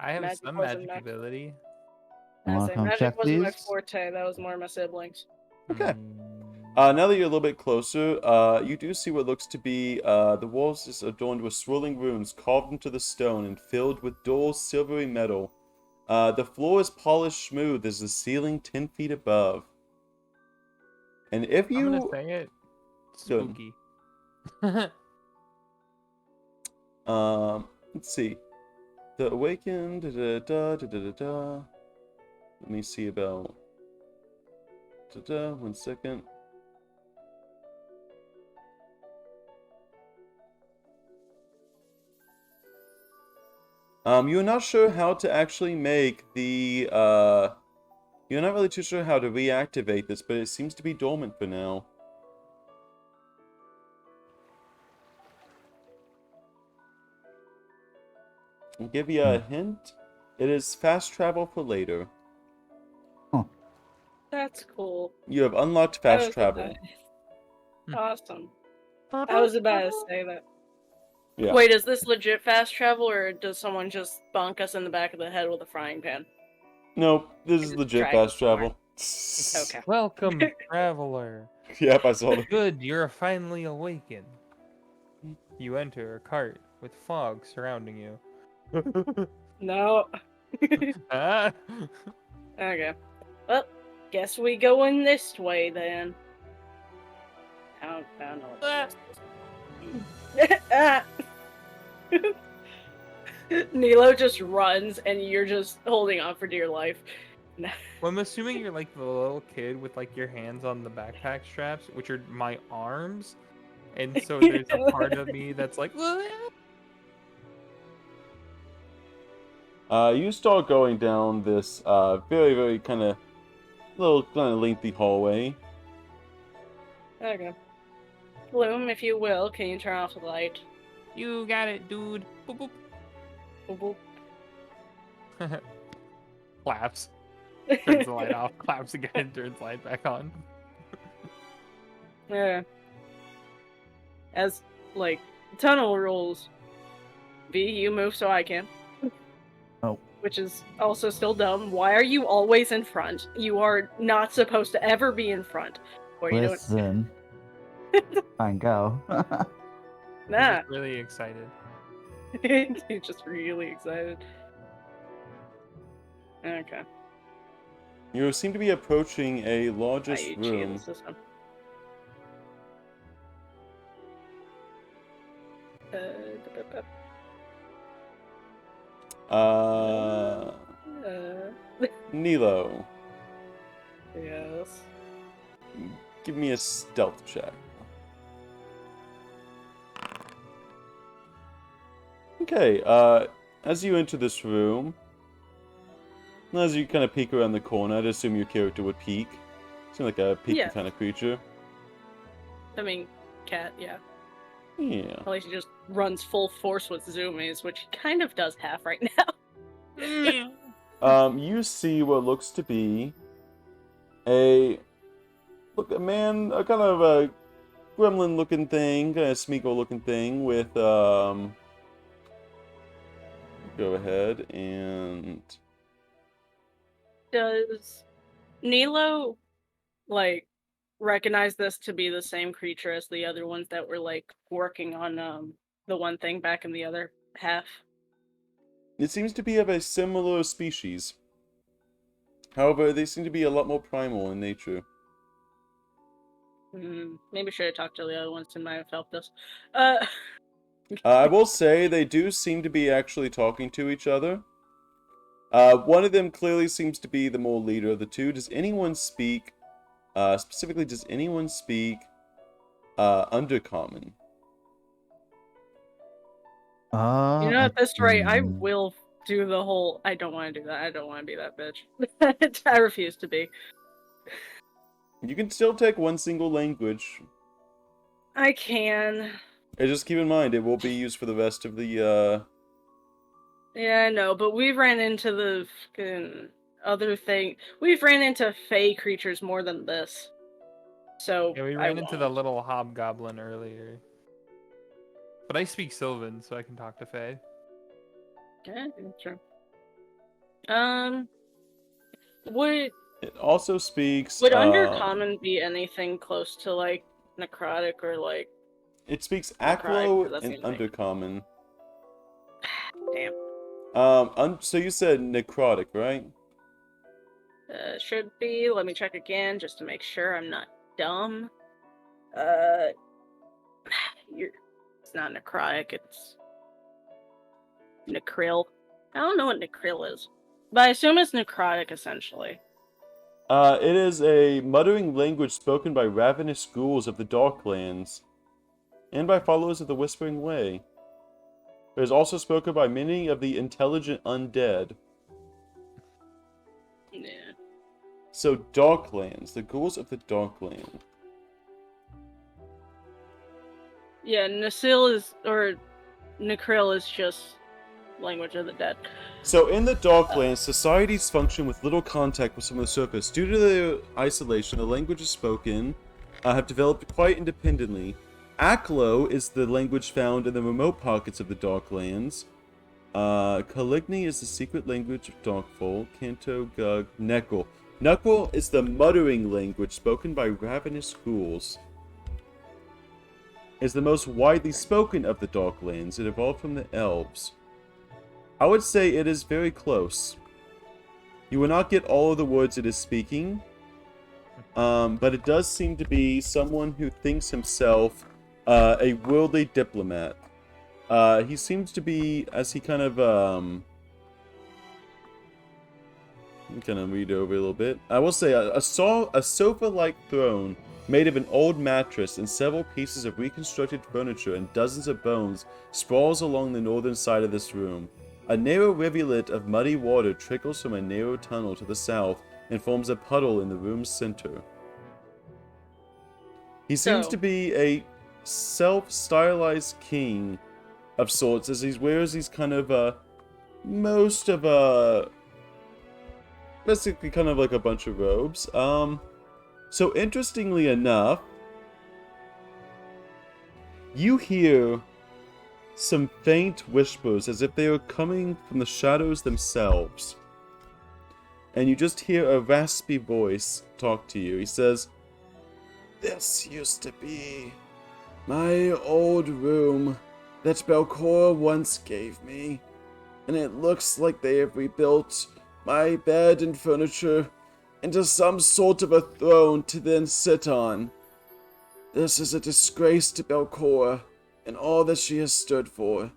I have Magic some wasn't magic ability. You want to come magic check wasn't my these? forte. That was more my siblings. Okay. Mm, Now that you're a little bit closer, you do see what looks to be the walls is adorned with swirling runes carved into the stone and filled with dull silvery metal. The floor is polished smooth as the ceiling 10 feet above. And if you... I'm gonna say it. Spooky. Let's see. The awakened. Let me see about. 1 second. You're not sure how to actually make the. You're not really too sure how to reactivate this, but it seems to be dormant for now. I'll give you a hint. It is fast travel for later. That's cool. You have unlocked fast travel. Awesome. I was about to say that. Yeah. Wait, is this legit fast travel, or does someone just bonk us in the back of the head with a frying pan? Nope, this is legit Dragon fast travel. Okay. Welcome, traveler. Yep, I saw it. Good, you're finally awakened. You enter a cart with fog surrounding you. No. Ah. Okay. Well, guess we going this way then. I don't know what this is. Nilo just runs and you're just holding on for dear life. Well, I'm assuming you're like the little kid with like your hands on the backpack straps, which are my arms. And so there's a part of me that's like, You start going down this very, very kind of lengthy hallway. Okay. Bloom, if you will, can you turn off the light? you got it, dude. Boop, boop. Boop, boop. Claps. Turns the light off, claps again, turns the light back on. Yeah. As, like, tunnel rules. V, you move so I can. Oh. Which is also still dumb. Why are you always in front? You are not supposed to ever be in front. Or you Listen. Fine, go. don't. I'm Nah. just really excited. You're just really excited. Okay. You seem to be approaching a largest I cheated the room. system. Uh, Nilo, Yes. give me a stealth check. Okay, as you enter this room, as you kind of peek around the corner, I'd assume your character would peek. Seem like a peeky Yeah. kind of creature. I mean, cat, yeah. Yeah. At least he just runs full force with zoomies, which he kind of does half right now. You see what looks to be a man, a kind of a gremlin-looking thing, kind of Smeagol-looking thing with Go ahead and. Does Nilo, like, recognize this to be the same creature as the other ones that were, like, working on, the one thing back in the other half? It seems to be of a similar species. However, they seem to be a lot more primal in nature. Maybe I should have talked to the other ones and might have helped us. I will say they do seem to be actually talking to each other. One of them clearly seems to be the more leader of the two. Does anyone speak, specifically, does anyone speak Undercommon? You know, at this rate, I Hmm. will do the whole, I don't want to do that, I don't want to be that bitch. I refuse to be. You can still take one single language. I can. Just keep in mind, it will be used for the rest of the, Yeah, I know, but we've ran into the fucking other thing. We've ran into fey creatures more than this. So, Yeah, we I ran into the won't. little hobgoblin earlier. But I speak Sylvan, so I can talk to Fae. Yeah, true. Would It also speaks, Undercommon be anything close to, like, necrotic or, like, it speaks necrotic? 'Cause Acro that's and the only- Undercommon. Damn. So you said necrotic, right? Should be. Let me check again just to make sure I'm not dumb. It's not necrotic, it's necril. I don't know what necril is, but I assume it's necrotic essentially. It is a muttering language spoken by ravenous ghouls of the Darklands, and by followers of the Whispering Way. It is also spoken by many of the intelligent undead. Yeah. So, Darklands, the ghouls of the Darkland. Yeah, Nasil is, or necril is just language of the dead. So, in the Darklands, societies function with little contact with some of the surface. Due to their isolation, the languages spoken have developed quite independently. Aklo is the language found in the remote pockets of the Darklands. Caligny is the secret language of Darkfolk. Canto, Gug, Nekril. Nekril is the muttering language spoken by ravenous ghouls. It is the most widely spoken of the Darklands. It evolved from the elves. I would say it is very close. You will not get all of the words it is speaking, but it does seem to be someone who thinks himself a worldly diplomat. He seems to be, as he kind of read over a little bit. I will say a sofa-like throne made of an old mattress and several pieces of reconstructed furniture and dozens of bones sprawls along the northern side of this room. A narrow rivulet of muddy water trickles from a narrow tunnel to the south and forms a puddle in the room's center. He seems to be a self-stylized king of sorts, as he wears these kind of, basically kind of like a bunch of robes. So interestingly enough, you hear some faint whispers as if they were coming from the shadows themselves. And you just hear a raspy voice talk to you. He says, "This used to be my old room that Belcora once gave me, and it looks like they have rebuilt my bed and furniture into some sort of a throne to then sit on. This is a disgrace to Belcora and all that she has stood for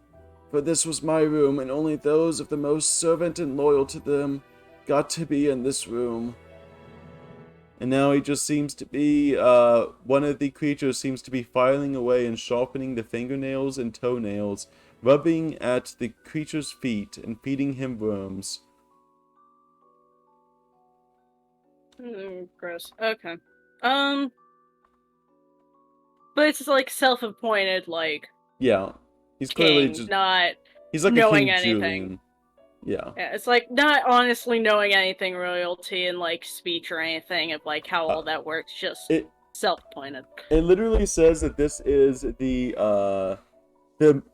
this was my room, and only those of the most servant and loyal to them got to be in this room." And now he just seems to be, one of the creatures seems to be filing away and sharpening the fingernails and toenails, rubbing at the creature's feet and feeding him worms. Gross. Okay. But it's like self-appointed, like Yeah. He's clearly king, just, not he's like knowing a King anything. Julian. Yeah. Yeah, it's like not honestly knowing anything royalty and like speech or anything of like how all that works, just self-appointed. It literally says that this is the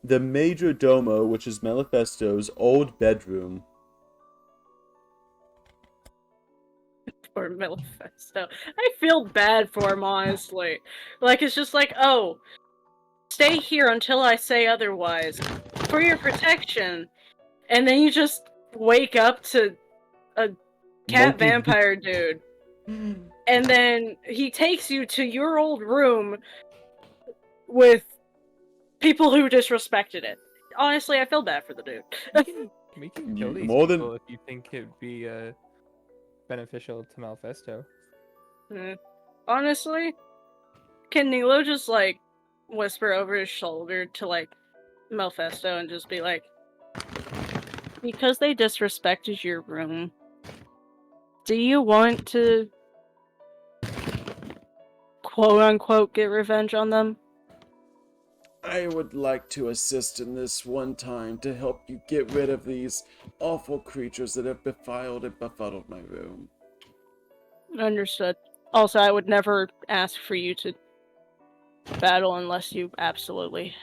Major Domo, which is Mephisto's old bedroom. For Mephisto. I feel bad for him, honestly. Like, it's just like, oh, stay here until I say otherwise. For your protection. And then you just wake up to a cat Monkey. vampire dude. And then he takes you to your old room with people who disrespected it. Honestly, I feel bad for the dude. We can kill these More than- people if you think it'd be beneficial to Mephisto. Honestly, can Nilo just like whisper over his shoulder to like Mephisto and just be like, because they disrespected your room, do you want to quote unquote get revenge on them? I would like to assist in this one time to help you get rid of these awful creatures that have defiled and befuddled my room. Understood. Also, I would never ask for you to battle unless you absolutely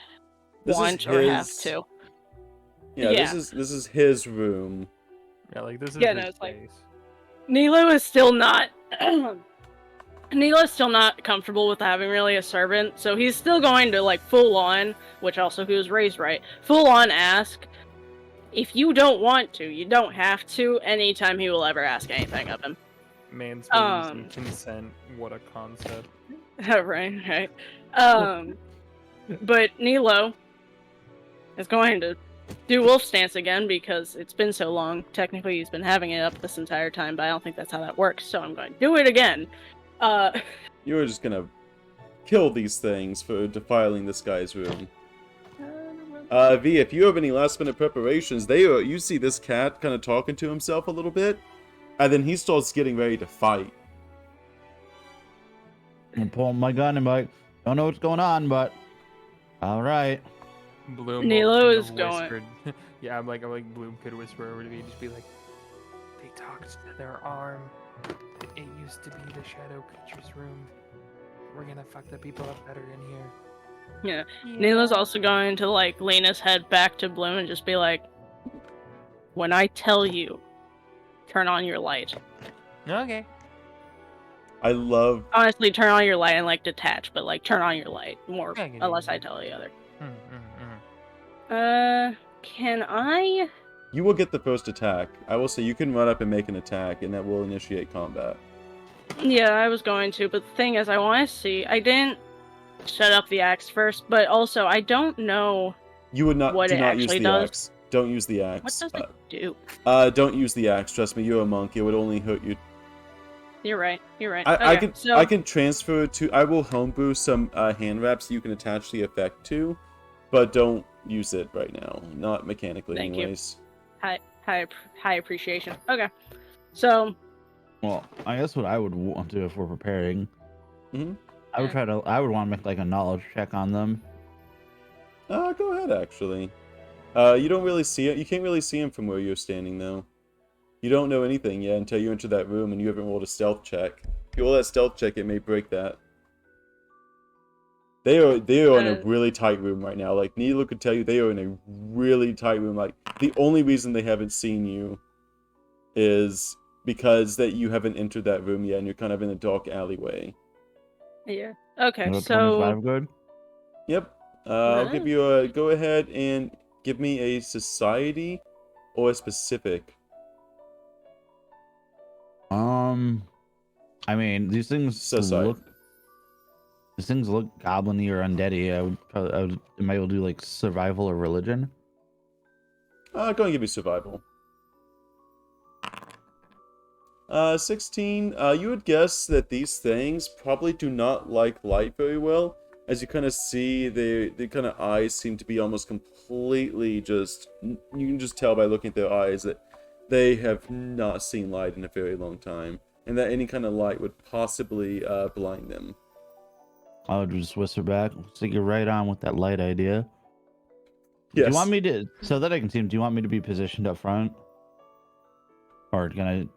want or have to. Yeah, this is his room. Yeah, like this is Yeah, his no, it's like- space. Nilo is still not Nila's still not comfortable with having really a servant, so he's still going to like full on, which also he was raised right, full on ask. If you don't want to, you don't have to, anytime he will ever ask anything of him. Mansplains and consent, what a concept. right. But Nilo is going to do wolf stance again because it's been so long. Technically he's been having it up this entire time, but I don't think that's how that works, so I'm going to do it again. You were just gonna kill these things for defiling this guy's room. V, if you have any last minute preparations, you see this cat kind of talking to himself a little bit, and then he starts getting ready to fight. I'm pulling my gun and like, don't know what's going on, but all right. Bloom Nilo is whispered. Yeah, I'm like Bloom could whisper over to me, just be like, they talked to their arm. It used to be the shadow creature's room. We're gonna fuck the people up better in here. Yeah. Nila's also going to like lean his head back to Bloom and just be like, when I tell you, turn on your light. Okay. I love... Honestly, turn on your light and like detach, but like turn on your light more, Yeah, I can do unless that. I tell the other. Mm-hmm. Can I? You will get the first attack. I will say you can run up and make an attack, and that will initiate combat. Yeah, I was going to, but the thing is, I want to see. I didn't set up the axe first, but also I don't know You would not what do it not use actually the does. axe. Don't use the axe. What does it do? Don't use the axe. Trust me, you're a monk. It would only hurt you. You're right. You're right. I Okay, can so I can transfer it to. I will homebrew some hand wraps you can attach the effect to, but don't use it right now. Not mechanically, Thank you. anyways. high appreciation. Okay, so Well, I guess what I would want to if we're preparing, Mhm. I would want to make like a knowledge check on them. Go ahead. Actually, you don't really see it. You can't really see him from where you're standing, though. You don't know anything yet until you enter that room and you haven't rolled a stealth check. If you roll that stealth check, it may break that. They are in a Uh, really tight room right now. Like Nilo could tell you, they are in a really tight room. Like the only reason they haven't seen you is because that you haven't entered that room yet, and you're kind of in a dark alleyway. yeah. Okay, No so 25 good. Yep. I'll give uh, you a go ahead and give me a society or a specific. I mean, Society. these things look goblin-y or undead-y. Am I able to do like survival or religion? Go and give me survival. 16. You would guess that these things probably do not like light very well. As you kind of see, their kind of eyes seem to be almost completely just... You can just tell by looking at their eyes that they have not seen light in a very long time. And that any kind of light would possibly blind them. I would just whisper back. Looks like you're right on with that light idea. Yes. Do you want me to, so that I can see him, do you want me to be positioned up front? Or can I...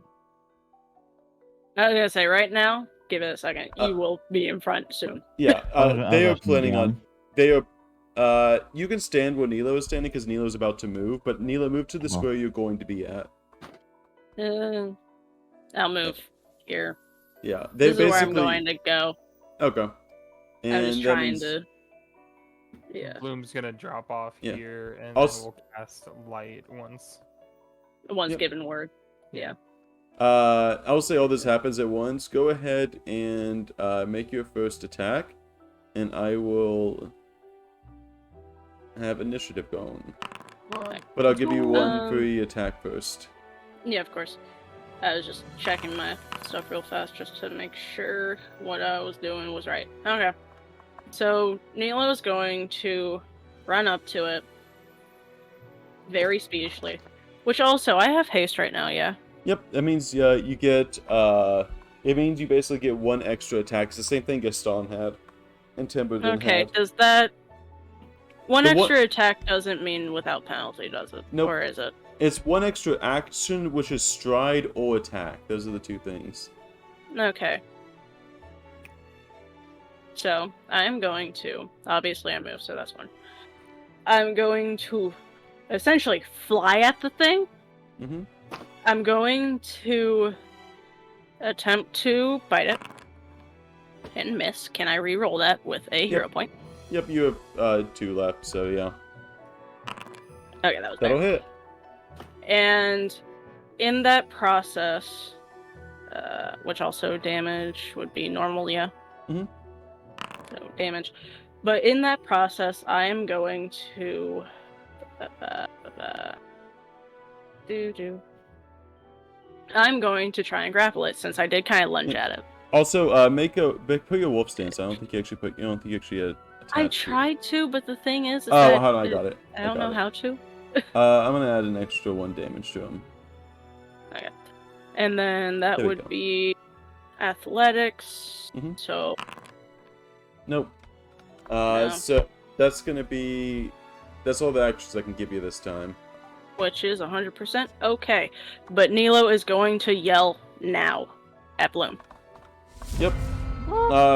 I was gonna say right now, give it a second. Uh, You will be in front soon. Yeah, I they was are asking the planning DM. on... They are... you can stand where Nilo is standing because Nilo's about to move, but Nilo, move to the square you're going to be at. I'll move here. Yeah, they This is basically... where I'm going to go. Okay. And I'm just that trying means... to. Yeah. Bloom's gonna drop off Yeah. here, and I'll then s- we'll cast light once. Once Yep. given word. Yeah. I'll say all this happens at once. Go ahead and make your first attack, and I will have initiative going. But I'll give you one Um, free attack first. Yeah, of course. I was just checking my stuff real fast just to make sure what I was doing was right. Okay. So Nilo's going to run up to it very speedishly. Which also, I have haste right now, yeah. Yep, that means you get it means you basically get one extra attack. It's the same thing Gaston had and Timberden Okay, had. does that... One The one- extra attack doesn't mean without penalty, does it? Nope. Or is it? It's one extra action, which is stride or attack. Those are the two things. Okay. So, I'm going to... Obviously I move, so that's one. I'm going to essentially fly at the thing. Mm-hmm. I'm going to attempt to bite it and miss. Can I re-roll that with a hero point? Yep, you have 2 left, so yeah. Okay, that was That'll better. hit. And in that process, which also damage would be normal, yeah? Mhm. So damage. But in that process, I am going to... I'm going to try and grapple it, since I did kind of lunge at it. Also, put your wolf stance. I don't think you actually had I attached to it. tried to, but the thing is Oh, that hold on, I got it. I don't know how to. I'm gonna add an extra 1 damage to him. Okay. And then that There we would go. be athletics. Mhm. So, Nope. No. So that's gonna be... That's all the actions I can give you this time. which is 100% okay. But Nilo is going to yell now at Bloom. Yep.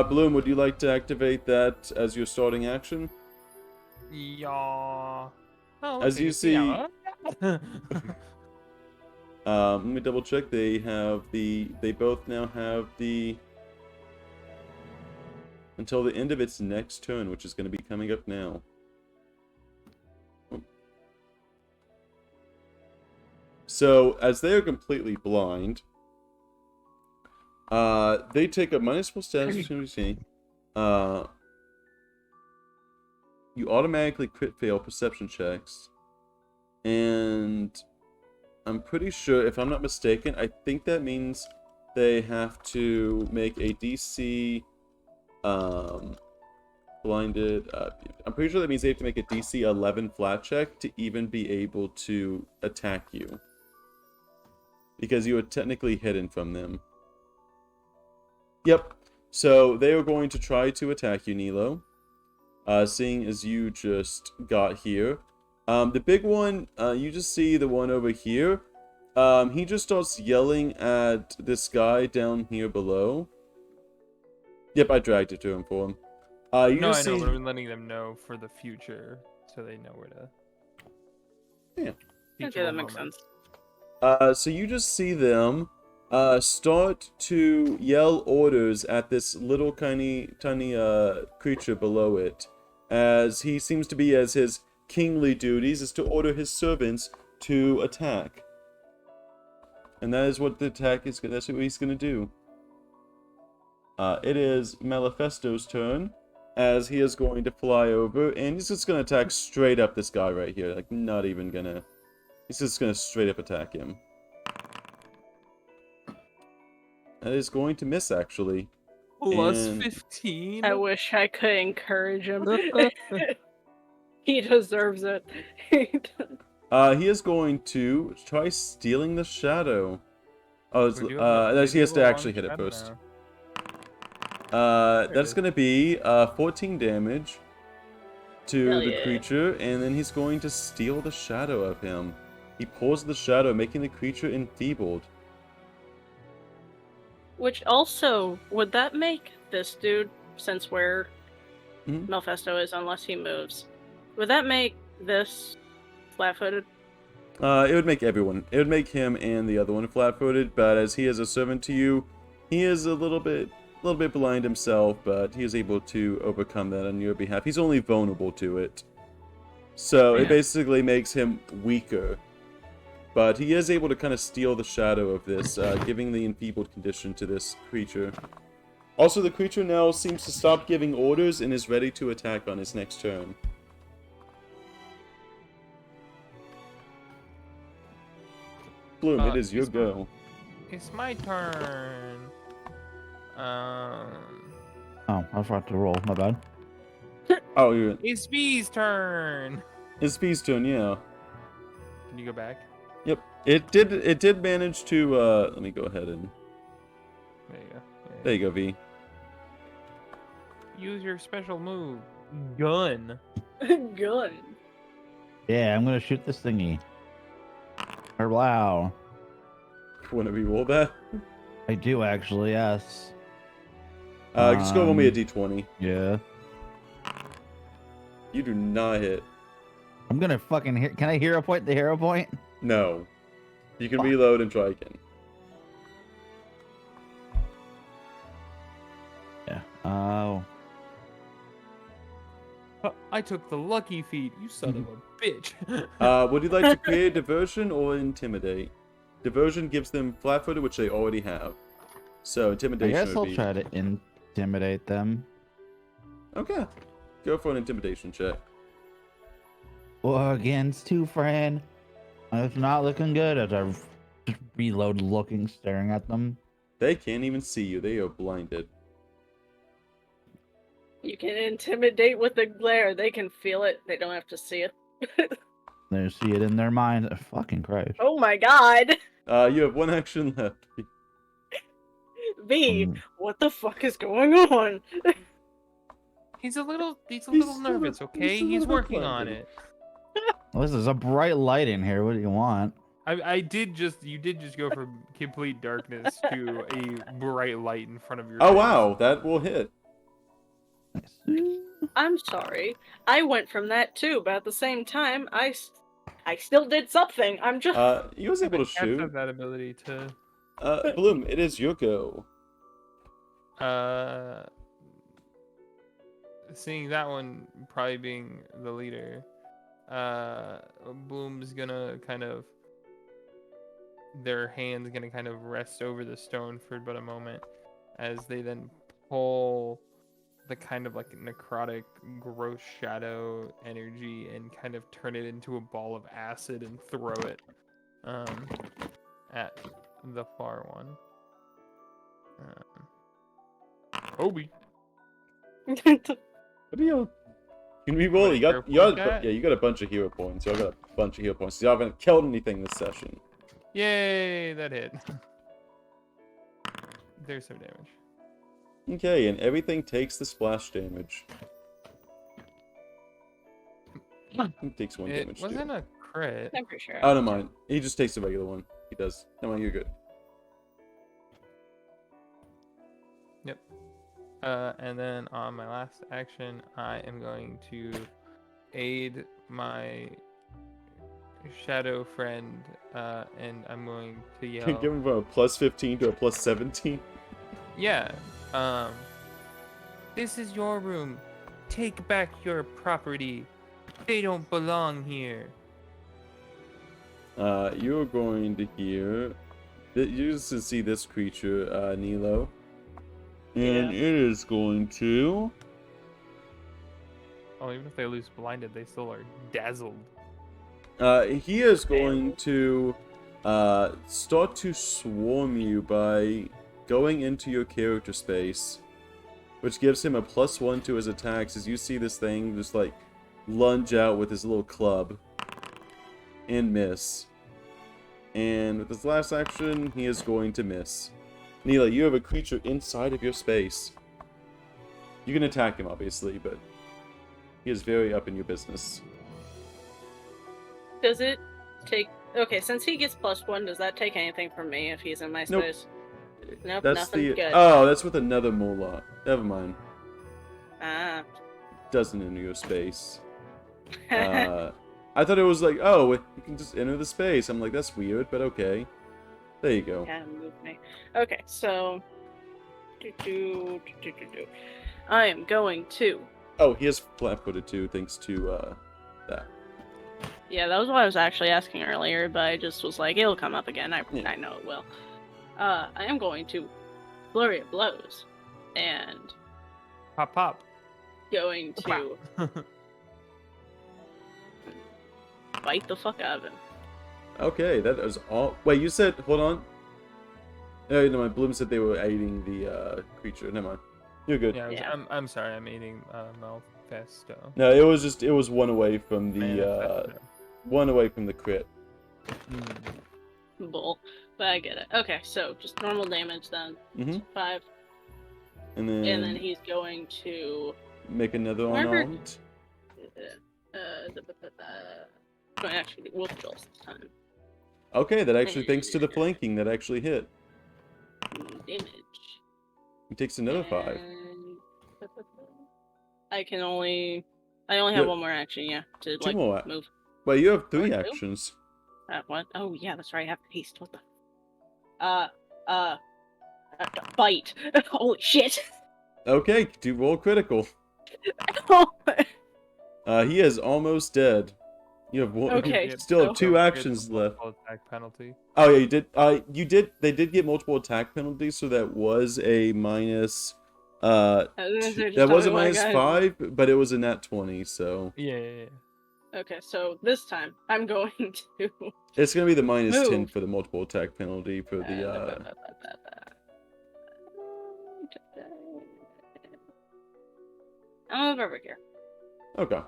Bloom, would you like to activate that as your starting action? Yeah. Oh, As you see- yeah. Let me double check. They both now have the... Until the end of its next turn, which is going to be coming up now. So, as they are completely blind, they take a -4 status opportunity. You automatically crit fail perception checks. And I'm pretty sure, if I'm not mistaken, I think that means they have to make a DC blinded. I'm pretty sure that means they have to make a DC 11 flat check to even be able to attack you. Because you are technically hidden from them. Yep. So they are going to try to attack you, Nilo. Seeing as you just got here. The big one, you just see the one over here. He just starts yelling at this guy down here below. Yep, I dragged it to him for him. You No, I just know, see. but I'm letting them know for the future, so they know where to. Yeah. Okay, that makes sense. So you just see them start to yell orders at this little tiny creature below it, as he seems to be, as his kingly duties is to order his servants to attack. And that is what the attack is. That's what he's gonna do. It is Malefesto's turn, as he is going to fly over, and he's just gonna attack straight up this guy right here. Like, not even gonna. He's just gonna straight up attack him. That is going to miss, actually. Plus And 15. I wish I could encourage him. He deserves it. he is going to try stealing the shadow. Oh, it's, We do have a- he has we to have a actually long hit it shadow first. now. There it That's is. going to be 14 damage to Hell the yeah. creature, and then he's going to steal the shadow of him. He pulls the shadow, making the creature enfeebled. Which also, would that make this dude, since where Mhm. Malfesto is, unless he moves, would that make this flat-footed? It would make everyone. It would make him and the other one flat-footed, but as he is a servant to you, he is a little bit blind himself, but he is able to overcome that on your behalf. He's only vulnerable to it. So it Yeah. basically makes him weaker. But he is able to kind of steal the shadow of this, giving the enfeebled condition to this creature. Also, the creature now seems to stop giving orders and is ready to attack on his next turn. Bloom, it is your It's my- go. It's my turn. Oh, I forgot to roll. My bad. Oh, you're... It's B's turn. It's V's turn, yeah. Can you go back? Yep. It did manage to, let me go ahead and... There you go. There you go, V. Use your special move. Gun. Good. Yeah, I'm gonna shoot this thingy. Or wow. Want to re-roll that? I do actually, yes. Just go roll me a d20. Yeah. You do not hit. I'm gonna fucking hit. Can I hero point the hero point? No. You can Fuck. reload and try again. Yeah. Oh. I took the lucky feat, you son of a bitch. Would you like to create diversion or intimidate? Diversion gives them flat-footed, which they already have. So I intimidation guess would I'll be... try to intimidate them. Okay. Go for an intimidation check. Well, against two, friend. It's not looking good as I just reload, looking, staring at them. They can't even see you. They are blinded. You can intimidate with the glare. They can feel it. They don't have to see it. They see it in their mind. Fucking Christ. Oh my god! You have one action left. V, Um, what the fuck is going on? He's a little He's nervous, still- okay? he's a He's little working on blinded. it. Well, this is a bright light in here. What do you want? You did just go from complete darkness to a bright light in front of your Oh face. wow, that will hit. I'm sorry. I went from that too, but at the same time, I still did something. I'm just. He was able to Cats have shoot. that ability to Bloom, it is your go. seeing that one probably being the leader, Bloom's gonna kind of, their hands gonna kind of rest over the stone for but a moment as they then pull the kind of like necrotic gross shadow energy and kind of turn it into a ball of acid and throw it at the far one. Obi. What do you? Can we roll? What, You hero got, you got, point guy? yeah, you got a bunch of hero points. You got a bunch of hero points. You haven't killed anything this session. Yay, that hit. There's some damage. Okay, and everything takes the splash damage. He takes one It damage too. wasn't a crit. I'm pretty sure. Oh, no mind. He just takes the regular one. He does. No mind, you're good. And then on my last action, I am going to aid my shadow friend, and I'm going to Give yell. him from a plus 15 to a plus 17. Yeah. This is your room. Take back your property. They don't belong here. You're going to hear. You just to see this creature, Nilo. And Yeah. it is going to. Oh, even if they lose blinded, they still are dazzled. He is going to start to swarm you by going into your character space, which gives him a +1 to his attacks as you see this thing just like lunge out with his little club and miss. And with his last action, he is going to miss. Neela, you have a creature inside of your space. You can attack him, obviously, but he is very up in your business. Does it take... Okay, since he gets +1, does that take anything from me if he's in my Nope. space? Nope, That's nothing the... good. Oh, that's with another Mola. Never mind. Ah. Doesn't enter your space. I thought it was like, oh, you can just enter the space. I'm like, that's weird, but okay. There you go. Yeah, move me. Okay, so... I am going to... Oh, he has flat-footed too, thanks to that. Yeah, that was what I was actually asking earlier, but I just was like, it'll come up again. I know it will. I am going to Flurry of Blows. And Pop, pop. going to bite the fuck out of him. Okay, that is all. Wait, you said, hold on. No, no, my Bloom said they were aiding the creature. Never mind. You're good. Yeah, Yeah. I'm sorry. I'm eating Malfesto. No, it was one away from the Manifesto. one away from the crit. Bull. But I get it. Okay, so just normal damage then. Mhm. 5. And then And then he's going to... make another Remember- unarmed. Going to actually wolf jaws this time. Okay, that actually, thanks to the flanking, that actually hit. Damage. He takes another 5. And... I only have Yeah. one more action, yeah, to 2 more. move. Wait, you have 3 Oh, 2? actions. What? Oh, yeah, that's right. I have haste. What the? Bite. Holy shit. Okay, do roll critical. Oh, He is almost dead. You have one. Okay, You still have so- 2 actions left. Attack penalty. Oh yeah, you did. You did. They did get multiple attack penalties, so that was a minus. I was gonna say, just That tell was me a what I minus got. 5, but it was a nat 20. So Yeah. Okay, so this time I'm going to. it's gonna be the minus 10 Move. for the multiple attack penalty for the. I'll move over here. Okay.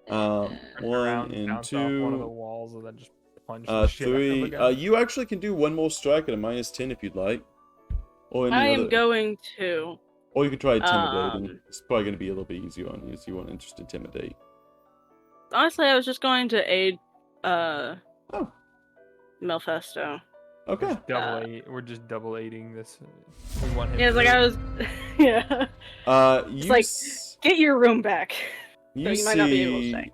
Turn 1 around, and bounce off one of the 2. walls, and then just punch the shit out of 3. the guy. You actually can do one more strike at a minus 10 if you'd like. Or any I am other. going to. Or you could try intimidating. Um, It's probably gonna be a little bit easier on you, so you want to just intimidate. Honestly, I was just going to aid Oh, Malfesto. okay. We're just double aiding this. We want him. Yeah, it's like I was. Yeah. You like- s- Get your room back. you you might not be able to see- say.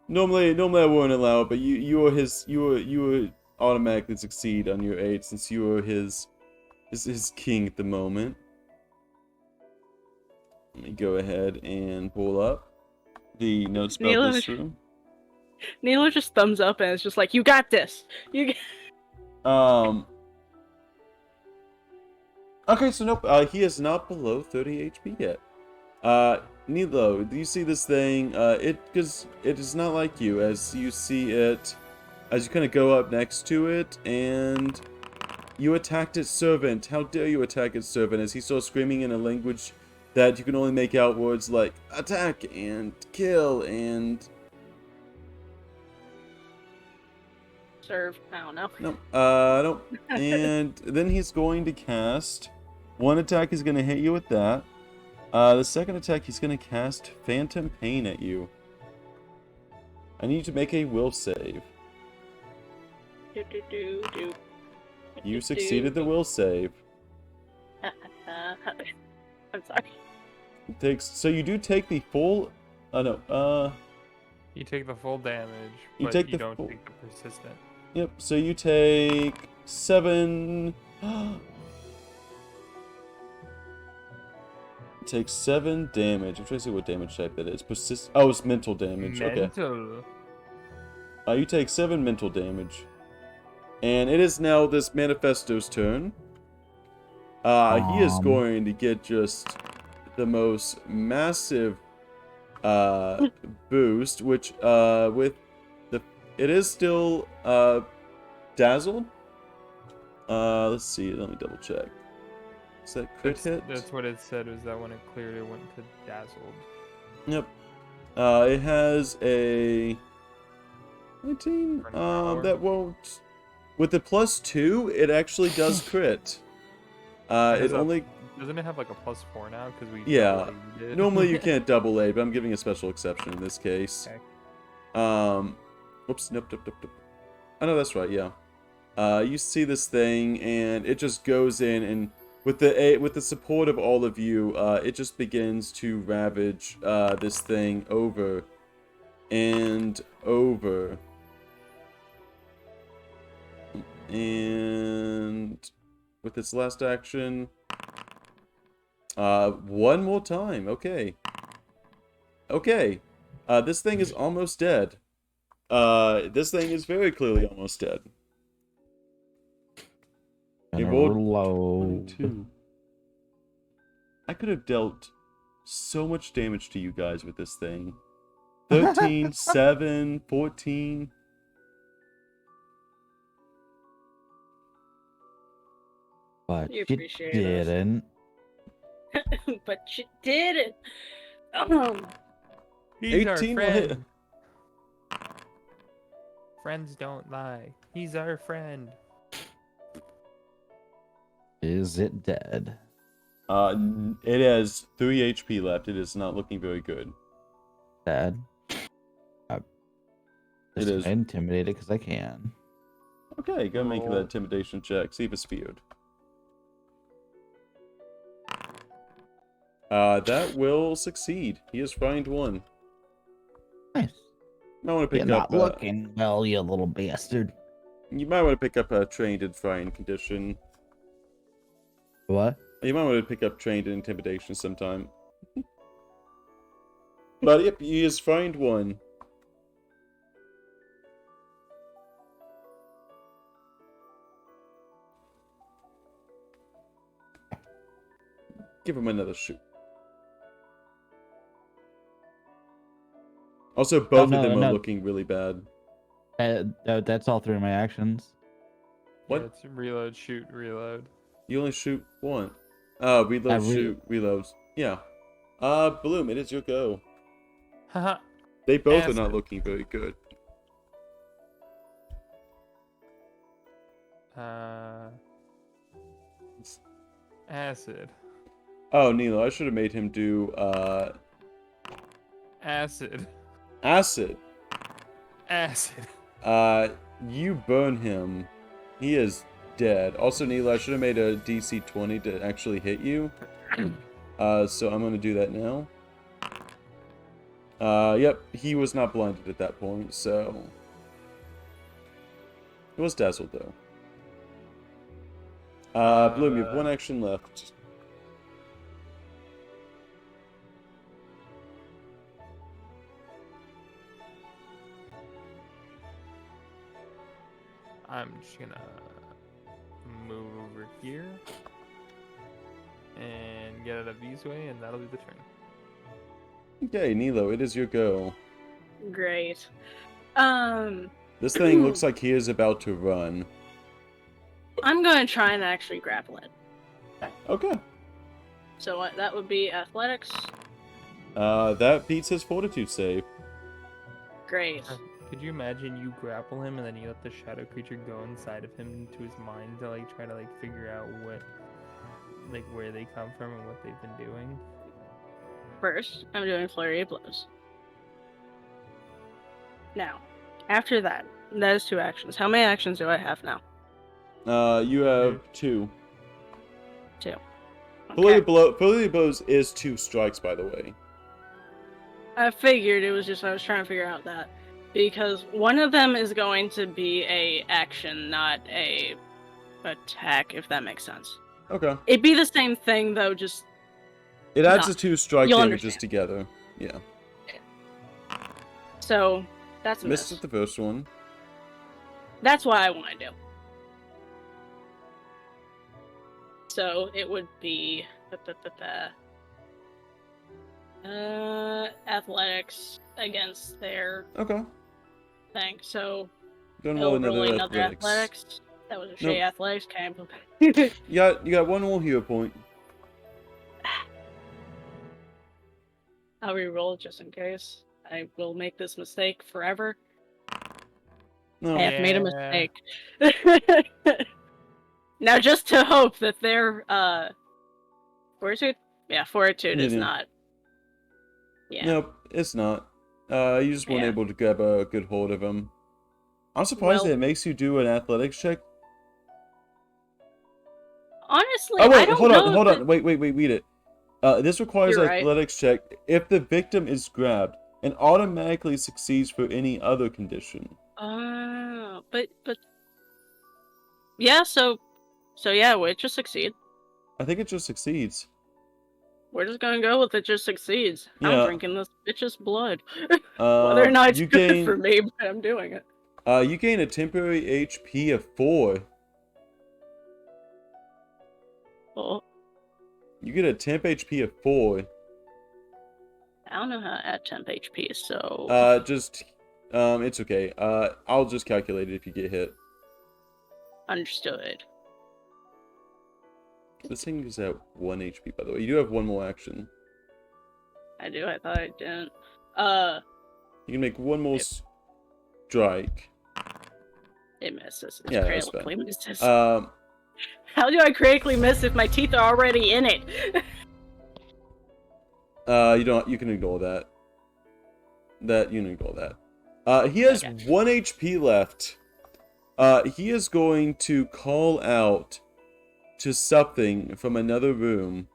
Normally I wouldn't allow it, but you were automatically succeed on your 8 since you were his king at the moment. Let me go ahead and pull up the notes about Neela- this room. Neela just thumbs up and it's just like, you got this. You. Okay, so nope. He is not below 30 HP yet. Nilo, do you see this thing? Because it is not like you, as you see it, as you kind of go up next to it, and you attacked its servant. How dare you attack its servant? As he starts screaming in a language that you can only make out words like attack and kill and Serve. I don't know. no. And then he's going to cast one attack. He's going to hit you with that. The second attack, he's going to cast Phantom Pain at you. I need you to make a will save. You succeeded the will save. I'm sorry. It takes, so you do take the full. No. You take the full damage, You but take you the don't full- take the persistent. Yep. So you take 7. Take 7 damage. I'm trying to see what damage type that is. Oh, it's mental damage. Okay. Mental. You take 7 mental damage. And it is now this Manifesto's turn. He is going to get just the most massive boost, which with the it is still dazzled. Let's see. Let me double check. Is that crit hit? That's what it said. Was that when it cleared, it went to dazzled. Yep. It has a 19. That won't. With the +2, it actually does crit. It only. Doesn't it have like a +4 now? Because we Yeah. did. Normally you can't double A, but I'm giving a special exception in this case. Okay. Oops. Nope. Oh no, that's right. Yeah. You see this thing, and it just goes in, and with the support of all of you, it just begins to ravage this thing over and over. And with its last action, one more time. Okay. This thing is almost dead. This thing is very clearly almost dead. Gonna It rolled reload. 22. I could have dealt so much damage to you guys with this thing. 13, 7, 14. But You you appreciate us. didn't. But you did it. He's our 18 will hit. friend. Friends don't lie. He's our friend. Is it dead? It has 3 HP left. It is not looking very good. Dead. It is. Intimidated because I can. Okay, go make that Roll. intimidation check. See if it's feared. That will succeed. He has find 1. Nice. You might want to You're pick up. not looking well, you little bastard. You might want to pick up a trained in frying condition. What? You might want to pick up trained in intimidation sometime. But yep, he has find 1. Give him another shoot. Also, both of them are looking really bad. That's all 3 of my actions. What? Yeah, it's reload, shoot, reload. You only shoot 1. Oh, reload, shoot, reload. Yeah. Bloom, it is your go. Haha. They both are Acid. not looking very good. Acid. Oh, Nilo, I should have made him do, Acid. acid. Acid. You burn him. He is dead. Also, Nilo, I should have made a DC 20 to actually hit you. So I'm gonna do that now. Yep, he was not blinded at that point, so... He was dazzled, though. Bloom, you have 1 action left. I'm just gonna move over here and get out of V's way, and that'll be the turn. Okay, Nilo, it is your go. Great. This thing looks like he is about to run. I'm going to try and actually grapple it. Okay. So that would be athletics. That beats his fortitude save. Great. Could you imagine you grapple him and then you let the shadow creature go inside of him into his mind to like try to like figure out what, like where they come from and what they've been doing? First, I'm doing flurry of blows. Now, after that is 2 actions. How many actions do I have now? You have 2. 2. Okay. Flurry of blows is 2 strikes, by the way. I figured it was just I was trying to figure out that because one of them is going to be a action, not a attack, if that makes sense. Okay. It'd be the same thing though, just It adds not. the 2 strike You'll damages understand. together. Yeah. So that's a Missed miss. at the first one. That's what I want to do. So it would be athletics against their Okay. thing. So Don't he'll roll roll another another athletics. athletics. That was a Nope. shade athletics. Okay. You got 1 more hero point. I'll re-roll just in case. I will make this mistake forever. No. I have made a Yeah. mistake. Now, just to hope that their fortitude, yeah, fortitude is Yeah. not. Yeah. Nope, it's not. You just weren't Yeah. able to grab a good hold of him. I'm surprised Well- that it makes you do an athletics check. Honestly, Oh I wait, don't hold know. on, read it. This requires You're an right. athletics check if the victim is grabbed and automatically succeeds for any other condition. But yeah. So yeah, we just succeed. I think it just succeeds. We're just gonna go with it. Just succeeds. I'm Yeah. drinking this bitch's blood. Whether or not it's you good gain for me, but I'm doing it. you gain a temporary HP of 4. Well, You get a temp HP of 4. I don't know how to add temp HP, so It's okay. I'll just calculate it if you get hit. understood. This thing is at 1 HP, by the way. You do have 1 more action. I do. I thought I didn't. You can make 1 more strike. It misses. It Yeah, that's critically fine. misses. Um, How do I critically miss if my teeth are already in it? you can ignore that. You can ignore that. He has Okay. 1 HP left. He is going to call out to something from another room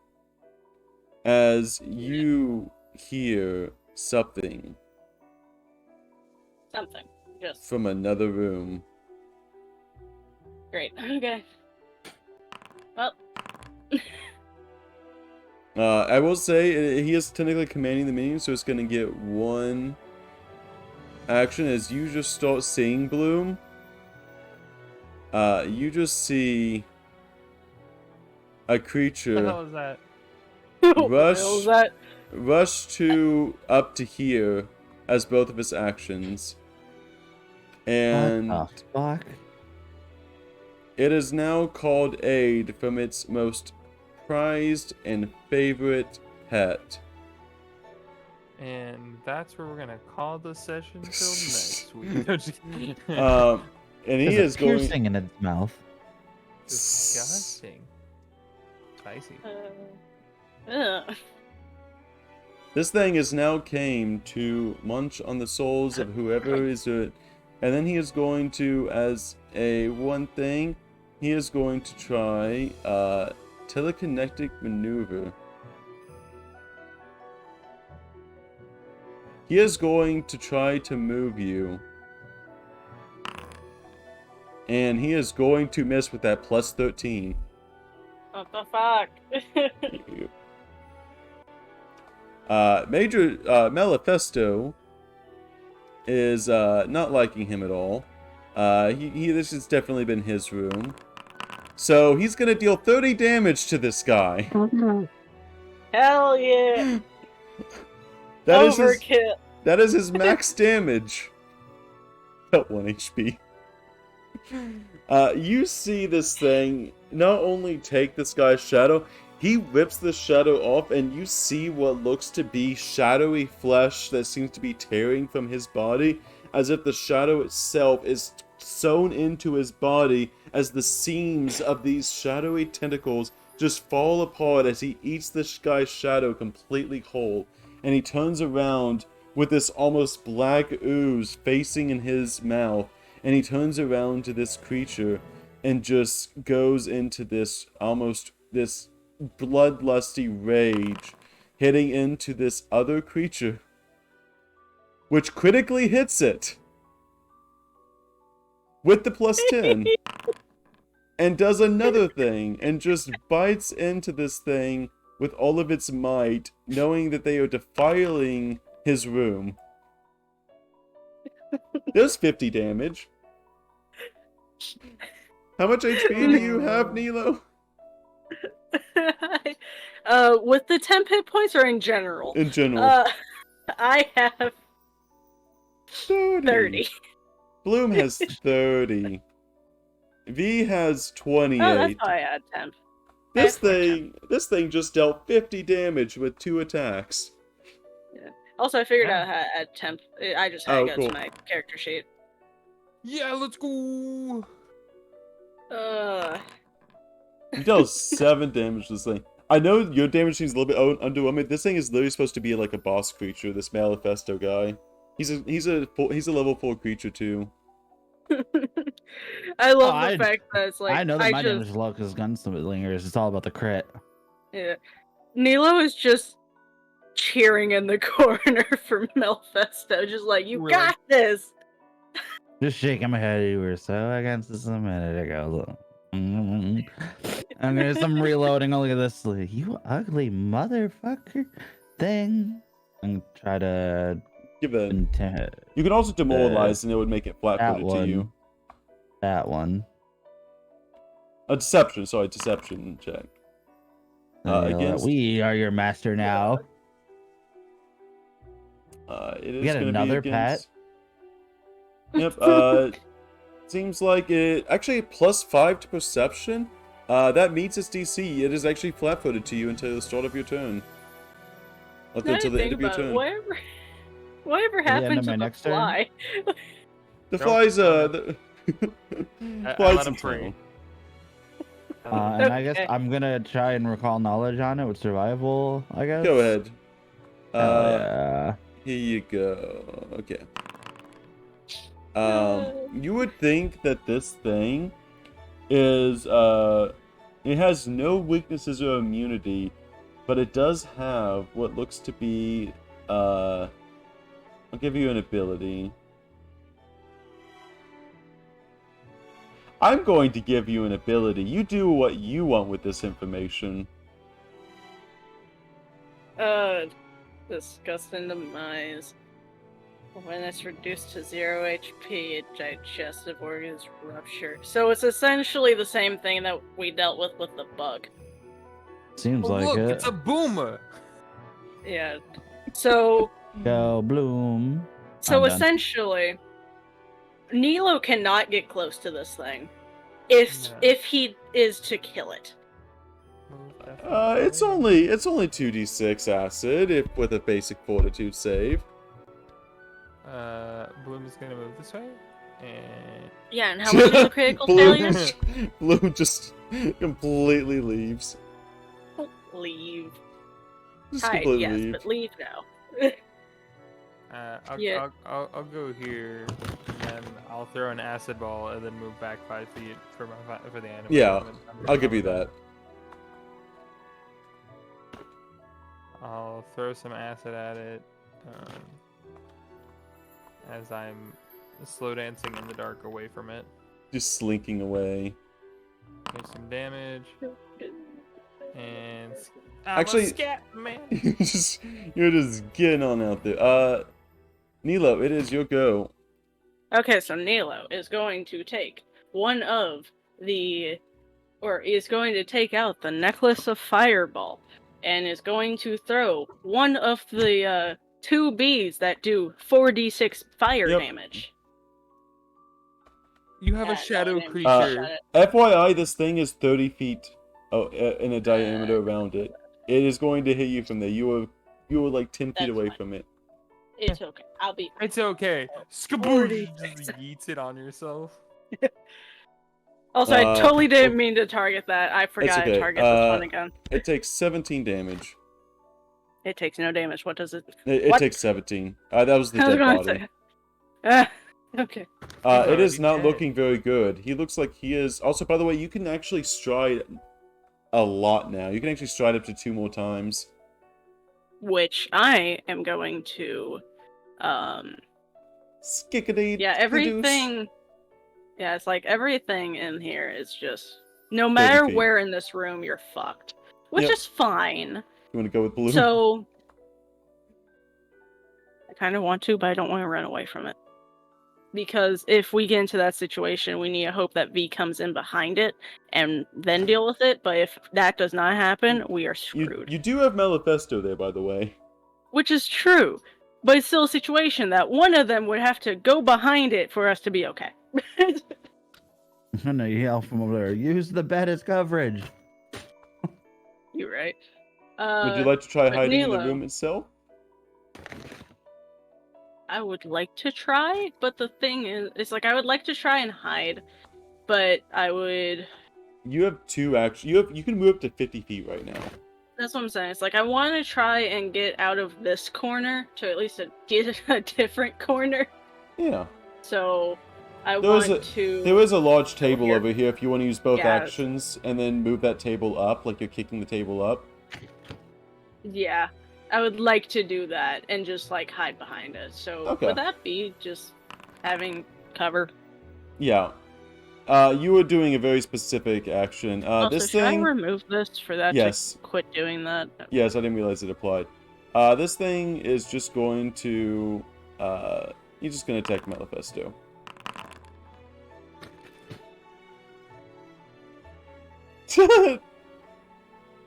as you hear something Something. Just from another room. great. Okay. Well, I will say he is technically commanding the minion, so it's going to get 1 action as you just start seeing Bloom. You just see a What the creature hell is that? what the hell is that? rush to up to here as both of his actions, and What the fuck? it is now called aid from its most prized and favorite pet. And that's where we're gonna call the session till next week. No, just kidding. And he There's is a going. piercing in its mouth. Disgusting. Spicy. This thing is now came to munch on the souls of whoever is it, and then he is going to, as a one thing, he is going to try telekinetic maneuver. He is going to try to move you, and he is going to miss with that plus 13. What the fuck? Major Malefisto is not liking him at all. This has definitely been his room. So he's gonna deal 30 damage to this guy. Hell yeah! That is his, Overkill. that is his max damage. At 1 HP. You see this thing not only take this guy's shadow, he rips the shadow off, and you see what looks to be shadowy flesh that seems to be tearing from his body, as if the shadow itself is sewn into his body, as the seams of these shadowy tentacles just fall apart as he eats this guy's shadow completely whole. And he turns around with this almost black ooze facing in his mouth, and he turns around to this creature and just goes into this bloodlusty rage hitting into this other creature, which critically hits it with the +10, and does another thing, and just bites into this thing with all of its might, knowing that they are defiling his room. There's 50 damage. How much HP do you have, Nilo? With the temp hit points or in general? In general. I have 30. Bloom has 30. V has 28. Oh, that's why I had temp. This thing just dealt 50 damage with 2 attacks. Yeah. Also, I figured out how to add temp. I just had to go cool. to my character sheet. Yeah, let's go. You dealt 7 damage to this thing. I know your damage seems a little bit underwhelming. This thing is literally supposed to be like a boss creature. This Manifesto guy. He's a level 4 creature too. I love the fact that it's like I know that my damage is low because gunslingers. It's all about the crit. Yeah, Nilo is just cheering in the corner for Melfesto, just like you got this. Just shaking my head. You were so against this a minute ago. I'm gonna do some reloading. I'll look at this. You ugly motherfucker thing. And try to give it. You can also demoralize, and it would make it flat-footed to you. That one. A deception. Sorry, deception check. Against. We are your master now. It is we got gonna another be pet. against... Yep. Seems like it actually +5 to perception. That meets its DC. It is actually flat-footed to you until the start of your turn. Until the end of your turn. Whatever happened to the fly? The fly's I let him free. And I guess I'm gonna try and recall knowledge on it with survival. I guess. Go ahead. Yeah. Here you go. Okay. You would think that this thing is it has no weaknesses or immunity, but it does have what looks to be I'll give you an ability. I'm going to give you an ability. You do what you want with this information. Disgusting demise. When it's reduced to 0 HP, digestive organs rupture. So it's essentially the same thing that we dealt with the bug. Seems like it. It's a boomer. Yeah. So. Go Bloom. So essentially, Nilo cannot get close to this thing if he is to kill it. It's only 2d6 acid with a basic fortitude save. Bloom is gonna move this way, and yeah, and how much is the critical failure? Bloom just completely leaves. Leave. Just Hide, completely yes, leave. but leave now. I'll go here, and then I'll throw an acid ball, and then move back 5 feet for the animal. Yeah, I'll give you that. I'll throw some acid at it, as I'm slow dancing in the dark away from it. Just slinking away. Take some damage, and actually, scat man. you're just getting on out there. Nilo, it is your go. Okay, so Nilo is going to take is going to take out the necklace of fireball, and is going to throw one of the 2 bees that do 4d6 fire damage. You have a shadow creature. FYI, this thing is 30 feet in a diameter around it. It is going to hit you from there. You were like 10 feet away from it. It's okay. I'll be fine. It's okay. Skaboo! Just yeets it on yourself. Also, I totally didn't mean to target that. I forgot to target this one again. It takes 17 damage. It takes no damage. What does it? It takes 17. That was the dead body. Okay. It is not looking very good. He looks like he is... Also, by the way, you can actually stride a lot now. You can actually stride up to 2 more times. Which I am going to, Skickity. yeah, Deuce. everything. Yeah, it's like everything in here is just, no 30 matter feet. where in this room you're fucked, which Yep. is fine. You want to go with blue? So, I kind of want to, but I don't want to run away from it. Because if we get into that situation, we need to hope that V comes in behind it and then deal with it. But if that does not happen, we are screwed. You do have Manifesto there, by the way. Which is true. But it's still a situation that one of them would have to go behind it for us to be okay. I know you yell from over there. Use the baddest coverage. You're right. Would you like to try but hiding in the Nilo, room itself? I would like to try, but the thing is, it's like I would like to try and hide, but I would. You have 2 actions. You can move up to 50 feet right now. That's what I'm saying. It's like I want to try and get out of this corner to at least get a different corner. Yeah. So I There want to. There is a large go table here. over here if you want to use both Yeah. actions and then move that table up, like you're kicking the table up. Yeah, I would like to do that and just like hide behind it. So Okay. would that be just having cover? Yeah. You were doing a very specific action. Also, This should thing... I remove this for that Yes. to quit doing that? Yes, I didn't realize it applied. This thing is just going to... You're just going to attack Manifesto.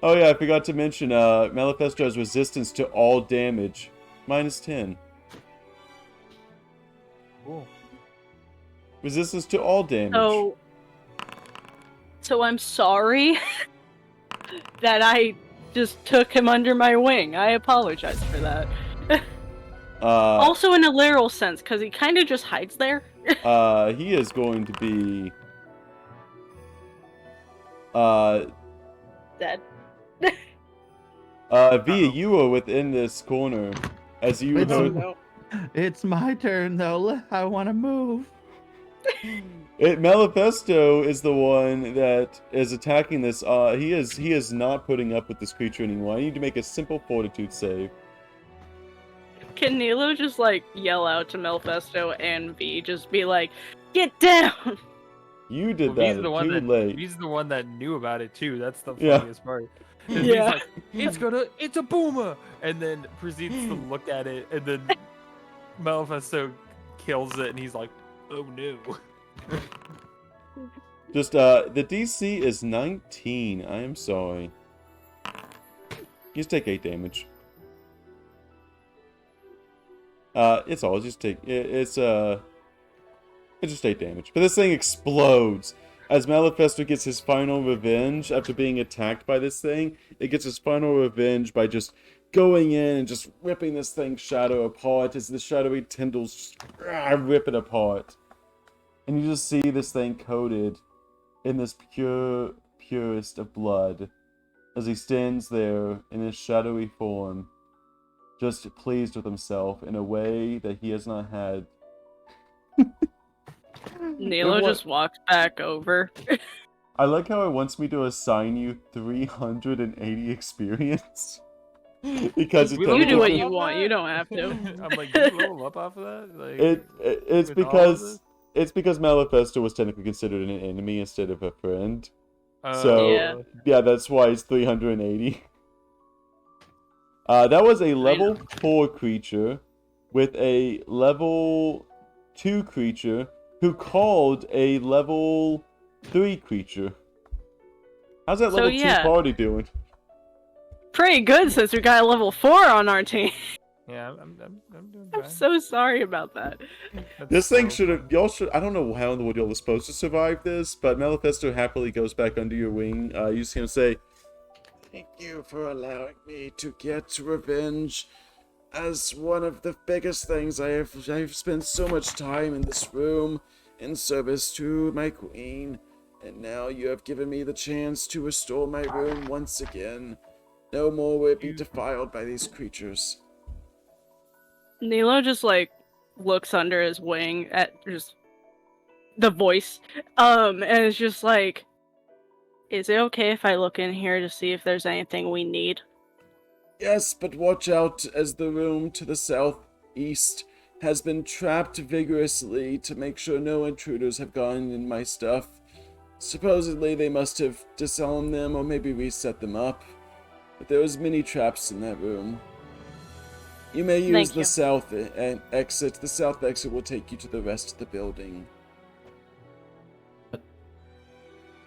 Oh yeah, I forgot to mention, Manifesto has resistance to all damage. -10. Cool. Resistance to all damage. So I'm sorry that I just took him under my wing. I apologize for that. Also in a literal sense, because he kind of just hides there. He is going to be... Dead. Via, you are within this corner. As you It's, heard... no. it's my turn though. I want to move. Manifesto is the one that is attacking this. He is not putting up with this creature anymore. I need to make a simple fortitude save. Can Nilo just like yell out to Manifesto and V, just be like, "Get down!" You did Well, that too late. He's the one that knew about it too. That's the Yeah. funniest part. And Yeah. he's like, it's a boomer, and then proceeds to look at it, and then Manifesto kills it, and he's like, oh no. Just the DC is 19. I am sorry. You just take 8 damage. It's all just take it's just 8 damage. But this thing explodes. As Manifesto gets his final revenge after being attacked by this thing, it gets its final revenge by just going in and just ripping this thing's shadow apart as the shadowy tendrils just rip it apart. And you just see this thing coated in this purest of blood as he stands there in his shadowy form, just pleased with himself in a way that he has not had. Nilo just walks back over. I like how it wants me to assign you 380 experience. Because We it level You do what up you off want. that? You don't have to. I'm like, did you level up off of that? Like, it's with all of this? because Manifesto was technically considered an enemy instead of a friend. Oh, So yeah, that's why it's 380. That was a level 4 creature with a level 2 creature who called a level 3 creature. How's that level 2 party doing? Pretty good since we got a level 4 on our team. Yeah, I'm doing I'm fine. so sorry about that. That's This thing so- should have. Y'all should. I don't know how in the world y'all are supposed to survive this, but Manifesto happily goes back under your wing. You see him say, "Thank you for allowing me to get revenge. As one of the biggest things I've spent so much time in this room in service to my queen, and now you have given me the chance to restore my room once again. No more will it be defiled by these creatures." Nilo just like looks under his wing at just the voice, and it's just like, Is it okay if I look in here to see if there's anything we need? Yes, but watch out as the room to the southeast has been trapped vigorously to make sure no intruders have gotten in my stuff. Supposedly they must have disarmed them or maybe reset them up, but there was many traps in that room. You may use Thank the you. south exit. The south exit will take you to the rest of the building.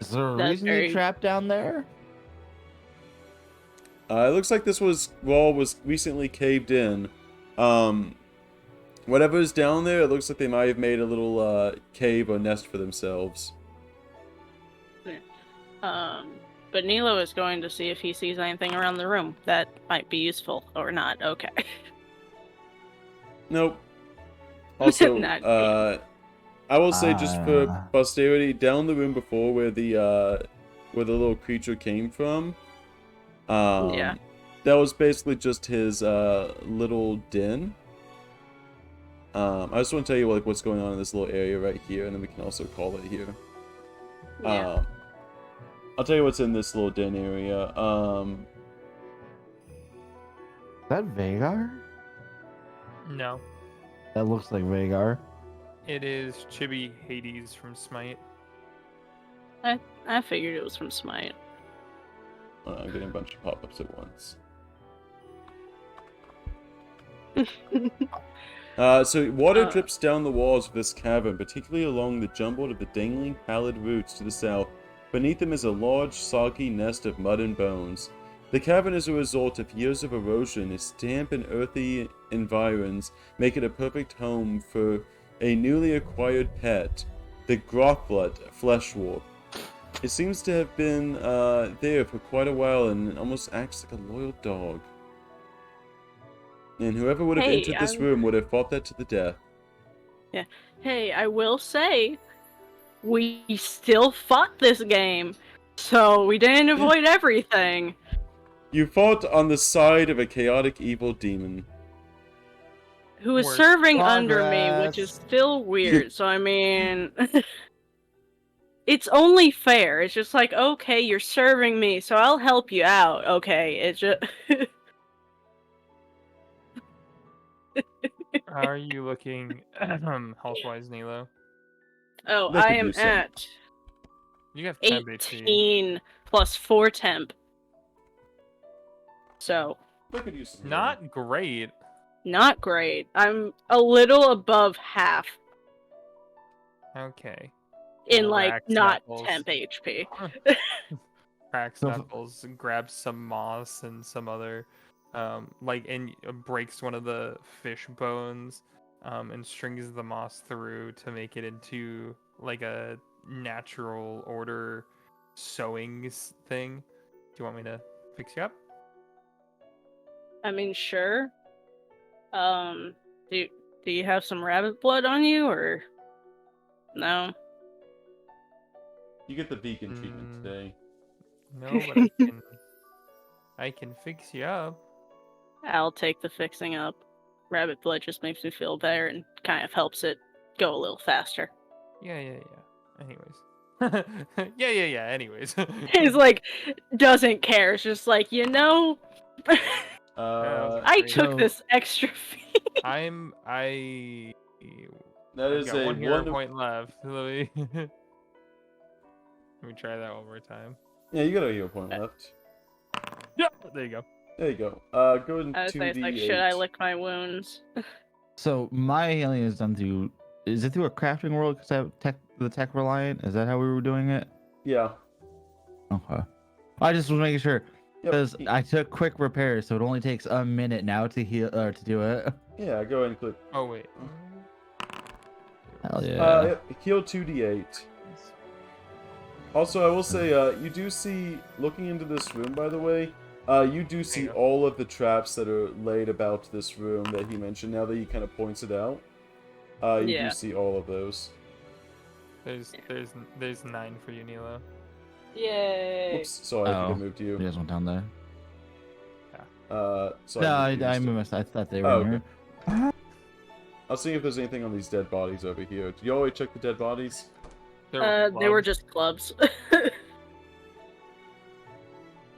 Is there a That's reason you very- trapped down there? It looks like this wall was recently caved in. Whatever is down there, it looks like they might have made a little cave or nest for themselves. But Nilo is going to see if he sees anything around the room that might be useful or not. Okay. Nope. Also, Not I will say just for Ah. posterity, down the room before where the little creature came from, Yeah. that was basically just his little den. I just want to tell you like what's going on in this little area right here, and then we can also call it here. Yeah. I'll tell you what's in this little den area. Is that Vagar? No, That looks like Vagar. it is Chibi Hades from Smite. I figured it was from Smite. I'm getting a bunch of pop-ups at once. So water drips down the walls of this cavern, particularly along the jumble of the dangling, pallid roots to the south. Beneath them is a large, soggy nest of mud and bones. The cavern is a result of years of erosion. Its damp and earthy environs make it a perfect home for a newly acquired pet, the Grothblut fleshwolf. It seems to have been there for quite a while and almost acts like a loyal dog. And whoever would have Hey, entered this room would have fought that to the death. Hey, I will say, we still fought this game, so we didn't avoid everything. You fought on the side of a chaotic evil demon. Who is Work serving under me, progress. which is still weird. So I mean, it's only fair. It's just like, okay, you're serving me, so I'll help you out. Okay, it's just. How are you looking health-wise, Nilo? Oh, That I could am use some. at You have temp HP. 18 plus 4 temp. So, That could use some healing. Not great. not great. I'm a little above half Okay. in like Rax not knuckles. temp HP. Cracks So- knuckles, grabs some moss and some other, and breaks one of the fish bones, and strings the moss through to make it into like a natural order sewing thing. Do you want me to fix you up? I mean, sure. Do you have some rabbit blood on you or no? You get the vegan treatment today. No, but I can fix you up. I'll take the fixing up. Rabbit blood just makes me feel better and kind of helps it go a little faster. Yeah. Anyways. yeah. Anyways. He's like, doesn't care. It's just like, I Great. took So- this extra fee. I That I've is got a one hero wonderful. point left. Let me try that one more time. Yeah, you got a hero point left. Yeah, there you go. There you go. Go ahead and I was 2d8. like, should I lick my wounds? So my healing is done through. Is it through a crafting world? Because I have the tech reliant. Is that how we were doing it? Yeah. Okay. I just was making sure Yep. because I took quick repairs, so it only takes a minute now to heal to do it. Yeah, go ahead and click. Oh wait. Hell yeah. Heal 2d8. Also, I will say, you do see, looking into this room, by the way, you do see you go. all of the traps that are laid about this room that he mentioned. Now that he kind of points it out, you Yeah. do see all of those. There's 9 for you, Nilo. Yay! Oops, sorry, I think I Oh. moved You you. guys went down there. So No, I instead. moved. I thought they were Oh, in okay. here. I'll see if there's anything on these dead bodies over here. Do you always check the dead bodies? They were clubs. just clubs.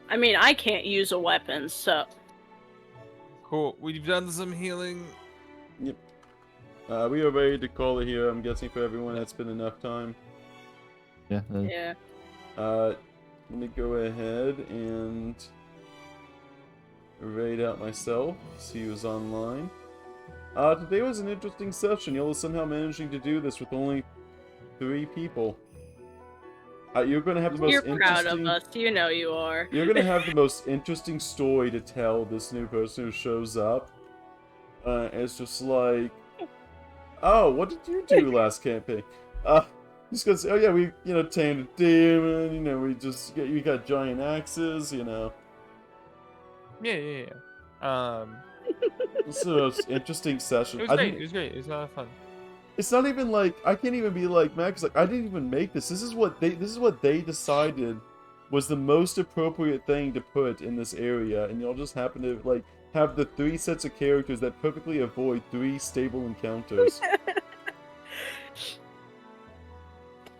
I mean, I can't use a weapon, so Cool. We've done some healing. Yep. We are ready to call it here. I'm guessing for everyone that's been enough time. Yeah. yeah. Let me go ahead and raid out myself, see who's online. Today was an interesting session. Y'all are somehow managing to do this with only 3 people. You're gonna have the most You're proud of interesting. us, you know you are. You're gonna have the most interesting story to tell this new person who shows up. It's just like, oh, what did you do last campaign? Just gonna say, oh yeah, we tamed a demon. We got giant axes. Yeah. This is the most interesting session. It was great. It was great. It was a lot of fun. It's not even like I can't even be like Max. Like I didn't even make this. This is what they decided was the most appropriate thing to put in this area, and y'all just happen to like have the 3 sets of characters that perfectly avoid 3 stable encounters.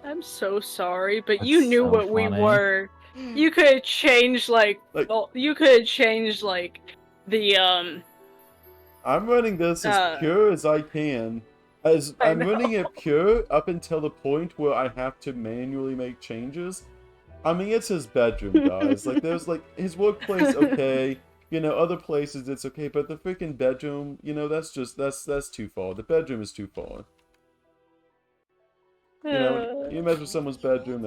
I'm so sorry, but That's you knew so what we funny. were. You could have changed Like- you could have changed the I'm running this as pure as I can. I'm running it pure up until the point where I have to manually make changes. I mean, it's his bedroom, guys. Like, there's like his workplace, okay. Other places it's okay, but the freaking bedroom, that's too far. The bedroom is too far. You imagine someone's bedroom.